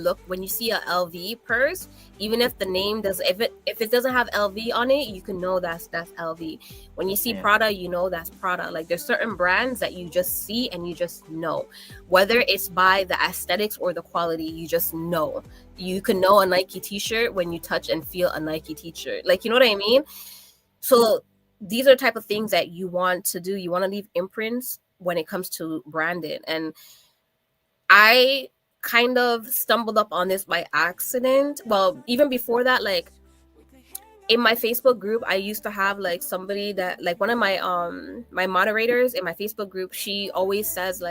see a LV purse, even if the name if it doesn't have LV on it, you can know that's LV. When you see Prada, you know that's Prada. Like there's certain brands that you just see and you just know, whether it's by the aesthetics or the quality, you just know. You can know a Nike t-shirt when you touch and feel a Nike t-shirt. Like, you know what I mean? So these are the type of things that you want to do. You want to leave imprints when it comes to branding. And I kind of stumbled up on this by accident. Well, even before that, in my Facebook group, I used to have somebody that one of my my moderators in my Facebook group, she always says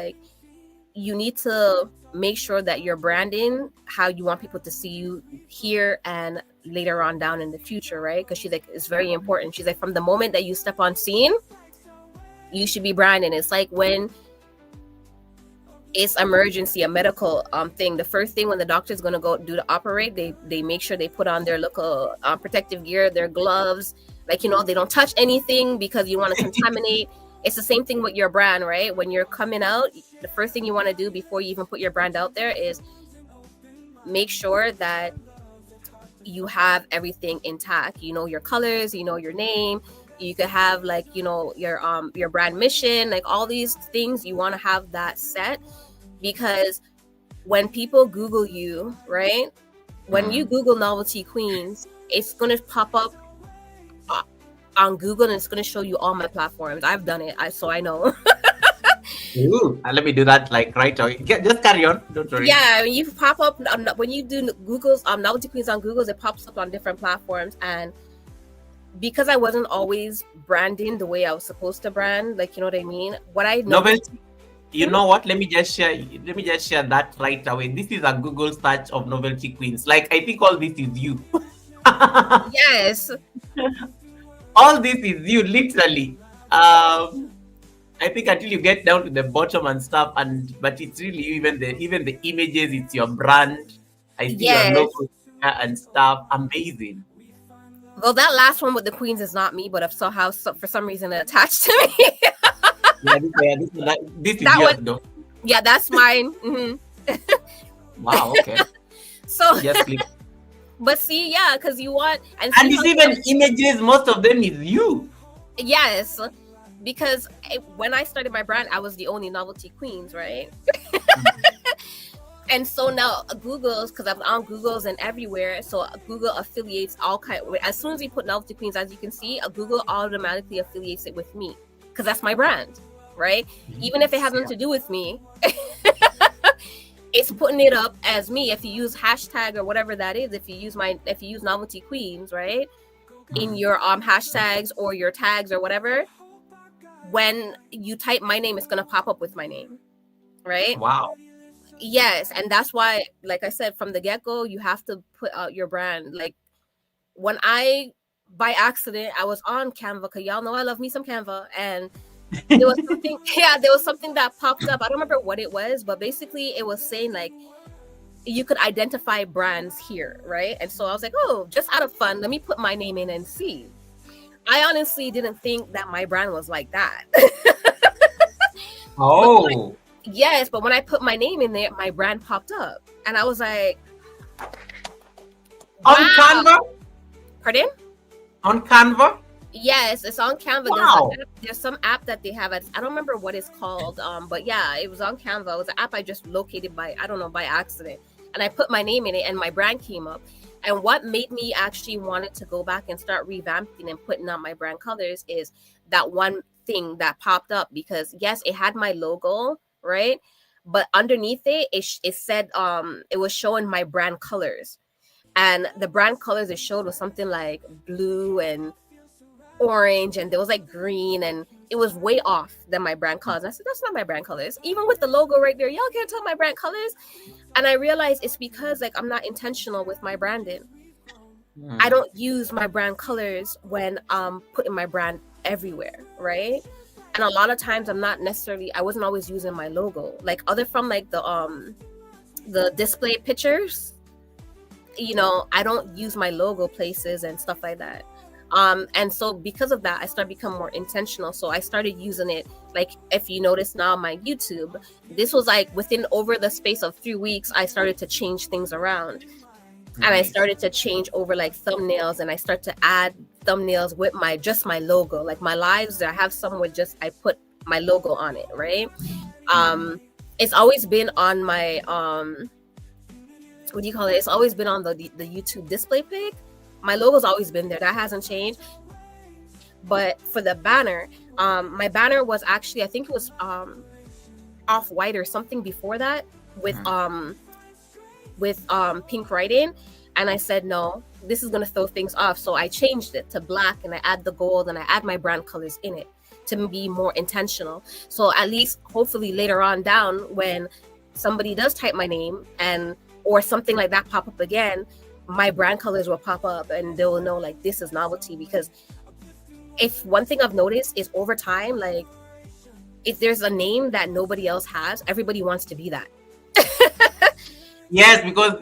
you need to make sure that you're branding how you want people to see you here and later on down in the future, right? Because she's it's very important. She's from the moment that you step on scene, you should be branding. It's like when it's emergency, a medical thing. The first thing when the doctor's going to go do to operate, they make sure they put on their local protective gear, their gloves. They don't touch anything because you want to contaminate. It's the same thing with your brand, right? When you're coming out, the first thing you want to do before you even put your brand out there is make sure that you have everything intact. Your colors, your name. You could have your brand mission, all these things. You want to have that set, because when people Google you, right? When you Google Novelty Queens, it's going to pop up on Google and it's going to show you all my platforms. I've done it, so I know. Ooh, let me do that right away. Just carry on. Don't worry. Yeah, you pop up when you do Google's Novelty Queens on Google's, it pops up on different platforms. And because I wasn't always branding the way I was supposed to brand, like, you know what I mean? What I noticed. Novelty. You know what? Let me just share. Let me just share that right away. This is a Google search of Novelty Queens. Like I think all this is you. Yes. All this is you, literally. I think until you get down to the bottom and stuff, but it's really you, even the images. It's your brand. I see your Yes. logo and stuff. Amazing. Well, that last one with the queens is not me, but if somehow, for some reason, it attached to me. This is That yours one, though. yeah, that's mine. Wow. Okay. So, Yes, please. but see, yeah, because you want, and And see it's how, even images. Most of them is you. yes, because when I started my brand, I was the only novelty queens, right? And so now Google's, because I'm on Google's and everywhere, so Google affiliates all kind. As soon as you put Novelty Queens, as you can see, Google automatically affiliates it with me because that's my brand, right? Even if it has nothing to do with me, it's putting it up as me. If you use hashtag or whatever that is, if you use Novelty Queens, right, in your hashtags or your tags or whatever, when you type my name, it's gonna pop up with my name, right? Wow. Yes, and that's why, like I said, from the get-go, you have to put out your brand. Like when I, by accident, I was on Canva, because y'all know I love me some Canva, and there was something, yeah, there was something that popped up. I don't remember what it was, but basically it was saying like you could identify brands here, right? And so I was like, oh, just out of fun, let me put my name in and see. I honestly didn't think that my brand was like that. Oh. Yes, but when I put my name in there, my brand popped up, and I was like, On wow. Canva? Pardon? On Canva? Yes, it's on Canva. Wow. There's some app that they have. I don't remember what it's called. But yeah, it was on Canva. It was an app I just located by accident, and I put my name in it, and my brand came up. And what made me actually wanted to go back and start revamping and putting out my brand colors is that one thing that popped up, because yes, it had my logo, right? But underneath it said it was showing my brand colors, and the brand colors it showed was something like blue and orange, and there was like green, and it was way off than my brand colors. And I said, that's not my brand colors. Even with the logo right there, y'all can't tell my brand colors. And I realized it's because like I'm not intentional with my branding. I don't use my brand colors when I'm putting my brand everywhere, right? And a lot of times I wasn't always using my logo. Like other from like the display pictures, you know, I don't use my logo places and stuff like that. And so because of that, I started becoming more intentional. So I started using it. Like if you notice now my YouTube, this was like within over the space of 3 weeks, I started to change things around. And I started to change over like thumbnails, and I start to add thumbnails with my logo. Like my lives, I have some with I put my logo on it, right? It's always been on my what do you call it? It's always been on the YouTube display pic. My logo's always been there. That hasn't changed. But for the banner, my banner was actually, I think it was off-white or something before that with pink writing. And I said, no, this is going to throw things off. So I changed it to black, and I add the gold, and I add my brand colors in it to be more intentional. So at least hopefully later on down, when somebody does type my name or something like that pop up again, my brand colors will pop up and they will know like this is novelty. Because if one thing I've noticed is over time, like if there's a name that nobody else has, everybody wants to be that. Yes, because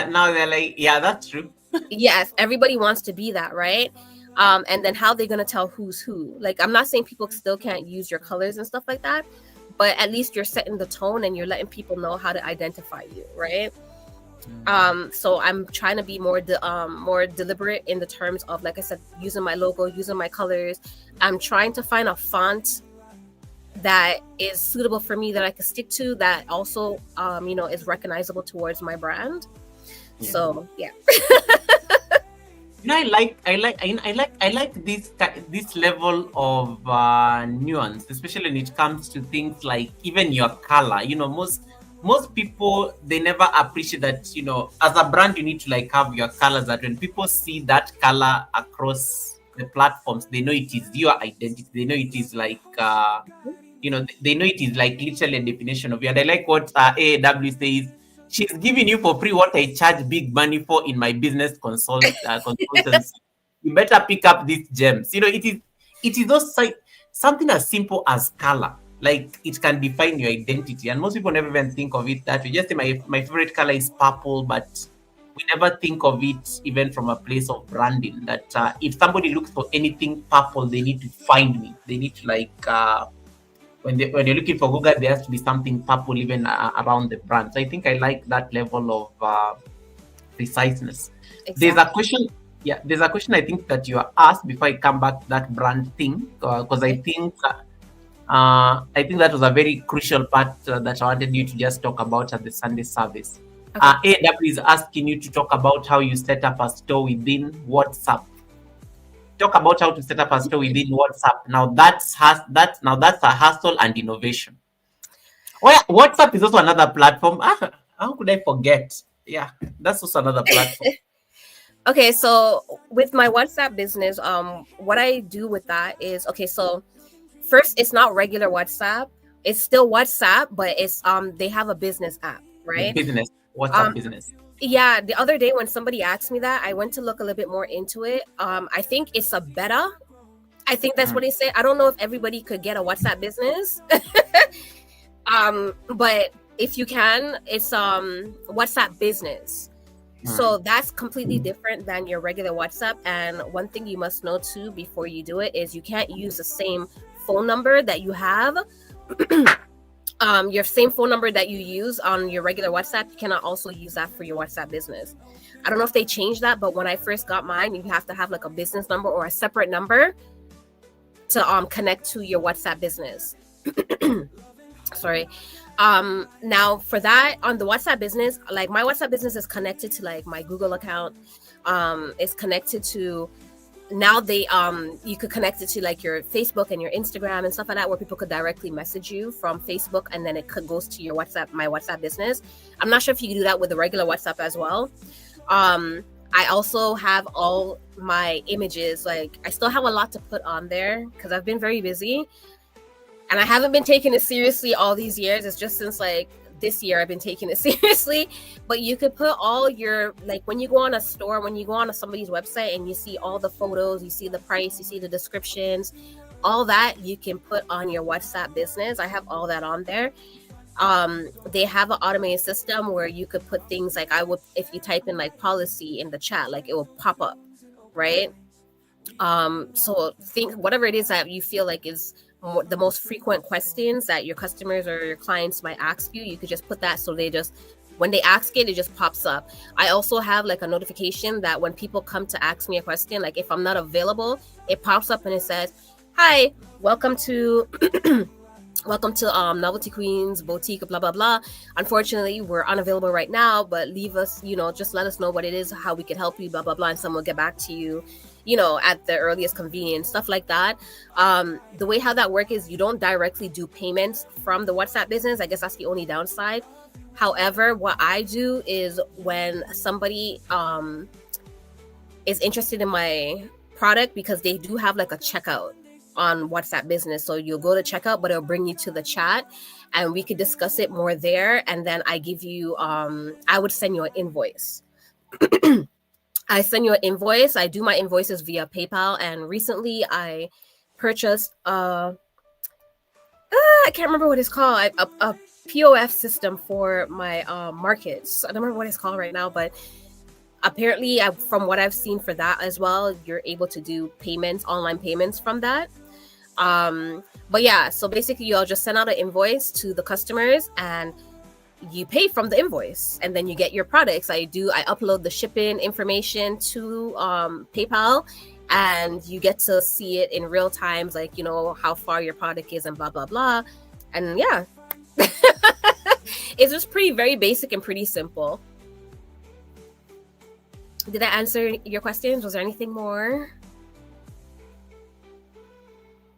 now they're like, that's true. Yes, everybody wants to be that, right? And then how they gonna tell who's who? Like, I'm not saying people still can't use your colors and stuff like that, but at least you're setting the tone and you're letting people know how to identify you, right? So I'm trying to be more deliberate in the terms of, like I said, using my logo, using my colors. I'm trying to find a font that is suitable for me, that I can stick to, that also is recognizable towards my brand. So yeah. I like this level of nuance, especially when it comes to things like even your color. Most people, they never appreciate that, as a brand, you need to like have your colors, that when people see that color across the platforms, they know it is your identity. They know it is like they know it is like literally a definition of you. And I like what AAW says. She's giving you for free what I charge big money for in my business consultancy. You better pick up these gems. It is those something as simple as color. Like it can define your identity, and most people never even think of it that way. Just say my favorite color is purple, but we never think of it even from a place of branding. That if somebody looks for anything purple, they need to find me. They need to when you're looking for Google, there has to be something purple even around the brand. So I think I like that level of preciseness. Exactly. There's a question. Yeah, there's a question I think that you are asked before I come back to that brand thing, because I think that was a very crucial part that I wanted you to just talk about at the Sunday service. Okay. AW is asking you to talk about how you set up a store within WhatsApp. Talk about how to set up a store within WhatsApp. Now that's a hustle and innovation. Well, WhatsApp is also another platform. How could I forget? Yeah, that's also another platform. Okay, so with my WhatsApp business, what I do with that is, okay, so first, it's not regular WhatsApp. It's still WhatsApp, but it's they have a business app, The right? business, WhatsApp Um business. yeah, the other day when somebody asked me that, I went to look a little bit more into it. I think it's a beta. I think that's what they say. I don't know if everybody could get a WhatsApp business. But if you can, it's WhatsApp business. So that's completely different than your regular WhatsApp. And one thing you must know too before you do it is you can't use the same phone number that you have. Your same phone number that you use on your regular WhatsApp, you cannot also use that for your WhatsApp business. I don't know if they changed that, but when I first got mine, you have to have like a business number or a separate number to connect to your WhatsApp business. Sorry. Now for that, on the WhatsApp business, like my WhatsApp business is connected to like my Google account. It's connected to, now they you could connect it to like your Facebook and your Instagram and stuff like that, where people could directly message you from Facebook, and then it goes to your WhatsApp, my WhatsApp business. I'm not sure if you can do that with the regular WhatsApp as well. I also have all my images, like I still have a lot to put on there because I've been very busy. And I haven't been taking it seriously all these years. It's just since like this year I've been taking it seriously. But you could put all your, like when you go on a store, when you go on somebody's website and you see all the photos, you see the price, you see the descriptions, all that you can put on your WhatsApp business. I have all that on there. They have an automated system where you could put things like, if you type in like policy in the chat, like it will pop up, right? So think whatever it is that you feel like is the most frequent questions that your customers or your clients might ask you, you could just put that, so they just, when they ask it, it just pops up. I also have like a notification that when people come to ask me a question, like if I'm not available, it pops up and it says, hi, welcome to Novelty Queens Boutique, blah blah blah. Unfortunately, we're unavailable right now, but leave us, just let us know what it is, how we can help you, blah blah blah, and someone will get back to you, at the earliest convenience, stuff like that. The way how that works is you don't directly do payments from the WhatsApp business. I guess that's the only downside. However, what I do is when somebody is interested in my product, because they do have like a checkout on WhatsApp business. So you'll go to checkout, but it'll bring you to the chat and we could discuss it more there. And then I give you, I would send you an invoice. I send you an invoice. I do my invoices via PayPal. And recently I purchased, I can't remember what it's called, a POF system for my markets. I don't remember what it's called right now, but apparently from what I've seen for that as well, you're able to do payments, online payments from that. But yeah, so basically you'll just send out an invoice to the customers and you pay from the invoice, and then you get your products. I upload the shipping information to PayPal, and you get to see it in real time, like how far your product is and blah blah blah. And yeah, it's just very basic and pretty simple. Did I answer your questions? Was there anything more?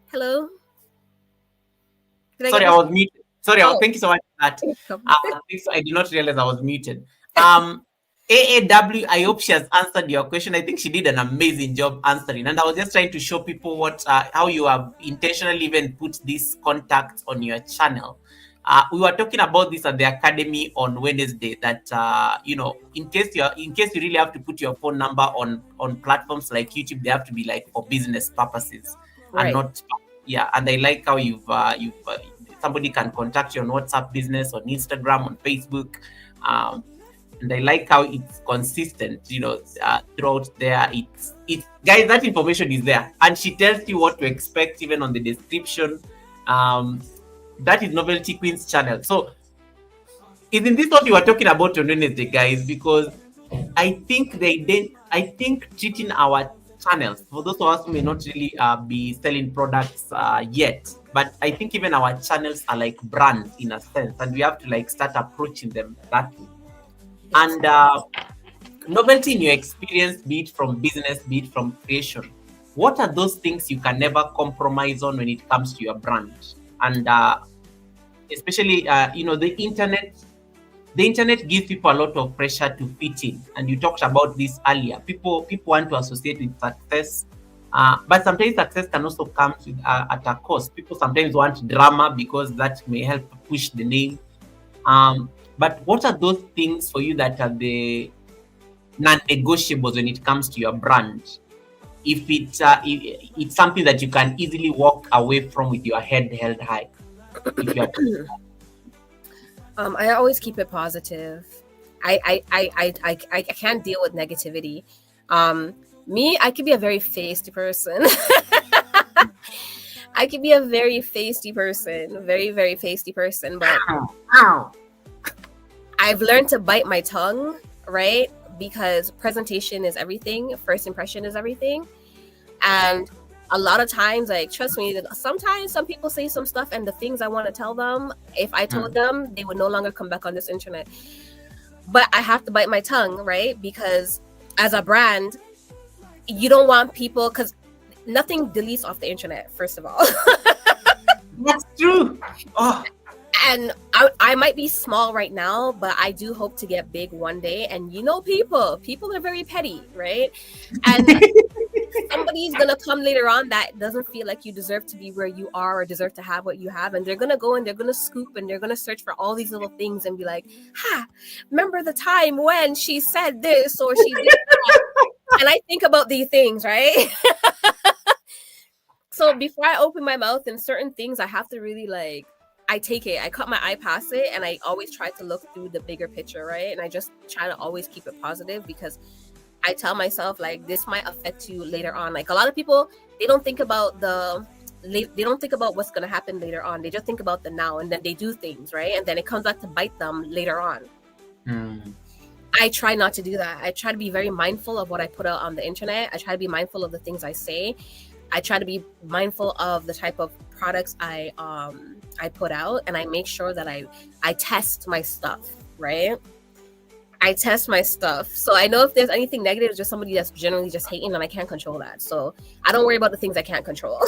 Hello? Sorry, I was muted. Sorry, thank you so much for that. I did not realize I was muted. AAW, I hope she has answered your question. I think she did an amazing job answering. And I was just trying to show people how you have intentionally even put these contacts on your channel. We were talking about this at the academy on Wednesday. That in case you really have to put your phone number on platforms like YouTube, they have to be like for business purposes and Right. not. Yeah, and I like how somebody can contact you on WhatsApp Business, on Instagram, on Facebook. And I like how it's consistent, throughout there. It's guys, that information is there, and she tells you what to expect even on the description. That is Novelty Queen's channel. So, isn't this what you were talking about on Wednesday, guys? Because I think I think treating our channels, for those of us who may not really be selling products yet, but I think even our channels are like brands in a sense, and we have to like start approaching them that way. And novelty in your experience, be it from business, be it from creation, what are those things you can never compromise on when it comes to your brand? And especially, the internet gives people a lot of pressure to fit in. And you talked about this earlier. People want to associate with success. But sometimes success can also come at a cost. People sometimes want drama because that may help push the name. But what are those things for you that are the non-negotiables when it comes to your brand? If it's something that you can easily walk away from with your head held high, if you are I always keep it positive. I can't deal with negativity. Me, I could be a very feisty person. I could be a very feisty person, very, very feisty person, but I've learned to bite my tongue, right? Because presentation is everything, first impression is everything. And a lot of times, like, trust me, sometimes some people say some stuff, and the things I want to tell them, if I told them, they would no longer come back on this internet. But I have to bite my tongue, right? Because as a brand, you don't want people, because nothing deletes off the internet, first of all. That's true. Oh. And I might be small right now, but I do hope to get big one day. And people are very petty, right? And somebody's gonna come later on that doesn't feel like you deserve to be where you are or deserve to have what you have, and they're gonna go and they're gonna scoop and they're gonna search for all these little things and be like, remember the time when she said this or she did that? And I think about these things, right? So before I open my mouth in certain things, I have to really I take it, I cut my eye past it, and I always try to look through the bigger picture, right? And I just try to always keep it positive, because I tell myself, like, this might affect you later on. Like, a lot of people, they don't think about what's going to happen later on. They just think about the now, and then they do things, right? And then it comes back to bite them later on. I try not to do that. I try to be very mindful of what I put out on the internet. I try to be mindful of the things I say. I try to be mindful of the type of products I put out, and I make sure that I test my stuff, right? I test my stuff. So I know if there's anything negative, it's just somebody that's generally just hating, and I can't control that. So I don't worry about the things I can't control.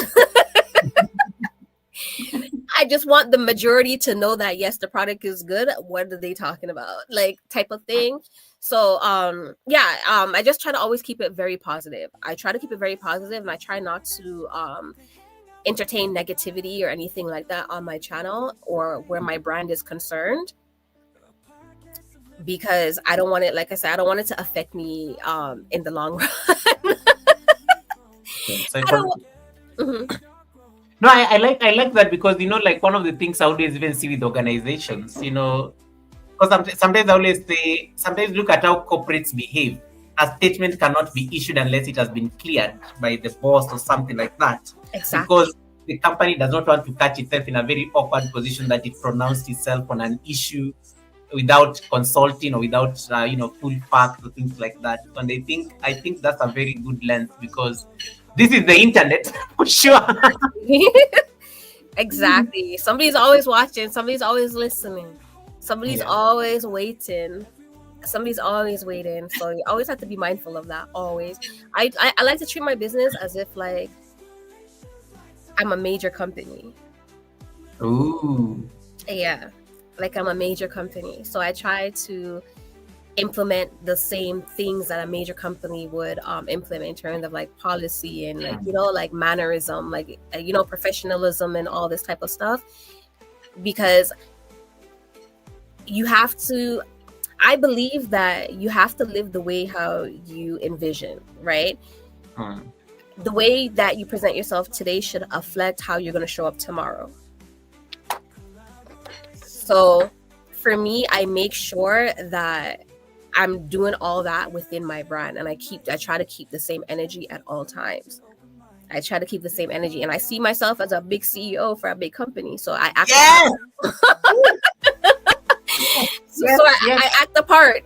I just want the majority to know that, yes, the product is good. What are they talking about? Like, type of thing. So, I just try to always keep it very positive. I try to keep it very positive, and I try not to entertain negativity or anything like that on my channel or where my brand is concerned, because I don't want it, like I said, I don't want it to affect me in the long run. No, I like that, because like, one of the things I always even see with organizations, because sometimes I always say, sometimes look at how corporates behave. A statement cannot be issued unless it has been cleared by the boss or something like that. Exactly. Because the company does not want to catch itself in a very awkward position that it pronounced itself on an issue without consulting or without full facts or things like that. And I think that's a very good lens, because this is the internet for sure. Exactly. Somebody's always watching, somebody's always listening, somebody's always waiting, somebody's always waiting. So you always have to be mindful of that. Always. I like to treat my business as if like I'm a major company. Ooh. Yeah, like I'm a major company. So I try to implement the same things that a major company would implement in terms of like policy and like, you know, like mannerism, like, you know, professionalism and all this type of stuff. Because you have to, I believe that you have to live the way how you envision, right? The way that you present yourself today should affect how you're going to show up tomorrow. So for me, I make sure that I'm doing all that within my brand, and I try to keep the same energy at all times. I try to keep the same energy, and I see myself as a big CEO for a big company, so I act. Yes. I act the part.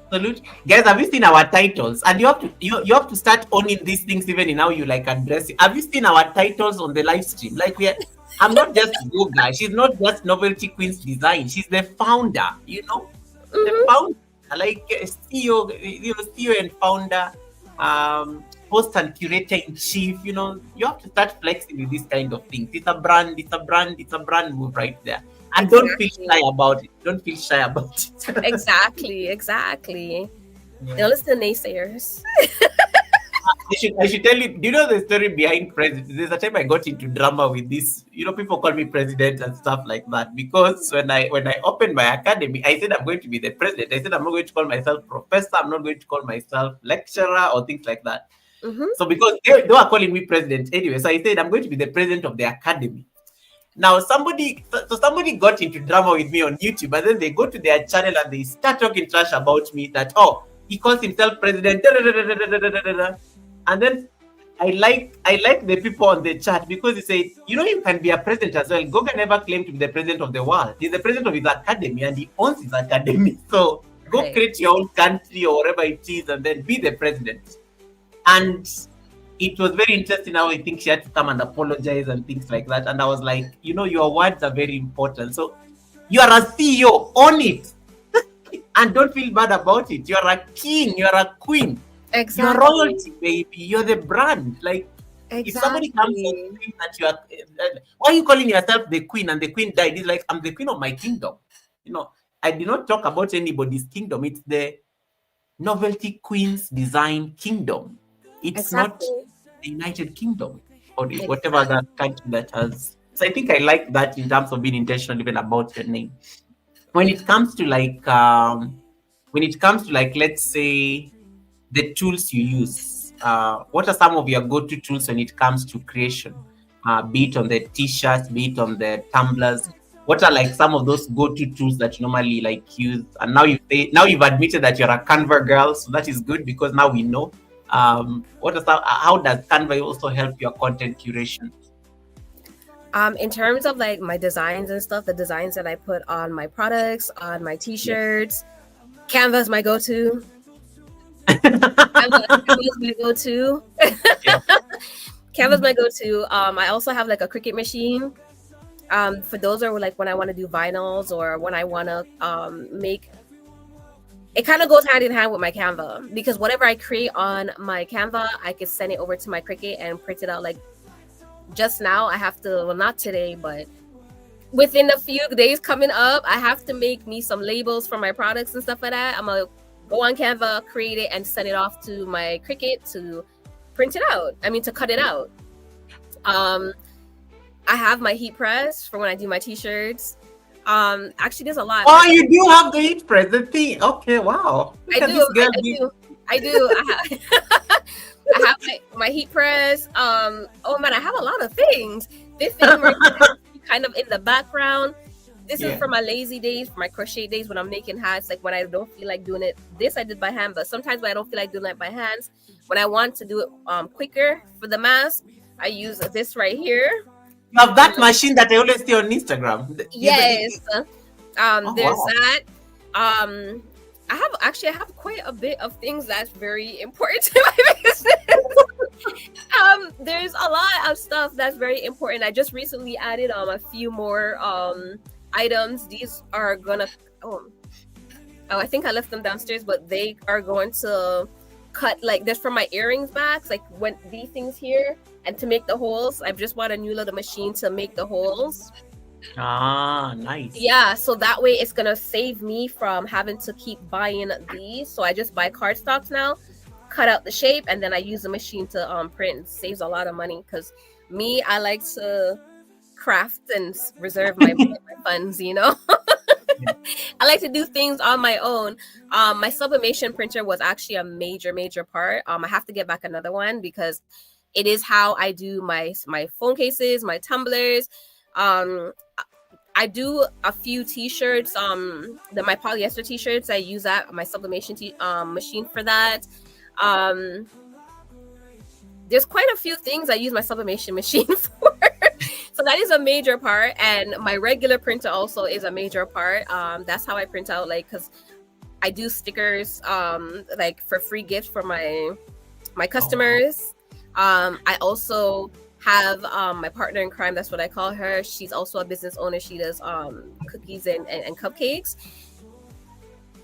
Absolutely. Guys, have you seen our titles? And you have to start owning these things even in how you like address it. Have you seen our titles on the live stream? Like I'm not just Google. She's not just Novelty Queens Design. She's the founder, you know? The founder, like CEO, you know, CEO and founder, host and curator in chief, you know, you have to start flexing with these kind of things. It's a brand move right there. And don't feel shy about it. Don't feel shy about it. Exactly. Yeah. Don't listen to naysayers. I should tell you, do you know the story behind president? There's a time I got into drama with this, you know, people call me president and stuff like that. Because when I opened my academy, I said I'm going to be the president. I said I'm not going to call myself professor, I'm not going to call myself lecturer or things like that. So because they were calling me president anyway, so I said I'm going to be the president of the academy. Now somebody got into drama with me on YouTube, and then they go to their channel and they start talking trash about me that, oh, he calls himself president, and then I like the people on the chat because they say, you know, you can be a president as well. Goga never claimed to be the president of the world. He's the president of his academy and he owns his academy. So go create your own country or whatever it is and then be the president. And it was very interesting how I think she had to come and apologize and things like that. And I was like, you know, your words are very important. So you are a CEO, own it. And don't feel bad about it. You're a king, you're a queen. Exactly. You're royalty, baby. You're the brand. Like, if somebody comes and thinks that you are, why are you calling yourself the queen and the queen died? It's like, I'm the queen of my kingdom. You know, I did not talk about anybody's kingdom. It's the Novelty Queens Design Kingdom. It's not the United Kingdom or whatever other country that has. So I think I like that in terms of being intentional even about your name. When it comes to like, let's say, the tools you use, what are some of your go-to tools when it comes to creation? Be it on the t-shirts, be it on the tumblers. What are like some of those go-to tools that you normally like use? And now you've admitted that you're a Canva girl, so that is good because now we know. How does Canva also help your content curation? In terms of like my designs and stuff, the designs that I put on my products, on my t-shirts, Canva is my go-to. Canva's my go-to. Canva's my go-to. I also have like a Cricut machine. For those are like when I want to do vinyls or when I want to make. It kind of goes hand in hand with my Canva because whatever I create on my Canva, I could send it over to my Cricut and print it out. Like just now, I have to. Well, not today, but within a few days coming up, I have to make me some labels for my products and stuff like that. I'm gonna go on Canva, create it, and send it off to my Cricut to print it out. I mean, to cut it out. I have my heat press for when I do my t-shirts. Actually, there's a lot. Oh, you do have the heat press, the thing. Okay, wow. I do. I have my heat press. Oh man, I have a lot of things. This thing right here, kind of in the background. This is for my lazy days, for my crochet days when I'm making hats, like when I don't feel like doing it. This I did by hand, but sometimes when I don't feel like doing it by hands, when I want to do it quicker for the mask, I use this right here. You have that machine that I always see on Instagram. Yes. There's wow. that. I have quite a bit of things that's very important to my business. There's a lot of stuff that's very important. I just recently added a few more items. These are gonna I think I left them downstairs, but they are going to cut like this from my earrings backs, like when these things here, and to make the holes. I've just bought a new little machine to make the holes. Ah, nice. Yeah, so that way it's gonna save me from having to keep buying these. So I just buy cardstocks now, cut out the shape, and then I use the machine to print. It saves a lot of money because me, I like to craft and reserve my funds, you know. I like to do things on my own. My sublimation printer was actually a major part. I have to get back another one because it is how I do my phone cases, my tumblers. Um, I do a few t-shirts, my polyester t-shirts. I use that my sublimation machine for that. Um, there's quite a few things I use my sublimation machine for. So that is a major part, and my regular printer also is a major part. That's how I print out, like, because I do stickers, like for free gifts for my customers. I also have my partner in crime. That's what I call her. She's also a business owner. She does cookies and cupcakes.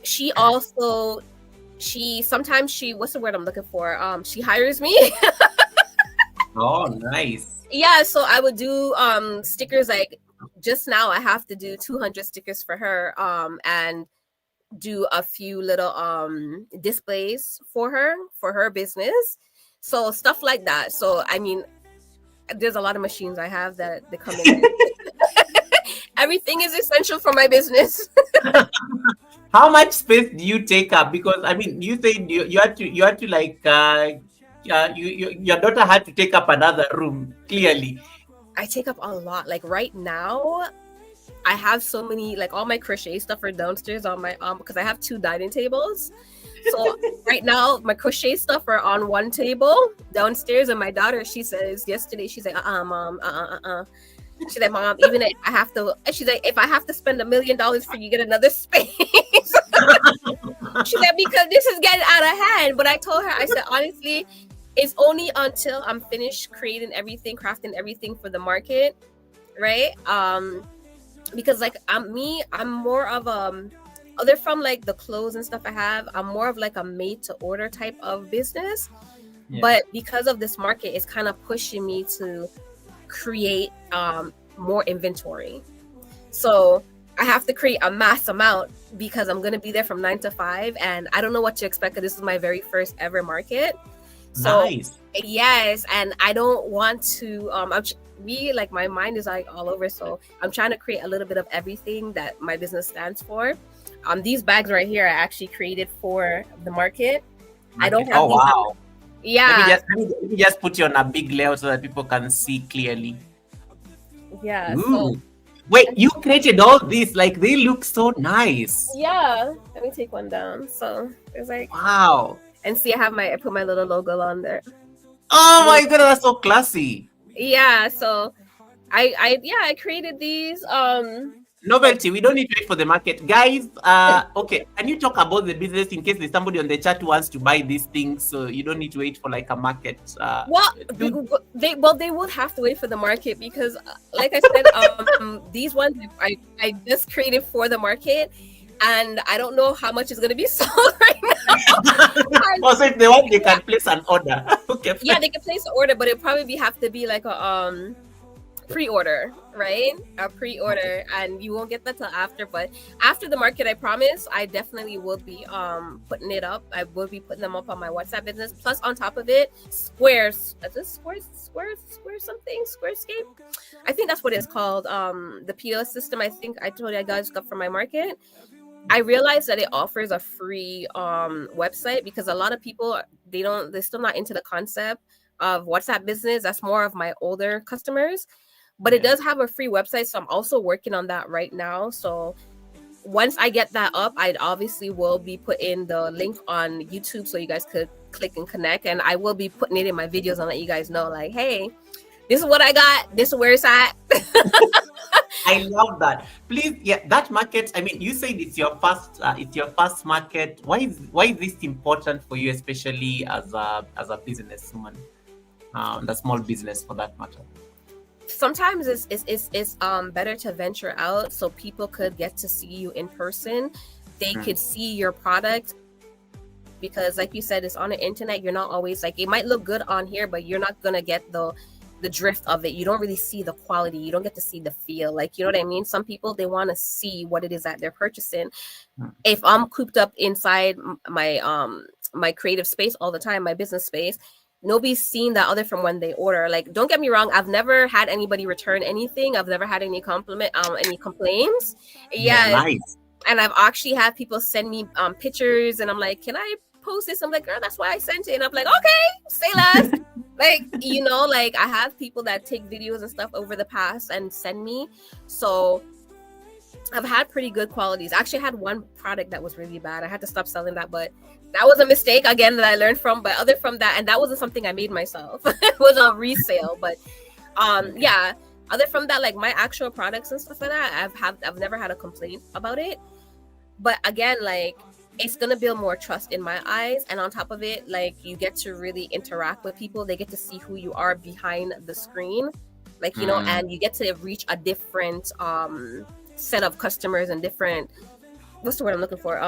She also sometimes she what's the word I'm looking for? She hires me. Oh, nice. Yeah, so I would do stickers. Like just now I have to do 200 stickers for her, and do a few little displays for her business. So stuff like that. So I mean, there's a lot of machines I have that they come in. Everything is essential for my business. How much space do you take up? Because I mean, you said you had to like your daughter had to take up another room. Clearly, I take up a lot. Like right now, I have so many, like all my crochet stuff are downstairs on my because I have 2 dining tables. So right now my crochet stuff are on one table downstairs, and my daughter, she says yesterday, she's like, mom, she's like, mom, even if I have to, she's like, if I have to spend $1 million for you get another space. She's like, because this is getting out of hand. But I told her, I said, honestly, it's only until I'm finished creating everything, crafting everything for the market, right? Because like I'm more of other from like the clothes and stuff I have, I'm more of like a made to order type of business. Yeah. But because of this market, it's kind of pushing me to create more inventory. So I have to create a mass amount because I'm going to be there from 9 to 5, and I don't know what to expect because this is my very first ever market. So nice. Yes, and I don't want to like my mind is like all over, so I'm trying to create a little bit of everything that my business stands for. These bags right here I actually created for the market. I don't have wow. Yeah. Let me just put you on a big layout so that people can see clearly. Yeah. So, wait, you created all these, like they look so nice. Yeah. Let me take one down. So there's like, wow. And see, I put my little logo on there. Oh my god, that's so classy. Yeah. So I created these. Novelty, we don't need to wait for the market. Guys, okay, can you talk about the business in case there's somebody on the chat who wants to buy these things, so you don't need to wait for like a market? They would have to wait for the market because, like I said, these ones I just created for the market, and I don't know how much is going to be sold right now. Also, if they want, they can place an order. Okay. Yeah, they can place an order, but it'll probably have to be like a pre-order, right? A pre-order, and you won't get that till after. But after the market, I promise, I definitely will be putting it up. I will be putting them up on my WhatsApp business. Plus, on top of it, Squarescape. I think that's what it's called. The POS system. I think I told you I got from my market. I realized that it offers a free website because a lot of people they're still not into the concept of WhatsApp business. That's more of my older customers. But it does have a free website, so I'm also working on that right now. So once I get that up, I obviously will be putting the link on YouTube so you guys could click and connect. And I will be putting it in my videos and let you guys know, like, hey, this is what I got. This is where it's at. I love that. Please, yeah, that market. I mean, you said it's your first market. Why is this important for you, especially as a businesswoman, a small business for that matter? Sometimes it's better to venture out so people could get to see you in person. They could see your product, because like you said, it's on the internet. You're not always like, it might look good on here, but you're not gonna get the the drift of it. You don't really see the quality. You don't get to see the feel. Like, you know what I mean? Some people, they want to see what it is that they're purchasing. If I'm cooped up inside my creative space all the time, my business space, nobody's seen that other from when they order. Like, don't get me wrong, I've never had anybody return anything. I've never had any any complaints. Yeah. Nice. And I've actually had people send me pictures, and I'm like, can I post this? I'm like, girl, that's why I sent it. And I'm like, okay, say less. Like, you know, like, I have people that take videos and stuff over the past and send me. So I've had pretty good qualities. I actually had one product that was really bad. I had to stop selling that, but that was a mistake again that I learned from. But other from that, and that wasn't something I made myself. It was a resale. But yeah, other from that, like my actual products and stuff like that, I've never had a complaint about it. But again, like, it's gonna build more trust in my eyes, and on top of it, like, you get to really interact with people. They get to see who you are behind the screen, like, you know, and you get to reach a different set of customers and different, what's the word I'm looking for,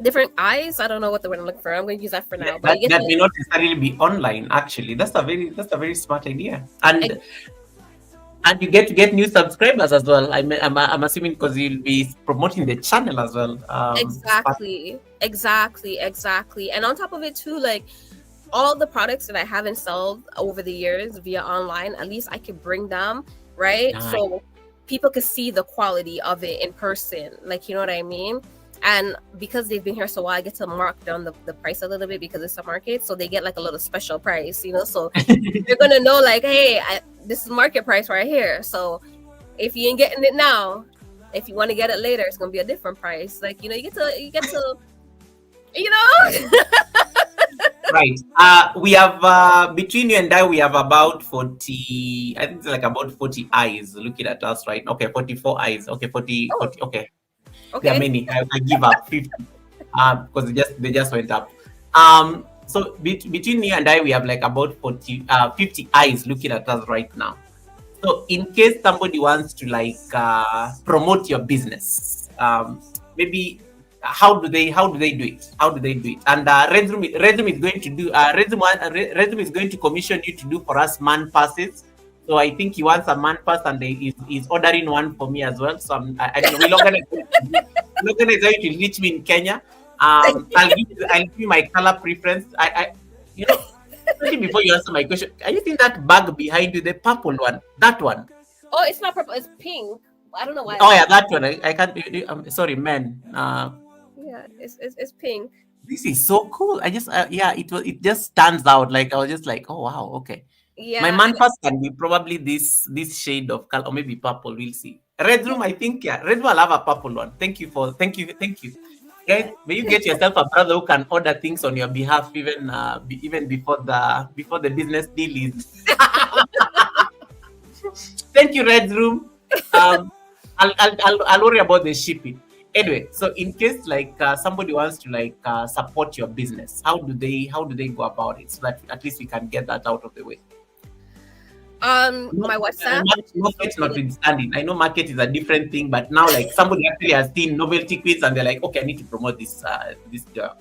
different eyes. I don't know what the word I'm looking for. I'm going to use that for now. But that may not necessarily be online. Actually, that's a very smart idea, and you get to get new subscribers as well. I'm assuming because you'll be promoting the channel as well. Exactly. And on top of it too, like, all the products that I haven't sold over the years via online, at least I could bring them, right? Nice. So people could see the quality of it in person, like, you know what I mean? And because they've been here so while, I get to mark down the price a little bit because it's a market, so they get like a little special price, you know. So you're gonna know, like, hey, this is market price right here. So if you ain't getting it now, if you want to get it later, it's gonna be a different price. Like, you know, you get to, you know. Right. We have between you and I, we have about 40. I think it's like about 40 eyes looking at us, right? Okay, 44 eyes. Okay, 40. Oh. 40 okay. There are many. I give up 50 because they just went up. So between you and I, we have like about 50 eyes looking at us right now. So in case somebody wants to like promote your business, maybe how do they do it? And Redroom is going to do Redroom is going to commission you to do for us man passes. So I think he wants a man pass, and he's ordering one for me as well. So I don't know. We're going to reach me in Kenya. I'll give you my color preference. You know, especially before you answer my question, are you seeing that bag behind you, the purple one? That one? Oh, it's not purple. It's pink. I don't know why. Oh yeah, that one. I can't. I'm sorry, man. Yeah, it's pink. This is so cool. I just it just stands out. Like, I was just like, oh wow, okay. Yeah, my man first can be probably this shade of color, or maybe purple. We'll see. Red Room, I think, yeah. Red Room, I'll have a purple one. Thank you. Guys, may you get yourself a brother who can order things on your behalf, even before the business deal is. Thank you, Red Room. I'll worry about the shipping. Anyway, so in case like somebody wants to like support your business, how do they go about it, so that at least we can get that out of the way? My WhatsApp. Market notwithstanding, I know market is a different thing, but now like somebody actually has seen Novelty Queens and they're like, okay, I need to promote this job.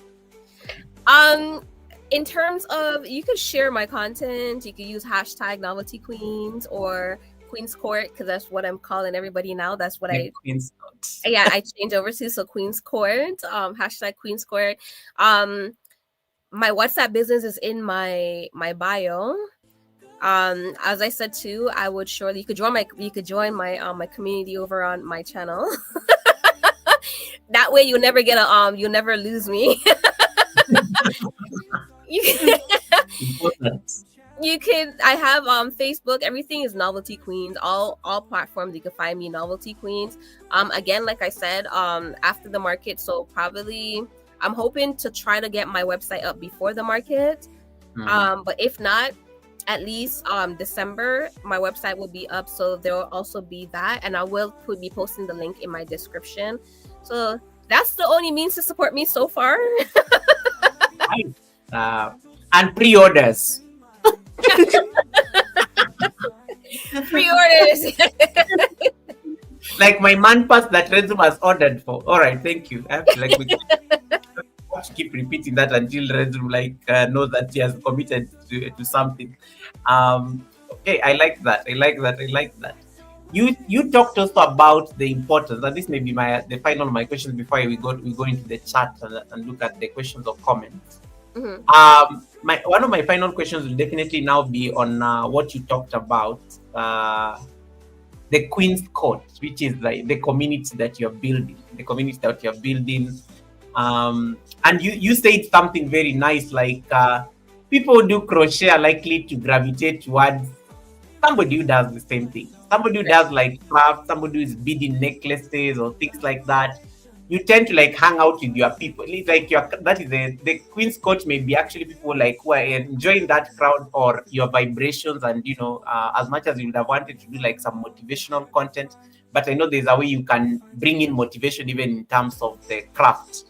In terms of, you could share my content. You could use hashtag Novelty Queens or Queens Court, because that's what I'm calling everybody now. That's what I changed over to. So Queens Court, hashtag Queens Court. My WhatsApp business is in my bio. As I said too, I would surely, you could join my my community over on my channel. That way you'll never lose me. You can. I have Facebook. Everything is Novelty Queens. All platforms you can find me, Novelty Queens. Again, like I said, after the market. So probably I'm hoping to try to get my website up before the market. But if not, at least December my website will be up. So there will also be that, and I will be posting the link in my description. So that's the only means to support me so far. And pre-orders. Pre-orders. Like my man pass that Redzoom has ordered for. All right, thank you. I have to keep repeating that until Redzoom knows that he has committed to something. Okay, I like that. I like that. I like that. You talked also about the importance, and this may be the final of my questions before we go into the chat and look at the questions or comments. Hmm. My one of my final questions will definitely now be on what you talked about, the Queen's Court, which is like the community that you're building, and you said something very nice, like people who do crochet are likely to gravitate towards somebody who does the same thing. Somebody who Right. does like craft, somebody who is beading necklaces or things like that. You tend to like hang out with your people. It's like that is the Queen's Court may be actually people like who are enjoying that crowd or your vibrations, and as much as you would have wanted to do like some motivational content, but I know there's a way you can bring in motivation even in terms of the craft.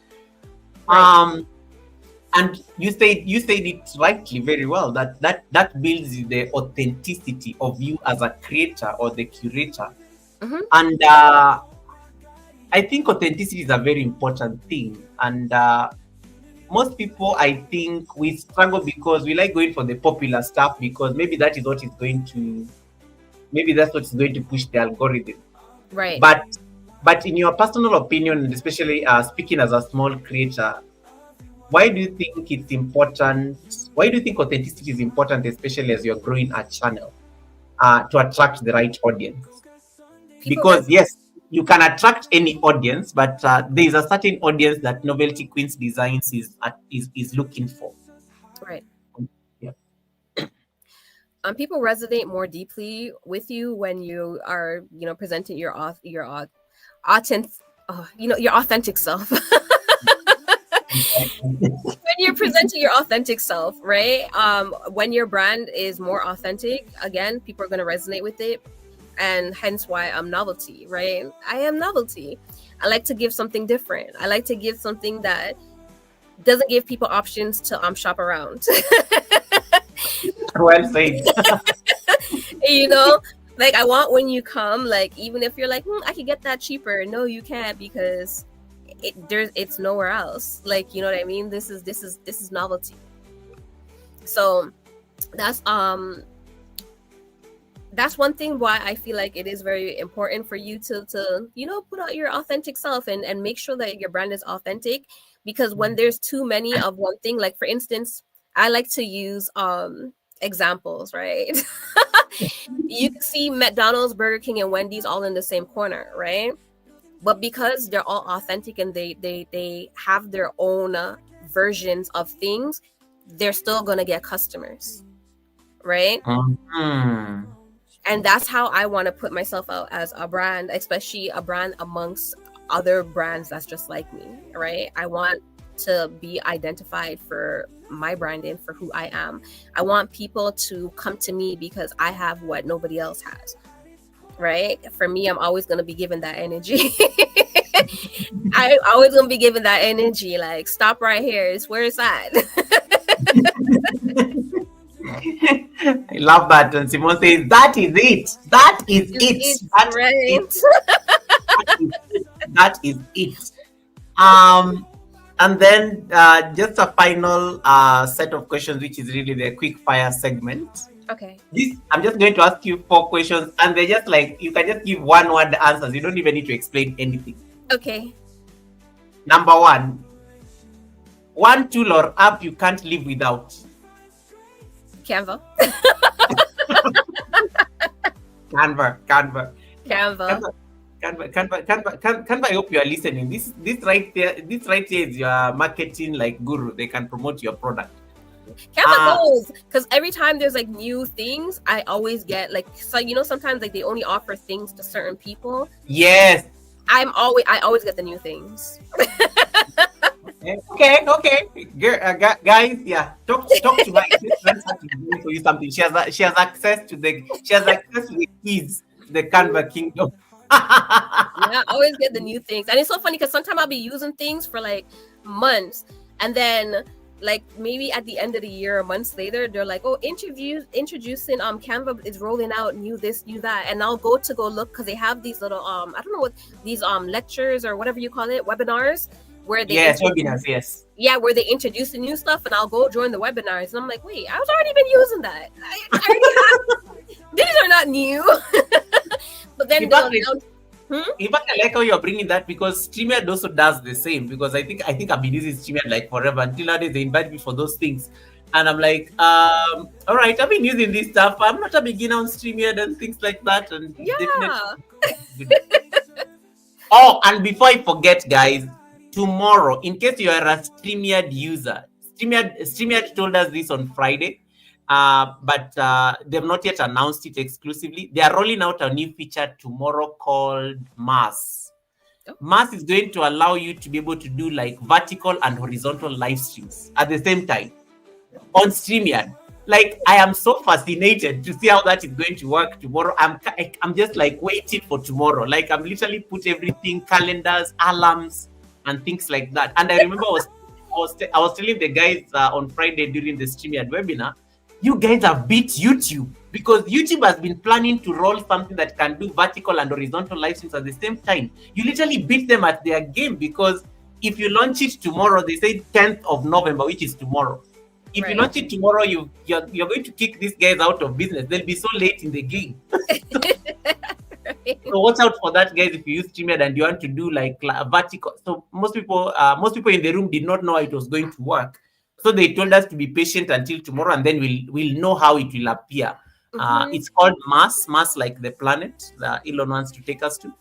Right. And you said it rightly very well, that builds the authenticity of you as a creator or the curator. Hmm. And I think authenticity is a very important thing. And most people, I think, we struggle because we like going for the popular stuff, because maybe that is what is going to maybe that's what's going to push the algorithm. Right. But in your personal opinion, and especially speaking as a small creator, why do you think it's important? Why do you think authenticity is important, especially as you're growing a channel, to attract the right audience? People Because resonate. yes, you can attract any audience, but there is a certain audience that Novelty Queens Designs is looking for. Right. Yeah. People resonate more deeply with you when you are, presenting authentic, your authentic self. When you're presenting your authentic self, right? When your brand is more authentic, again, people are going to resonate with it, and hence why I'm Novelty, right? I am Novelty. I like to give something different. I like to give something that doesn't give people options to shop around. Well said. you know like, I want when you come, like, even if you're like, I could get that cheaper, no, you can't, because it's nowhere else. Like, you know what I mean? This is Novelty. So that's one thing why I feel like it is very important for you to put out your authentic self, and make sure that your brand is authentic. Because when there's too many of one thing, like, for instance, I like to use examples, right? You can see McDonald's, Burger King, and Wendy's all in the same corner, right? But because they're all authentic and they have their own versions of things, they're still gonna get customers, right? Mhm. And that's how I want to put myself out as a brand, especially a brand amongst other brands that's just like me, right? I want to be identified for my branding, for who I am. I want people to come to me because I have what nobody else has, right? For me, I'm always going to be given that energy. I always going to be given that energy, like, stop right here, it's where it's at. I love that. And Simone says, that is it. That is it. It's That is right. it. That is it. And then just a final set of questions, which is really the quick fire segment. Okay. I'm just going to ask you 4 questions, and they're just like, you can just give one word answers. You don't even need to explain anything. Okay. Number 1, one tool or app you can't live without. Canva. Canva. Canva. Canva, I hope you are listening. This right here is your marketing like guru. They can promote your product. Canva goes, because every time there's like new things, I always get like, so sometimes like they only offer things to certain people. Yes. I always get the new things. Okay. Guys, yeah. Talk to her. Let's have to do for you something. She has access to the keys, the Canva kingdom. Yeah, I always get the new things, and it's so funny because sometimes I'll be using things for like months, and then like maybe at the end of the year or months later, they're like, oh, introducing Canva is rolling out new this, new that, and I'll go look because they have these little I don't know what these lectures or whatever you call it, webinars, where they Yes, introduce, webinars, yes. yeah, where they introduce the new stuff, and I'll go join the webinars, and I'm like, wait, I was already been using that. I already have. These are not new. But then In they'll fact, announce. in fact, I like how you're bringing that because StreamYard also does the same. Because I think I've been using StreamYard like forever. Until nowadays, they invite me for those things, and I'm like, all right, I've been using this stuff. I'm not a beginner on StreamYard and things like that, and definitely. Yeah. Oh, and before I forget, guys, tomorrow, in case you are a StreamYard user, StreamYard told us this on Friday, but they've not yet announced it exclusively. They are rolling out a new feature tomorrow called Mass. Oh. Mass is going to allow you to be able to do like vertical and horizontal live streams at the same time on StreamYard. Like, I am so fascinated to see how that is going to work tomorrow. I'm just like waiting for tomorrow. Like, I'm literally put everything, calendars, alarms, and things like that. And I remember I was telling the guys on Friday during the StreamYard webinar, you guys have beat YouTube because YouTube has been planning to roll something that can do vertical and horizontal live streams at the same time. You literally beat them at their game because if you launch it tomorrow, they say 10th of November, which is tomorrow. If you launch it tomorrow, you're going to kick these guys out of business. They'll be so late in the game. So watch out for that, guys. If you use StreamYard and you want to do like a vertical, so most people in the room did not know how it was going to work. So they told us to be patient until tomorrow, and then we'll know how it will appear. It's called Mars, like the planet that Elon wants to take us to.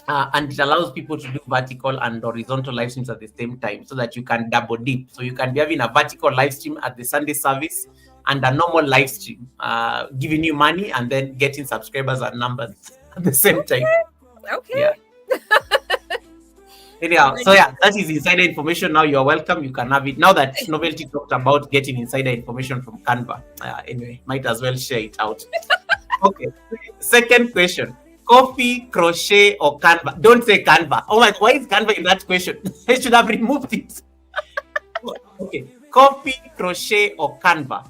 And it allows people to do vertical and horizontal live streams at the same time so that you can double dip. So you can be having a vertical live stream at the Sunday service and a normal live stream, giving you money and then getting subscribers and numbers at the same time. Okay. Yeah. Anyhow, so yeah, that is insider information. Now you're welcome. You can have it. Now that Novelty talked about getting insider information from Canva, anyway, might as well share it out. Okay. Second question. Coffee, crochet, or Canva? Don't say Canva. Oh my, why is Canva in that question? I should have removed it. Okay. Coffee, crochet, or Canva?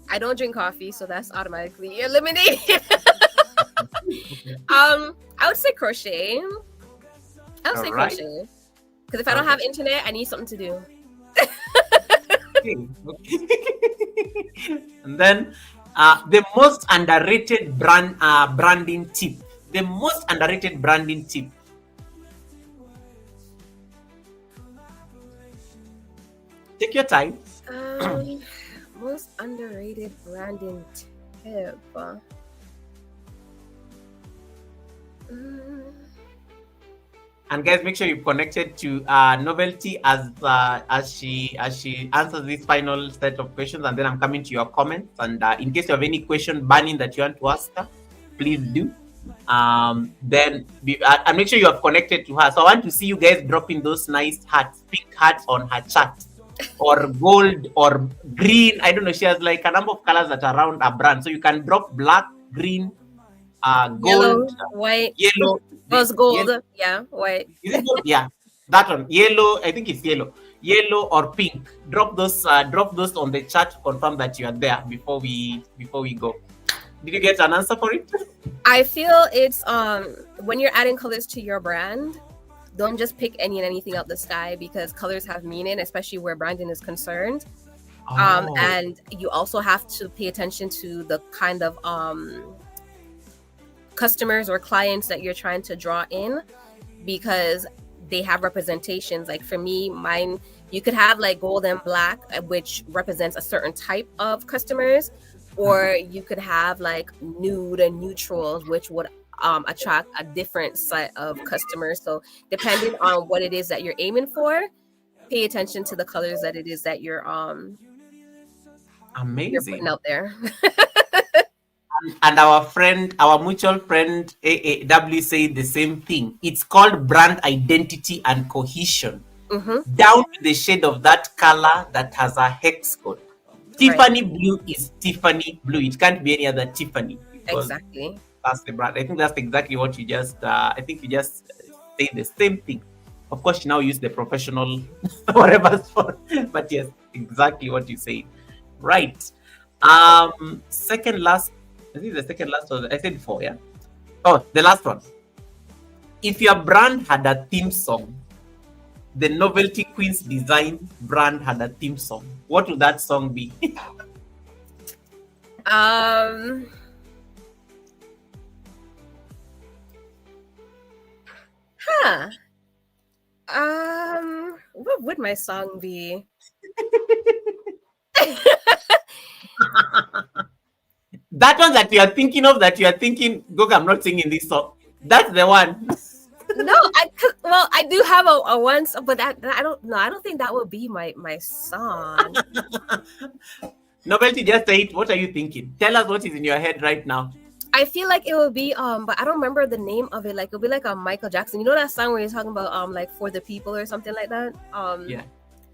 I don't drink coffee, so that's automatically eliminated. I would say crochet. Crochet. Because if I don't have internet, I need something to do. Okay. And then the most underrated branding tip. The most underrated branding tip. Take your time. Most underrated branding tip. And guys, make sure you've connected to Novelty as she answers this final set of questions, and then I'm coming to your comments. And in case you have any question burning that you want to ask her, please do. Then and make sure you have connected to her. So I want to see you guys dropping those nice hearts, pink hearts on her chat, or gold or green. I don't know. She has like a number of colors that are around her brand, so you can drop black, green, gold, yellow, white, yellow. was gold. Yellow. Yeah, white. Is it gold? Yeah, that one. Yellow. I think it's yellow. Yellow or pink. Drop those on the chat to confirm that you are there before we go. Did you get an answer for it? I feel it's when you're adding colors to your brand, don't just pick any and anything out the sky, because colors have meaning, especially where branding is concerned. And you also have to pay attention to the kind of customers or clients that you're trying to draw in, because they have representations. Like for me, mine, you could have like gold and black, which represents a certain type of customers, or you could have like nude and neutrals, which would attract a different set of customers. So depending on what it is that you're aiming for, pay attention to the colors that it is that you're you're putting out there. And our mutual friend AAW said the same thing. It's called brand identity and cohesion. Down to the shade of that color that has a hex code. Tiffany blue is Tiffany blue. It can't be any other Tiffany. Exactly. That's the brand. I think that's exactly what you just. I think you just say the same thing. Of course, you now use the professional whatever, but yes, exactly what you say. Right. Second last. I think the second last one. I said before, yeah. Oh, the last one. If your brand had a theme song, the Novelty Queens design brand had a theme song, what would that song be? Um. Huh. What would my song be? That one that you are thinking of, that you are thinking, Goga, I'm not singing this song. That's the one. No, well, I do have a once, but I don't know. I don't think that would be my song. Novelty, just say it. What are you thinking? Tell us what is in your head right now. I feel like it would be but I don't remember the name of it. Like it'll be like a Michael Jackson. You know that song where you're talking about like For the People or something like that? Yeah.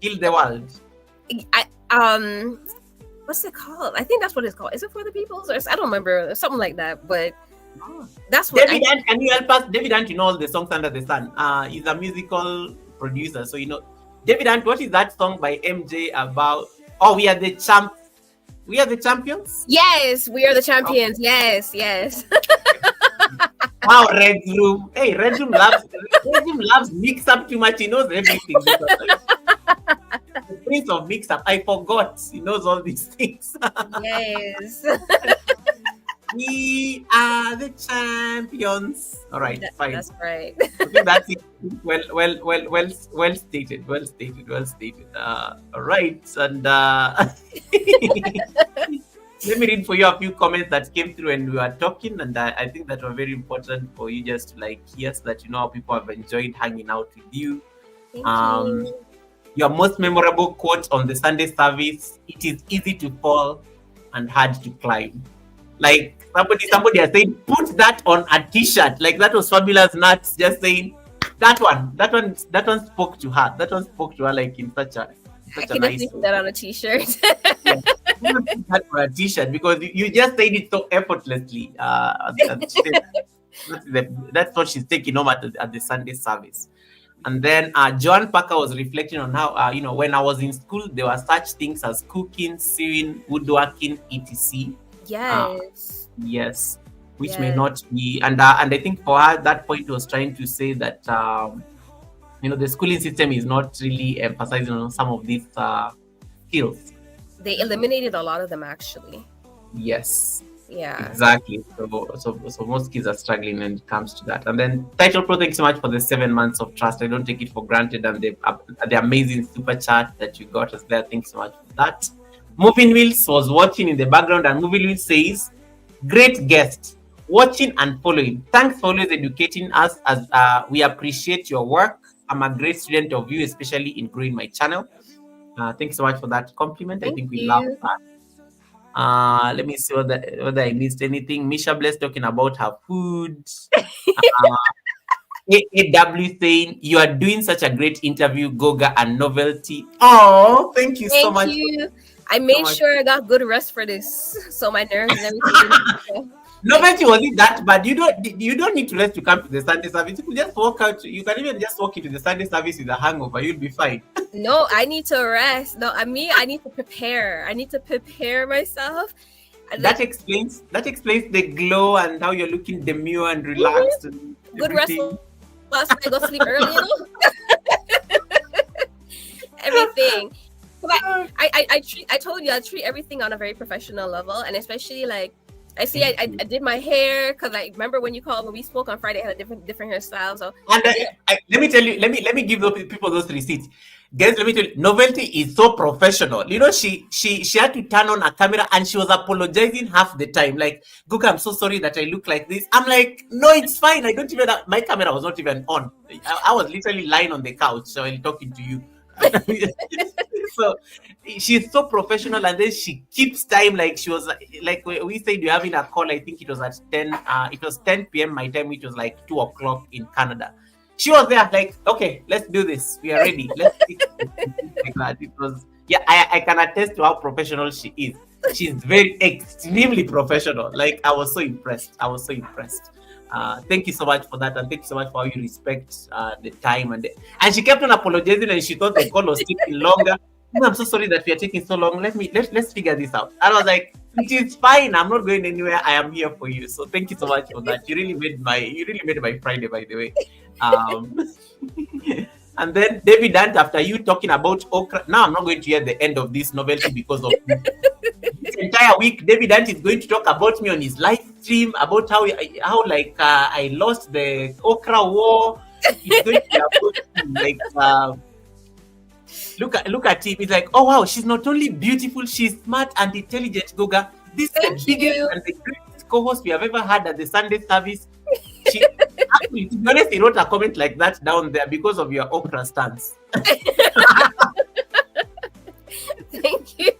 Kill the world. What's it called? I think that's what it's called. Is it For the People? Or I don't remember, something like that. But that's what David Ant, can you help us? David Ant, you know all the songs under the sun. He's a musical producer, so you know. David Ant, what is that song by MJ about? Oh, we are the champ. We are the champions. Yes, we are the champions. Yes, yes. Wow, Red Room. Hey, Red Room loves mix up too much. He knows everything. The prince of mix up. I forgot. He knows all these things. Yes. We are the champions. All right, fine. That's right. I think that's it. Well stated. Well stated. Well stated. All right, and let me read for you a few comments that came through when we were talking, and I think that were very important for you just to like hear, so that you know how people have enjoyed hanging out with you. Thank you. Your most memorable quote on the Sunday service: "It is easy to fall and hard to climb." Like somebody has said, put that on a T-shirt. Like that was Fabulous Nuts just saying that one spoke to her. That one spoke to her like in such a nice put that on a T-shirt. Yeah. Put that on a T-shirt because you just said it so effortlessly. That's what she's taking home at the Sunday service. And then Joan Parker was reflecting on how when I was in school there were such things as cooking, sewing, woodworking, etc. Yes. Yes, which may not be, and I think for her that point was trying to say that the schooling system is not really emphasizing on some of these skills. They eliminated a lot of them actually. Yes. Yeah. Exactly. So most kids are struggling when it comes to that. And then Title Pro, thanks so much for the 7 months of trust. I don't take it for granted, and the amazing super chat that you got us there. Thanks so much for that. Moving Wheels was watching in the background, and Moving Wheels says, "Great guest, watching and following. Thanks for always educating us. As we appreciate your work. I'm a great student of you, especially in growing my channel." Thanks so much for that compliment. I think we love that. Let me see whether I missed anything. Misha Bless talking about her food. AW saying, "You are doing such a great interview, Goga and Novelty." Oh, thank you so much. Thank you. I made sure I got good rest for this, so my nerves and everything. Novelty wasn't that bad. You don't need to rest to come to the Sunday service. You could just walk out. You can even just walk into the Sunday service with a hangover. You'll be fine. No, I need to rest. No, I need to prepare. I need to prepare myself. That explains the glow and how you're looking demure and relaxed. Mm-hmm. And good rest. Last night I go sleep early. Everything. I told you I treat everything on a very professional level, and especially like I did my hair because I remember when we spoke on Friday, I had a different hairstyle. So and let me tell you, let me give those people those receipts. Guys, let me tell you, Novelty is so professional. You know, she had to turn on a camera and she was apologizing half the time. Like, Guka, I'm so sorry that I look like this. I'm like, no, it's fine. I don't even my camera was not even on. I was literally lying on the couch while talking to you. So she's so professional, and then she keeps time. Like she was like we said, you're having a call. I think it was at 10. It was 10 p.m. my time, which was like 2 o'clock in Canada. She was there, like, okay, let's do this. We are ready. Let's like that. It was I can attest to how professional she is. She's very extremely professional. Like I was so impressed. Thank you so much for that, and thank you so much for how you respect the time and she kept on apologizing, and she thought the call was taking longer. I'm so sorry that we are taking so long. Let's figure this out. And I was like, it is fine. I'm not going anywhere. I am here for you. So thank you so much for that. You really made my Friday, by the way. And then David Ant, after you talking about okra, now I'm not going to hear the end of this novelty because of you. This entire week, David Ant is going to talk about me on his live stream about how I lost the okra war. It's going to be about like look at him. He's like, oh wow, she's not only beautiful, she's smart and intelligent. Goga, this is Thank the biggest you. and the greatest co-host we have ever had at the Sunday service. She actually, to be honest, he wrote a comment like that down there because of your okra stance. Thank you.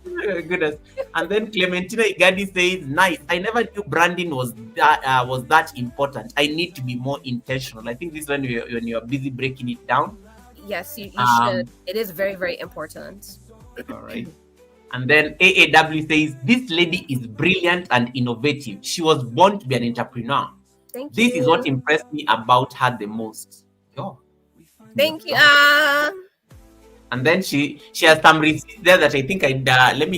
Goodness. And then Clementina Igadi says, "Nice. I never knew branding was that important. I need to be more intentional." I think this is when you're busy breaking it down. Yes, you should. It is very, very important. All right. And then AAW says, "This lady is brilliant and innovative. She was born to be an entrepreneur. Thank This you. is what impressed me about her the most." Oh. Thank you. And then she has some receipts there that I think let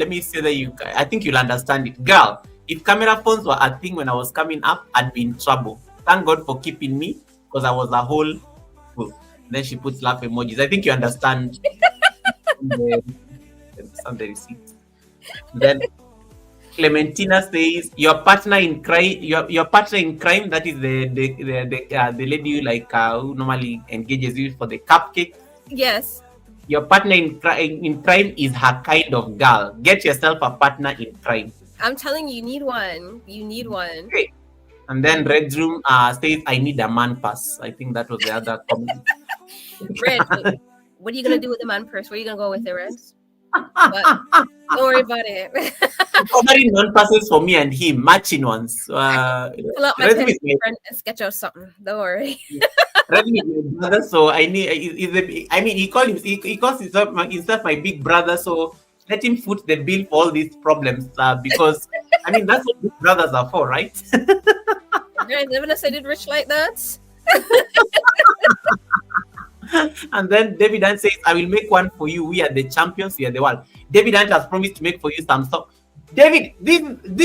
me say that I think you'll understand it. Girl, if camera phones were a thing when I was coming up, I'd be in trouble. Thank God for keeping me, because I was a whole fool. Then she puts laugh emojis. I think you understand the receipts. Then Clementina says, your partner in crime. Your partner in crime. That is the lady you like who normally engages you for the cupcake. Yes. Your partner in crime is her kind of girl. Get yourself a partner in crime. I'm telling you, you need one. You need one. Okay. And then Red Room says, I need a man pass. I think that was the other comment. Red, what are you going to do with the man purse? Where are you going to go with it, Red? But don't worry about it. Covering man passes for me and him, matching ones. Pull up my pen and sketch out something. Don't worry. Red is my brother, so I need. He calls himself my big brother. So let him foot the bill for all these problems. Because that's what big brothers are for, right? I never said it rich like that. And then David Ant says, I will make one for you. We are the champions. We are the world. David Ant has promised to make for you some stuff. David, this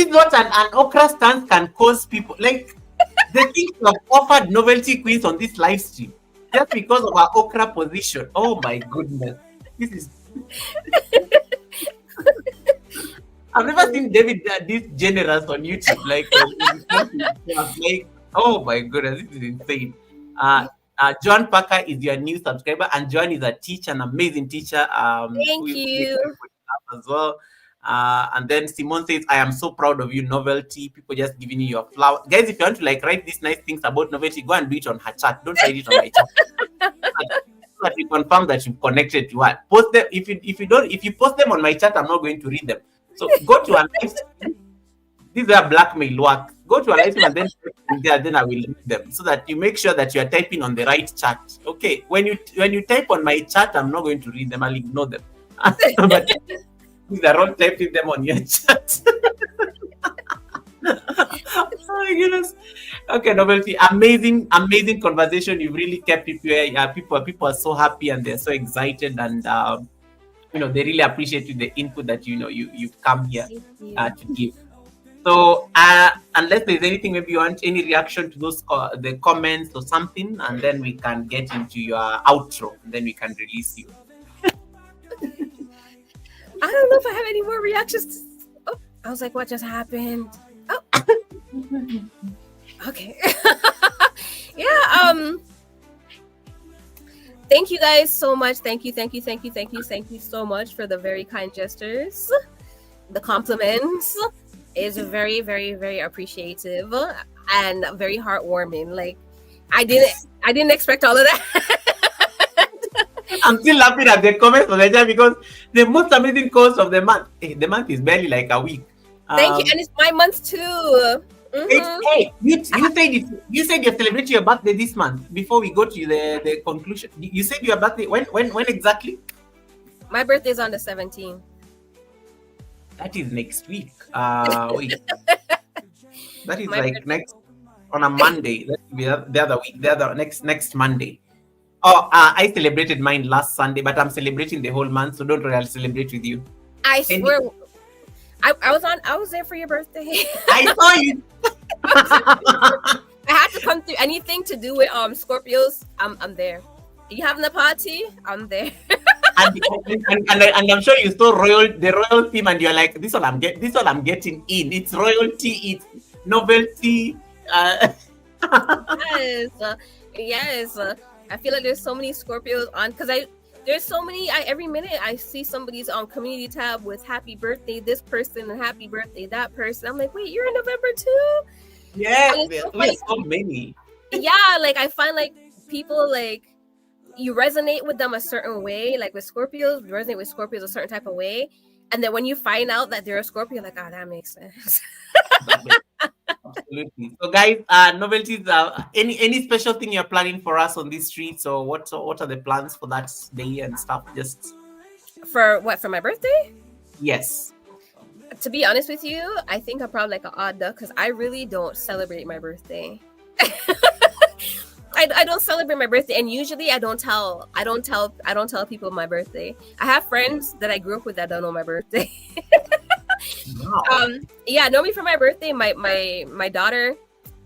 what an okra stance can cause people. Like, the things you have offered Novelty Queens on this live stream just because of our okra position. Oh my goodness. This is... I've never seen David this generous on YouTube. Like, oh my goodness, this is insane. Joan Parker is your new subscriber, and Joan is a teacher, an amazing teacher. Thank you. As well. And then Simone says, I am so proud of you, Novelty. People just giving you your flower. Guys, if you want to write these nice things about Novelty, go and do it on her chat. Don't write it on my chat. So that we confirm that you've connected to her. Post them. If you post them on my chat, I'm not going to read them. So go to her live stream. These are blackmail work. Go to a live stream and then I will read them, so that you make sure that you are typing on the right chat. Okay. When you type on my chat, I'm not going to read them. I'll ignore them. But these are all typing them on your chat. Oh my goodness. Okay, Novelty. Amazing conversation. You've really kept it where people are so happy and they're so excited, and they really appreciate the input that you've come here to give. So unless there's anything, maybe you want any reaction to those the comments or something, and then we can get into your outro, and then we can release you. I don't know if I have any more reactions. Oh, I was like, what just happened? Oh. Okay. Yeah. Thank you guys so much. Thank you so much for the very kind gestures. The compliments is very, very, very appreciative and very heartwarming. Like, I didn't expect all of that. I'm still laughing at the comments on the chat because the most amazing course of the month. The month is barely like a week. Thank you, and it's my month too. Mm-hmm. Hey, you said you're celebrating your birthday this month. Before we go to the conclusion, you said your birthday when exactly? My birthday is on the 17th. That is next week. Wait. That is next on a Monday. That will be the other week. The other next Monday. Oh, I celebrated mine last Sunday, but I'm celebrating the whole month, so don't worry, I'll celebrate with you. I swear, I was there for your birthday. I saw you. I had to come through anything to do with Scorpios. I'm there. You having a party? I'm there. And I'm sure you saw the royal theme, and you're like, this one I'm getting in. It's royalty, it's novelty. Yes, yes. I feel like there's so many Scorpios on because there's so many. Every minute I see somebody's on community tab with happy birthday this person and happy birthday that person. I'm like, wait, you're in November too? Yeah, And it's so there's funny. so many. Yeah, like I find like people like you resonate with them a certain way. Like with Scorpios, you resonate with Scorpios a certain type of way, and then when you find out that they're a Scorpio, you're like, oh, that makes sense. Absolutely. So, guys, novelties. Any special thing you're planning for us on these streets, or what are the plans for that day and stuff? Just For what? For my birthday? yes. To be honest with you, I think I'm probably like an odd duck because I really don't celebrate my birthday. I don't celebrate my birthday, and usually I don't tell people my birthday. I have friends that I grew up with that don't know my birthday. Wow. Yeah, normally for my birthday, my daughter,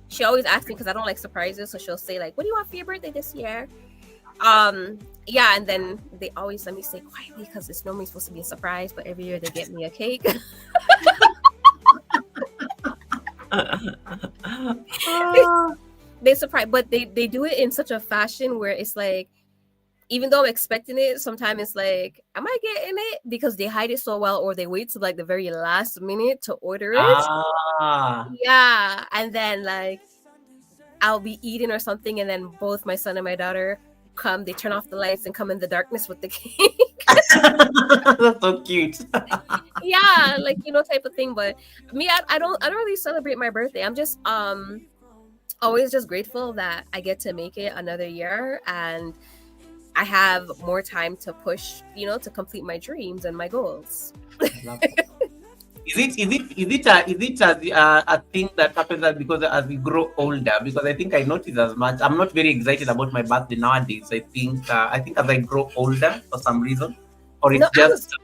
she always asks me because I don't like surprises, so she'll say like, "What do you want for your birthday this year?" Yeah, and then they always let me say quietly because it's normally supposed to be a surprise, but every year they get me a cake. They surprise, but they do it in such a fashion where it's like, even though I'm expecting it, sometimes it's like, am I getting it? Because they hide it so well, or they wait till like the very last minute to order it. Ah. Yeah, and then like I'll be eating or something, and then both my son and my daughter come. They turn off the lights and come in the darkness with the cake. That's so cute. Yeah, like type of thing. But me, I don't really celebrate my birthday. I'm just always just grateful that I get to make it another year, and I have more time to push, to complete my dreams and my goals. Is it a thing that happens because as we grow older? Because I think I notice as much. I'm not very excited about my birthday nowadays. I think as I grow older for some reason, or it's No, just.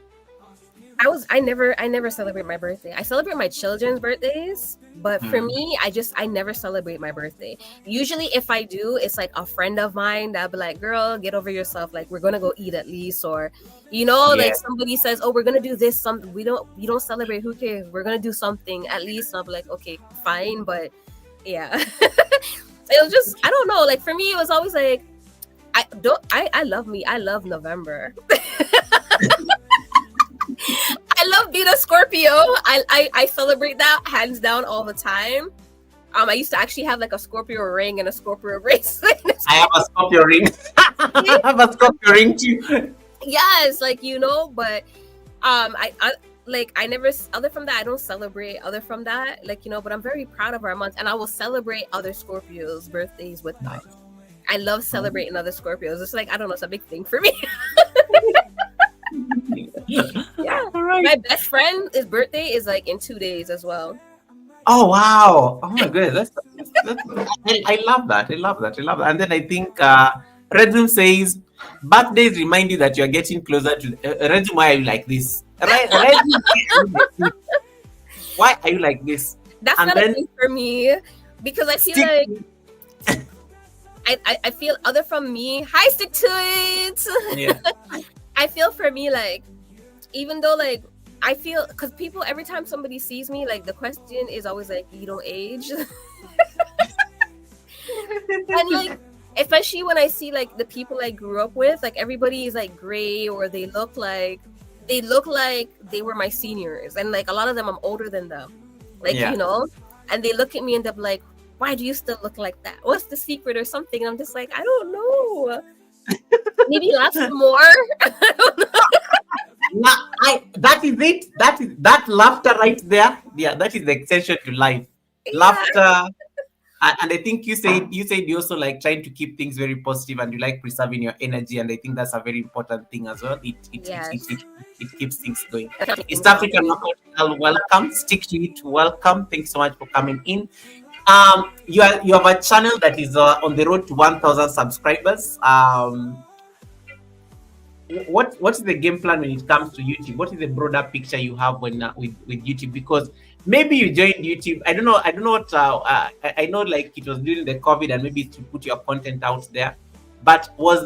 I never celebrate my birthday. I celebrate my children's birthdays, but for me, I never celebrate my birthday. Usually if I do, it's like a friend of mine that'll be like, "Girl, get over yourself. Like, we're gonna go eat at least," or like somebody says, "Oh, we're gonna do this, you don't celebrate, who cares? We're gonna do something at least." And I'll be like, "Okay, fine," but yeah. It was just, I don't know, like for me it was always like, I love November. I love being a Scorpio. I celebrate that hands down all the time. I used to actually have like a Scorpio ring and a Scorpio bracelet. I have a Scorpio ring. I have a Scorpio ring too. Yes, like but I never, other from that, I don't celebrate other from that, but I'm very proud of our month, and I will celebrate other Scorpios' birthdays with them. I love celebrating other Scorpios. It's like, I don't know, it's a big thing for me. Yeah, right. My best friend, his birthday is like in 2 days as well. Oh wow! Oh my goodness, I love that. I love that. And then I think Redzum says birthdays remind you that you are getting closer to. Redzum, why are you like this? Redzum, why are you like this? That's not a thing for me because I feel like I feel other from me. Hi, stick to it. Yeah. I feel for me like, even though like I feel, because people, every time somebody sees me, like the question is always like, you don't age. And like, especially when I see like the people I grew up with, like everybody is like gray, or they look like they were my seniors, and like a lot of them I'm older than them, like and they look at me and they're like, why do you still look like that? What's the secret or something? And I'm just like, I don't know. Maybe laugh some more. I don't know. That is it. That laughter right there. Yeah, that is the extension to life. Yeah. Laughter. And I think you said you also like trying to keep things very positive, and you like preserving your energy, and I think that's a very important thing as well. It keeps things going. East African Knockout, welcome. Stick to it, welcome. Thanks so much for coming in. You have a channel that is on the road to 1,000 subscribers. what's the game plan when it comes to YouTube? What is the broader picture you have when with YouTube? Because maybe you joined YouTube. I don't know what. I know like it was during the COVID, and maybe to put your content out there. But was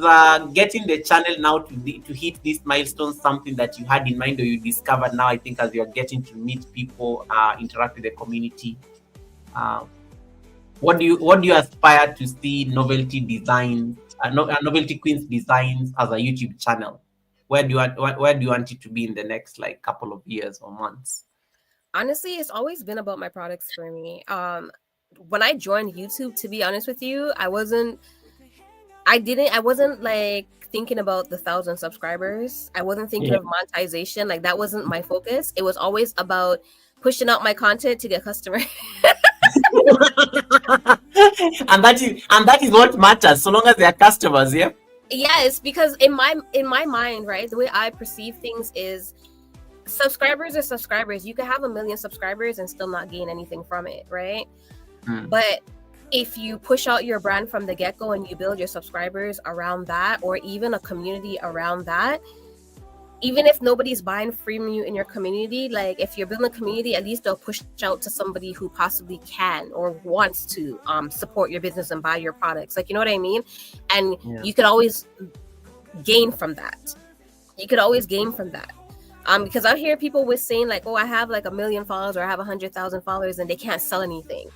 getting the channel now to hit these milestones something that you had in mind, or you discovered now? I think as you're getting to meet people, interact with the community. Uh, what do you aspire to see Novelty Designs, Novelty Queens Designs as a YouTube channel? Where do you want it to be in the next like couple of years or months? Honestly, it's always been about my products for me. When I joined YouTube, to be honest with you, I wasn't like thinking about the 1,000 subscribers. I wasn't thinking Yeah. of monetization. Like that wasn't my focus. It was always about pushing out my content to get customers. and that is what matters, so long as they are customers. Yeah. Yes, because in my mind, right, the way I perceive things is subscribers are subscribers. You can have 1 million subscribers and still not gain anything from it, right? But if you push out your brand from the get-go and you build your subscribers around that, or even a community around that, even if nobody's buying from you in your community, like if you're building a community, at least they'll push out to somebody who possibly can or wants to support your business and buy your products. Like, you know what I mean? And you could always gain from that. Because I hear people with saying like, oh, I have like 1 million followers, or I have 100,000 followers, and they can't sell anything.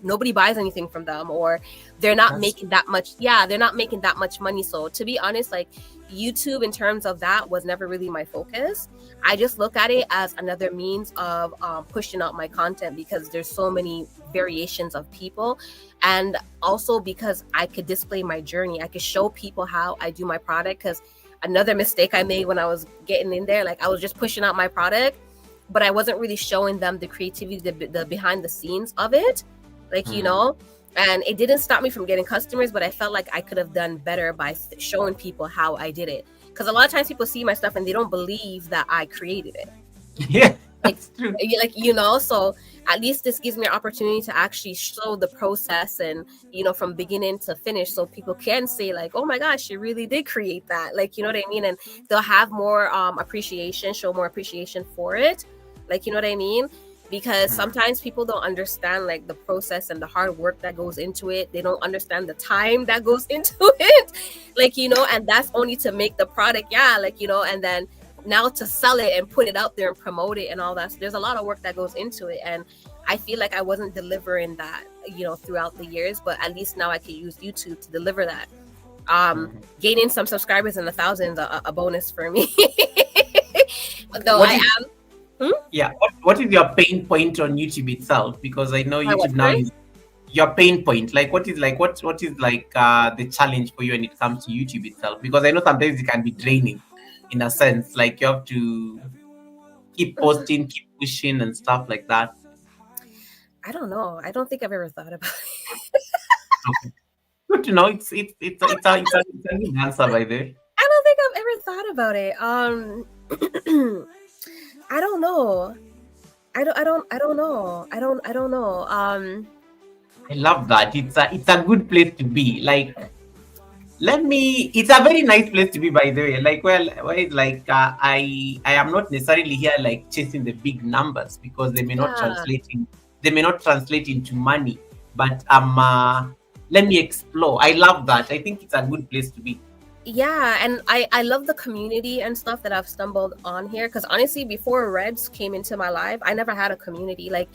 Nobody buys anything from them, or they're not making that much. Yeah, they're not making that much money. So to be honest, like YouTube in terms of that was never really my focus. I just look at it as another means of pushing out my content, because there's so many variations of people. And also because I could display my journey. I could show people how I do my product, because another mistake I made when I was getting in there, like I was just pushing out my product, but I wasn't really showing them the creativity, the behind the scenes of it, like, you know, and it didn't stop me from getting customers, but I felt like I could have done better by showing people how I did it. Because a lot of times people see my stuff and they don't believe that I created it. Yeah, like, that's true. like, you know, so at least this gives me an opportunity to actually show the process and, you know, from beginning to finish, so people can say like, oh my gosh, she really did create that, like, you know what I mean? And they'll have more appreciation, show more appreciation for it, like, you know what I mean? Because sometimes people don't understand like the process and the hard work that goes into it. They don't understand the time that goes into it, like, you know, and that's only to make the product, like, you know, and then now to sell it and put it out there and promote it and all that. So there's a lot of work that goes into it, and I feel like I wasn't delivering that, you know, throughout the years, but at least now I can use YouTube to deliver that. Gaining some subscribers in the thousands a bonus for me. Though Yeah, what is your pain point on YouTube itself? Because I know YouTube now is your pain point. Like what is like what is like the challenge for you when it comes to YouTube itself? Because I know sometimes it can be draining in a sense, like you have to keep posting, keep pushing and stuff like that. I don't know. I don't think I've ever thought about it. Okay. Good to know. It's a good answer by the way. I don't think I've ever thought about it. I don't know. I don't know. I love that. It's a good place to be. Like it's a very nice place to be, by the way. Like, well, it's like I am not necessarily here like chasing the big numbers, because they may not translate into money. But let me explore. I love that. I think it's a good place to be. Yeah, and I love the community and stuff that I've stumbled on here, because honestly, before Reds came into my life, I never had a community. Like,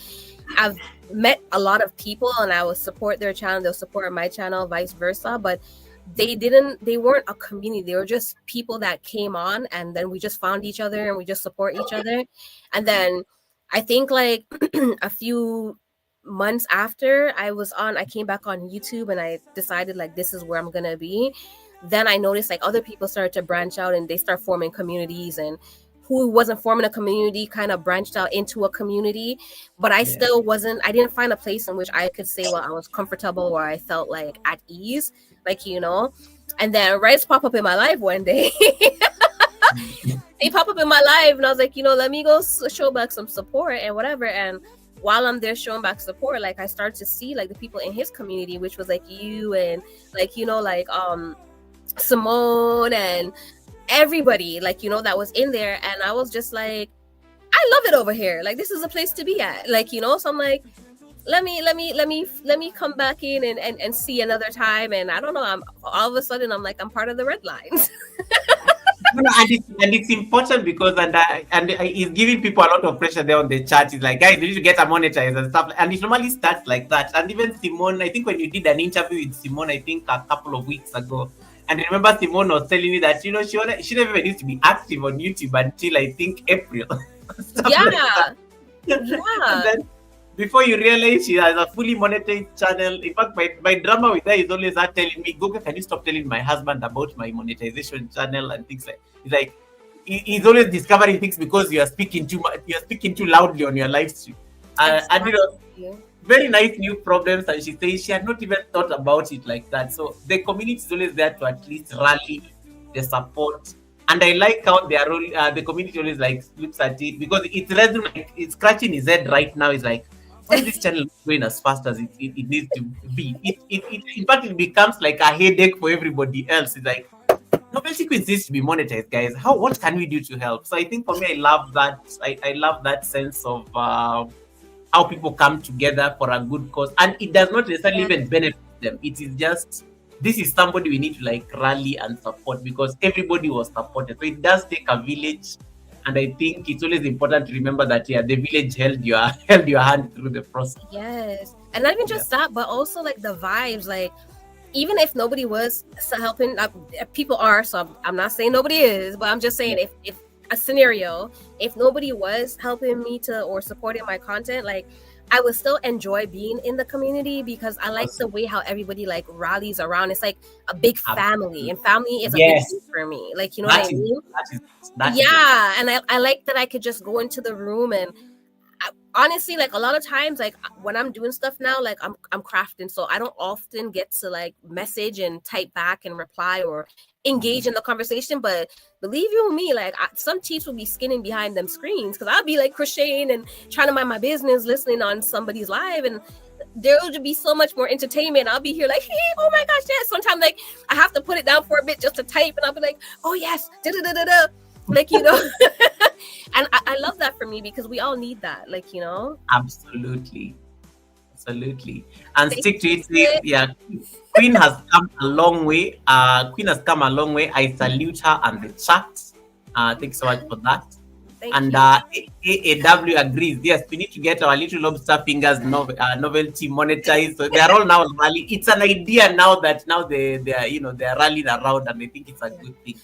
I've met a lot of people and I will support their channel, they'll support my channel, vice versa, but they weren't a community. They were just people that came on, and then we just found each other and we just support each other. And then I think like a few months after I came back on YouTube and I decided like this is where I'm gonna be. Then I noticed like other people started to branch out and they start forming communities, and who wasn't forming a community kind of branched out into a community. But I didn't find a place in which I could say, well, I was comfortable or I felt like at ease, like, you know. And then Rice pop up in my life one day. They pop up in my life and I was like, you know, let me go show back some support and whatever. And while I'm there showing back support, like I started to see like the people in his community, which was like you and like, you know, like Simone and everybody, like, that was in there, and I was just like, I love it over here. Like, this is a place to be at. Like, so I'm like, let me come back in and see another time. And I don't know, I'm all of a sudden I'm like, I'm part of the red lines. No, no, and it's important because it's giving people a lot of pressure there on the chat. It's like, guys, you need to get a monetized and stuff. And it normally starts like that. And even Simone, I think when you did an interview with Simone, I think a couple of weeks ago, and I remember Simone was telling me that she never even used to be active on YouTube until I think April. Stuff Yeah. like that. And then before you realize she has a fully monetized channel. In fact, my drama with her is always her telling me, Gogo, can you stop telling my husband about my monetization channel and things like it's like he's always discovering things because you are speaking too much, you are speaking too loudly on your live stream. And very nice new problems, and she says she had not even thought about it like that. So the community is always there to at least rally the support. And I like how they are the community always like looks at it because it's like it's scratching his head right now. It's like, why is this channel going as fast as it needs to be? In fact, it becomes like a headache for everybody else. It's like, Novelty Queens needs to be monetized, guys. What can we do to help? So I think for me, I love that. I love that sense of how people come together for a good cause, and it does not necessarily even benefit them. It is just, this is somebody we need to like rally and support because everybody was supported. So it does take a village, and I think it's always important to remember that the village held your hand through the process. Yes, and not even just that, but also like the vibes. Like, even if nobody was helping, people are. So I'm not saying nobody is, but I'm just saying if a scenario, if nobody was helping me or supporting my content, like, I would still enjoy being in the community because I like the way how everybody like rallies around. It's like a big family, and family is a big thing for me. Like, you know what I mean? Yeah, and I like that I could just go into the room and honestly, like, a lot of times, like, when I'm doing stuff now, like, I'm crafting, so I don't often get to like message and type back and reply or engage in the conversation. But believe you me, like, some teeth will be skinning behind them screens because I'll be like crocheting and trying to mind my business, listening on somebody's live, and there will be so much more entertainment. I'll be here like, hey, oh my gosh, yes. Sometimes like I have to put it down for a bit just to type, and I'll be like, oh yes, like, and I love that for me because we all need that, like, Absolutely. And stick to it. Yeah, Queen has come a long way. I salute her and the chat. Thanks so much for that. And AAW agrees. Yes, we need to get our little lobster fingers novelty monetized. So they are all now rallying. It's an idea now that they're rallying around, and I think it's a good thing.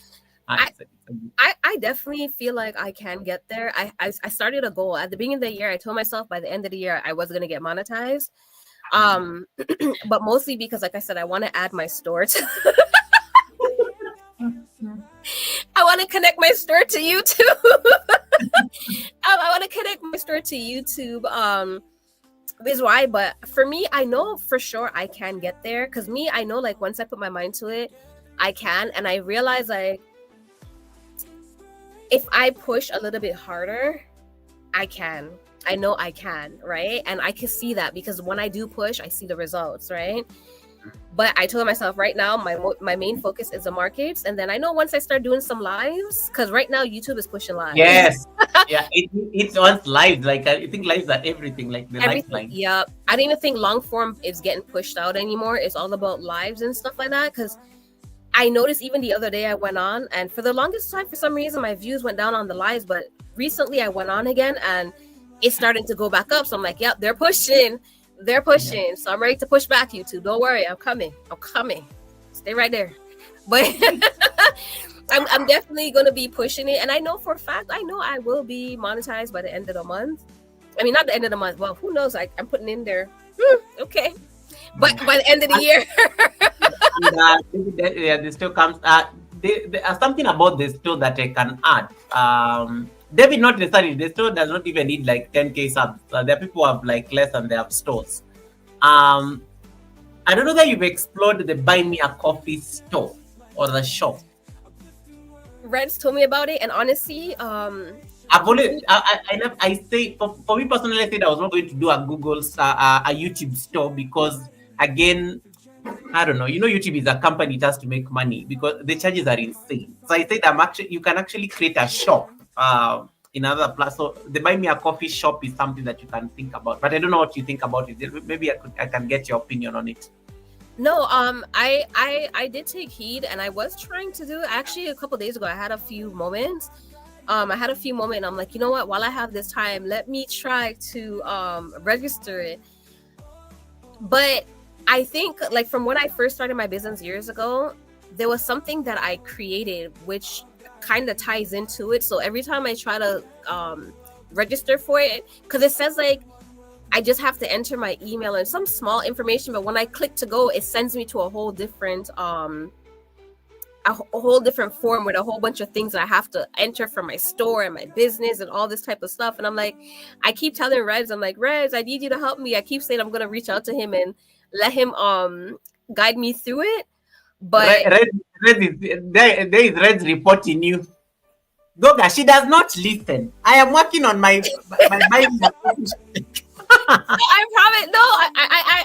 I definitely feel like I can get there. I started a goal at the beginning of the year. I told myself by the end of the year I was gonna get monetized. But mostly because, like I said, I want to add my store to I want to connect my store to YouTube. I want to connect my store to YouTube. Is why, but for me, I know for sure I can get there because I know, like, once I put my mind to it, I can, and I realize like if I push a little bit harder, I can. I know I can, right? And I can see that because when I do push, I see the results, right? But I told myself right now, my main focus is the markets, and then I know once I start doing some lives, because right now YouTube is pushing lives. Yes, yeah, it wants lives. Like, I think lives are everything. Like the lifeline. Yeah, I don't even think long form is getting pushed out anymore. It's all about lives and stuff like that. Because I noticed even the other day I went on, and for the longest time, for some reason, my views went down on the lives. But recently, I went on again, and it's starting to go back up. So I'm like, yep, they're pushing. So I'm ready to push back, YouTube. Don't worry, I'm coming. Stay right there. But I'm definitely gonna be pushing it, and I know for a fact I will be monetized by the end of the month. I mean, not the end of the month. Well, who knows? I'm putting in there. Okay, but by the end of the year. There still comes. There's something about the store that I can add. David, not necessarily. The store does not even need like 10K subs. There are people who have like less and they have stores. I don't know that you've explored the Buy Me a Coffee store or the shop. Reds told me about it, and honestly, I've always, I say for me personally, I said I was not going to do a YouTube store because, again, I don't know. You know, YouTube is a company, it has to make money because the charges are insane. So I said you can actually create a shop in another place. So the buy me a coffee shop is something that you can think about. But I don't know what you think about it. Maybe I can get your opinion on it. No, I did take heed, and I was trying to do it. Actually, a couple days ago, I had a few moments. I had a few moments, and I'm like, you know what? While I have this time, let me try to register it. But I think, like, from when I first started my business years ago, there was something that I created which kind of ties into it. So every time I try to register for it, because it says like I just have to enter my email and some small information, but when I click to go, it sends me to a whole different form with a whole bunch of things that I have to enter for my store and my business and all this type of stuff. And I'm like, I keep telling Reds, I'm like, Reds, I need you to help me. I keep saying I'm gonna reach out to him and let him guide me through it. But There is Red reporting you. Goga, she does not listen. I am working on my buying a coffee shop. I promise. No,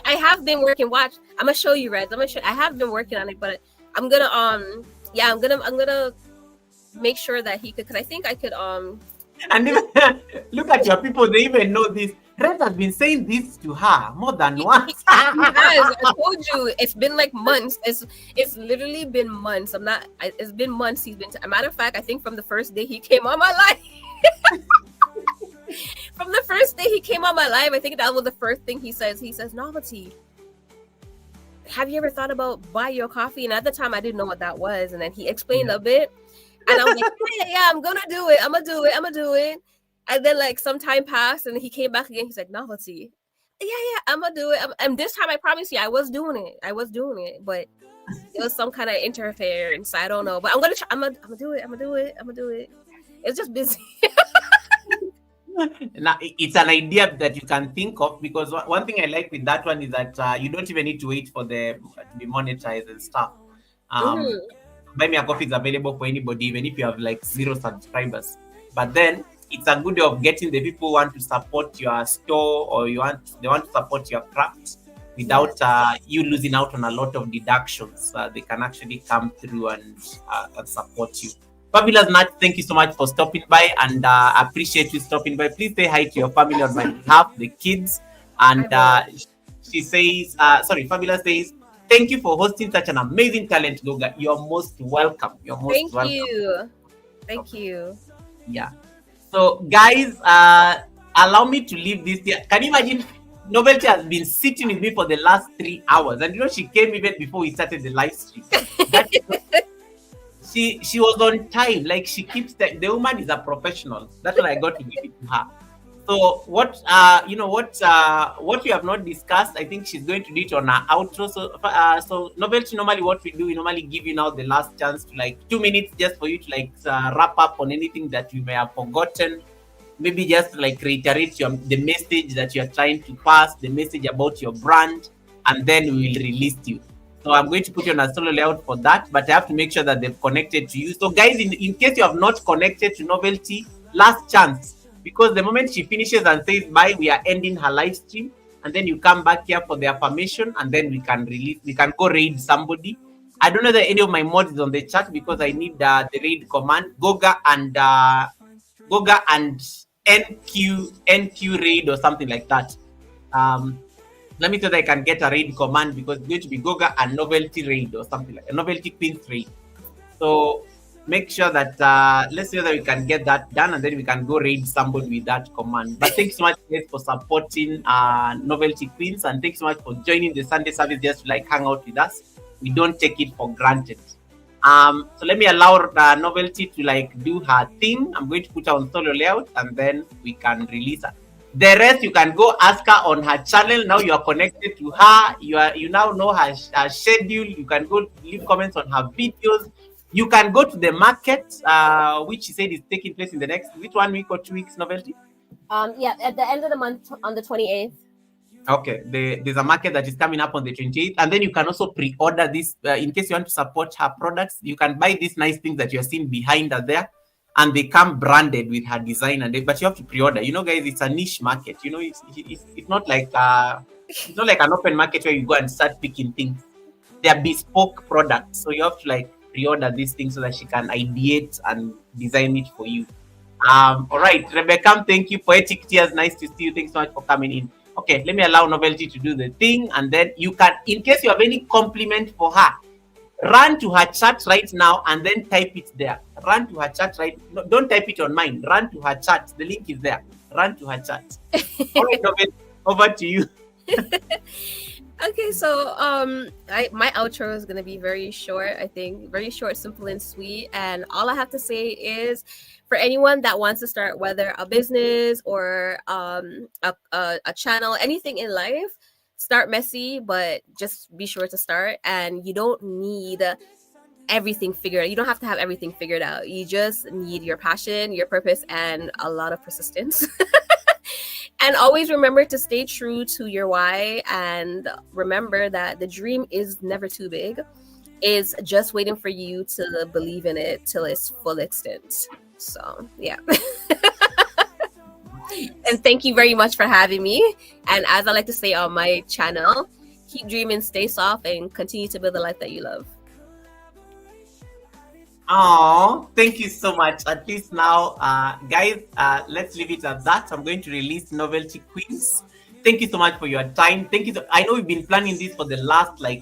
I have been working. Watch, I'm gonna show you, Reds. I have been working on it, but I'm gonna I'm gonna make sure that he could, because I think I could And even, look at your people, they even know this. Red has been saying this to her more than once. He has. I told you, it's been like months. It's literally been months. It's been months. He's been. A matter of fact, I think from the first day he came on my life. From the first day he came on my life, I think that was the first thing he says. He says, Novelty, have you ever thought about buy your coffee? And at the time, I didn't know what that was. And then he explained a bit. And I was like, yeah, I'm going to do it. I'm going to do it. And then like some time passed and he came back again. He's like, Novelty, yeah, I'm going to do it. And this time, I promise you, I was doing it. But there was some kind of interference. I don't know. But I'm going to try. I'm going to do it. It's just busy. Now, it's an idea that you can think of, because one thing I like with that one is that you don't even need to wait for the to be monetized and stuff. Buy Me a Coffee is available for anybody, even if you have like 0 subscribers. But then it's a good way of getting the people who want to support your store, or they want to support your craft without you losing out on a lot of deductions. They can actually come through and support you. Fabulous Nat, thank you so much for stopping by, and appreciate you stopping by. Please say hi to your family on my behalf, the kids. And she says, Fabulous says, thank you for hosting such an amazing talent, Goga. You're most welcome. Thank you. Yeah. So, guys, allow me to leave this here. Can you imagine? Novelty has been sitting with me for the last 3 hours, and she came even before we started the live stream. She was on time. Like, she keeps the woman is a professional. That's what I got to give it to her. So what we have not discussed, I think she's going to do it on her outro. So Novelty, normally what we do, we normally give you now the last chance to like 2 minutes just for you to like wrap up on anything that you may have forgotten. Maybe just like reiterate the message that you're trying to pass, the message about your brand, and then we will release you. So I'm going to put you on a solo layout for that, but I have to make sure that they've connected to you. So guys, in case you have not connected to Novelty, last chance, because the moment she finishes and says bye, we are ending her live stream, and then you come back here for the affirmation, and then we can go raid somebody. I don't know that any of my mods is on the chat, because I need the raid command, Goga and NQ raid or something like that. Let me see if I can get a raid command, because it's going to be Goga and Novelty raid or something like a NoveltyQueens raid. So make sure that let's see whether we can get that done, and then we can go raid somebody with that command. But thanks so much, guys, for supporting NoveltyQueens, and thanks so much for joining the Sunday service just to like hang out with us. We don't take it for granted. So let me allow Novelty to like do her thing. I'm going to put her on solo layout, and then we can release her. The rest you can go ask her on her channel. Now you are connected to her. You now know her schedule. You can go leave comments on her videos. You can go to the market, which she said is taking place in the next 1 week or 2 weeks, Novelty? At the end of the month on the 28th. Okay, there's a market that is coming up on the 28th, and then you can also pre-order this in case you want to support her products. You can buy these nice things that you're seeing behind her there, and they come branded with her design, but you have to pre-order. Guys, it's a niche market. It's not like an open market where you go and start picking things. they're bespoke products. So you have to like pre-order these things so that she can ideate and design it for you. All right, Rebecca, thank you. Poetic Tears, nice to see you. Thanks so much for coming in. Okay, let me allow Novelty to do the thing, and then you can, in case you have any compliment for her, run to her chat right now and then type it there. Run to her chat right. No, don't type it on mine. Run to her chat. The link is there. Run to her chat. All right, Novelty, over to you. Okay, so my outro is gonna be very short. I think very short, simple, and sweet. And all I have to say is, for anyone that wants to start, whether a business or a channel, anything in life, start messy, but just be sure to start. And you don't need everything figured. You don't have to have everything figured out. You just need your passion, your purpose, and a lot of persistence. And always remember to stay true to your why, and remember that the dream is never too big. It's just waiting for you to believe in it till its full extent. So, yeah. And thank you very much for having me. And as I like to say on my channel, keep dreaming, stay soft, and continue to build the life that you love. Oh, thank you so much. At least now, guys, let's leave it at that. I'm going to release Novelty Queens. Thank you so much for your time. Thank you. I know we've been planning this for the last I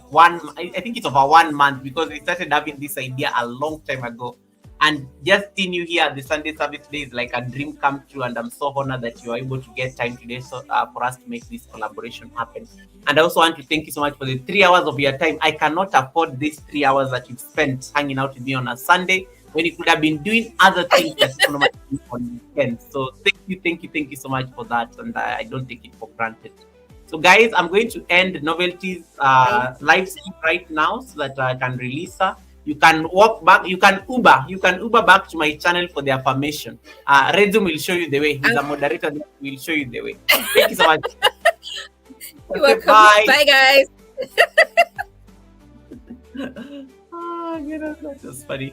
think it's over 1 month, because we started having this idea a long time ago. And just seeing you here at the Sunday service today is like a dream come true. And I'm so honored that you are able to get time today for us to make this collaboration happen. And I also want to thank you so much for the 3 hours of your time. I cannot afford these 3 hours that you've spent hanging out with me on a Sunday when you could have been doing other things that you normally do on weekends. So thank you so much for that. And I don't take it for granted. So guys, I'm going to end Novelty's live stream right now so that I can release her. You can walk back, you can Uber back to my channel for the affirmation. Redzum will show you the way. He's a moderator that will show you the way. Thank you so much. You're welcome. Bye. Bye, guys. Oh, you know, that's just funny.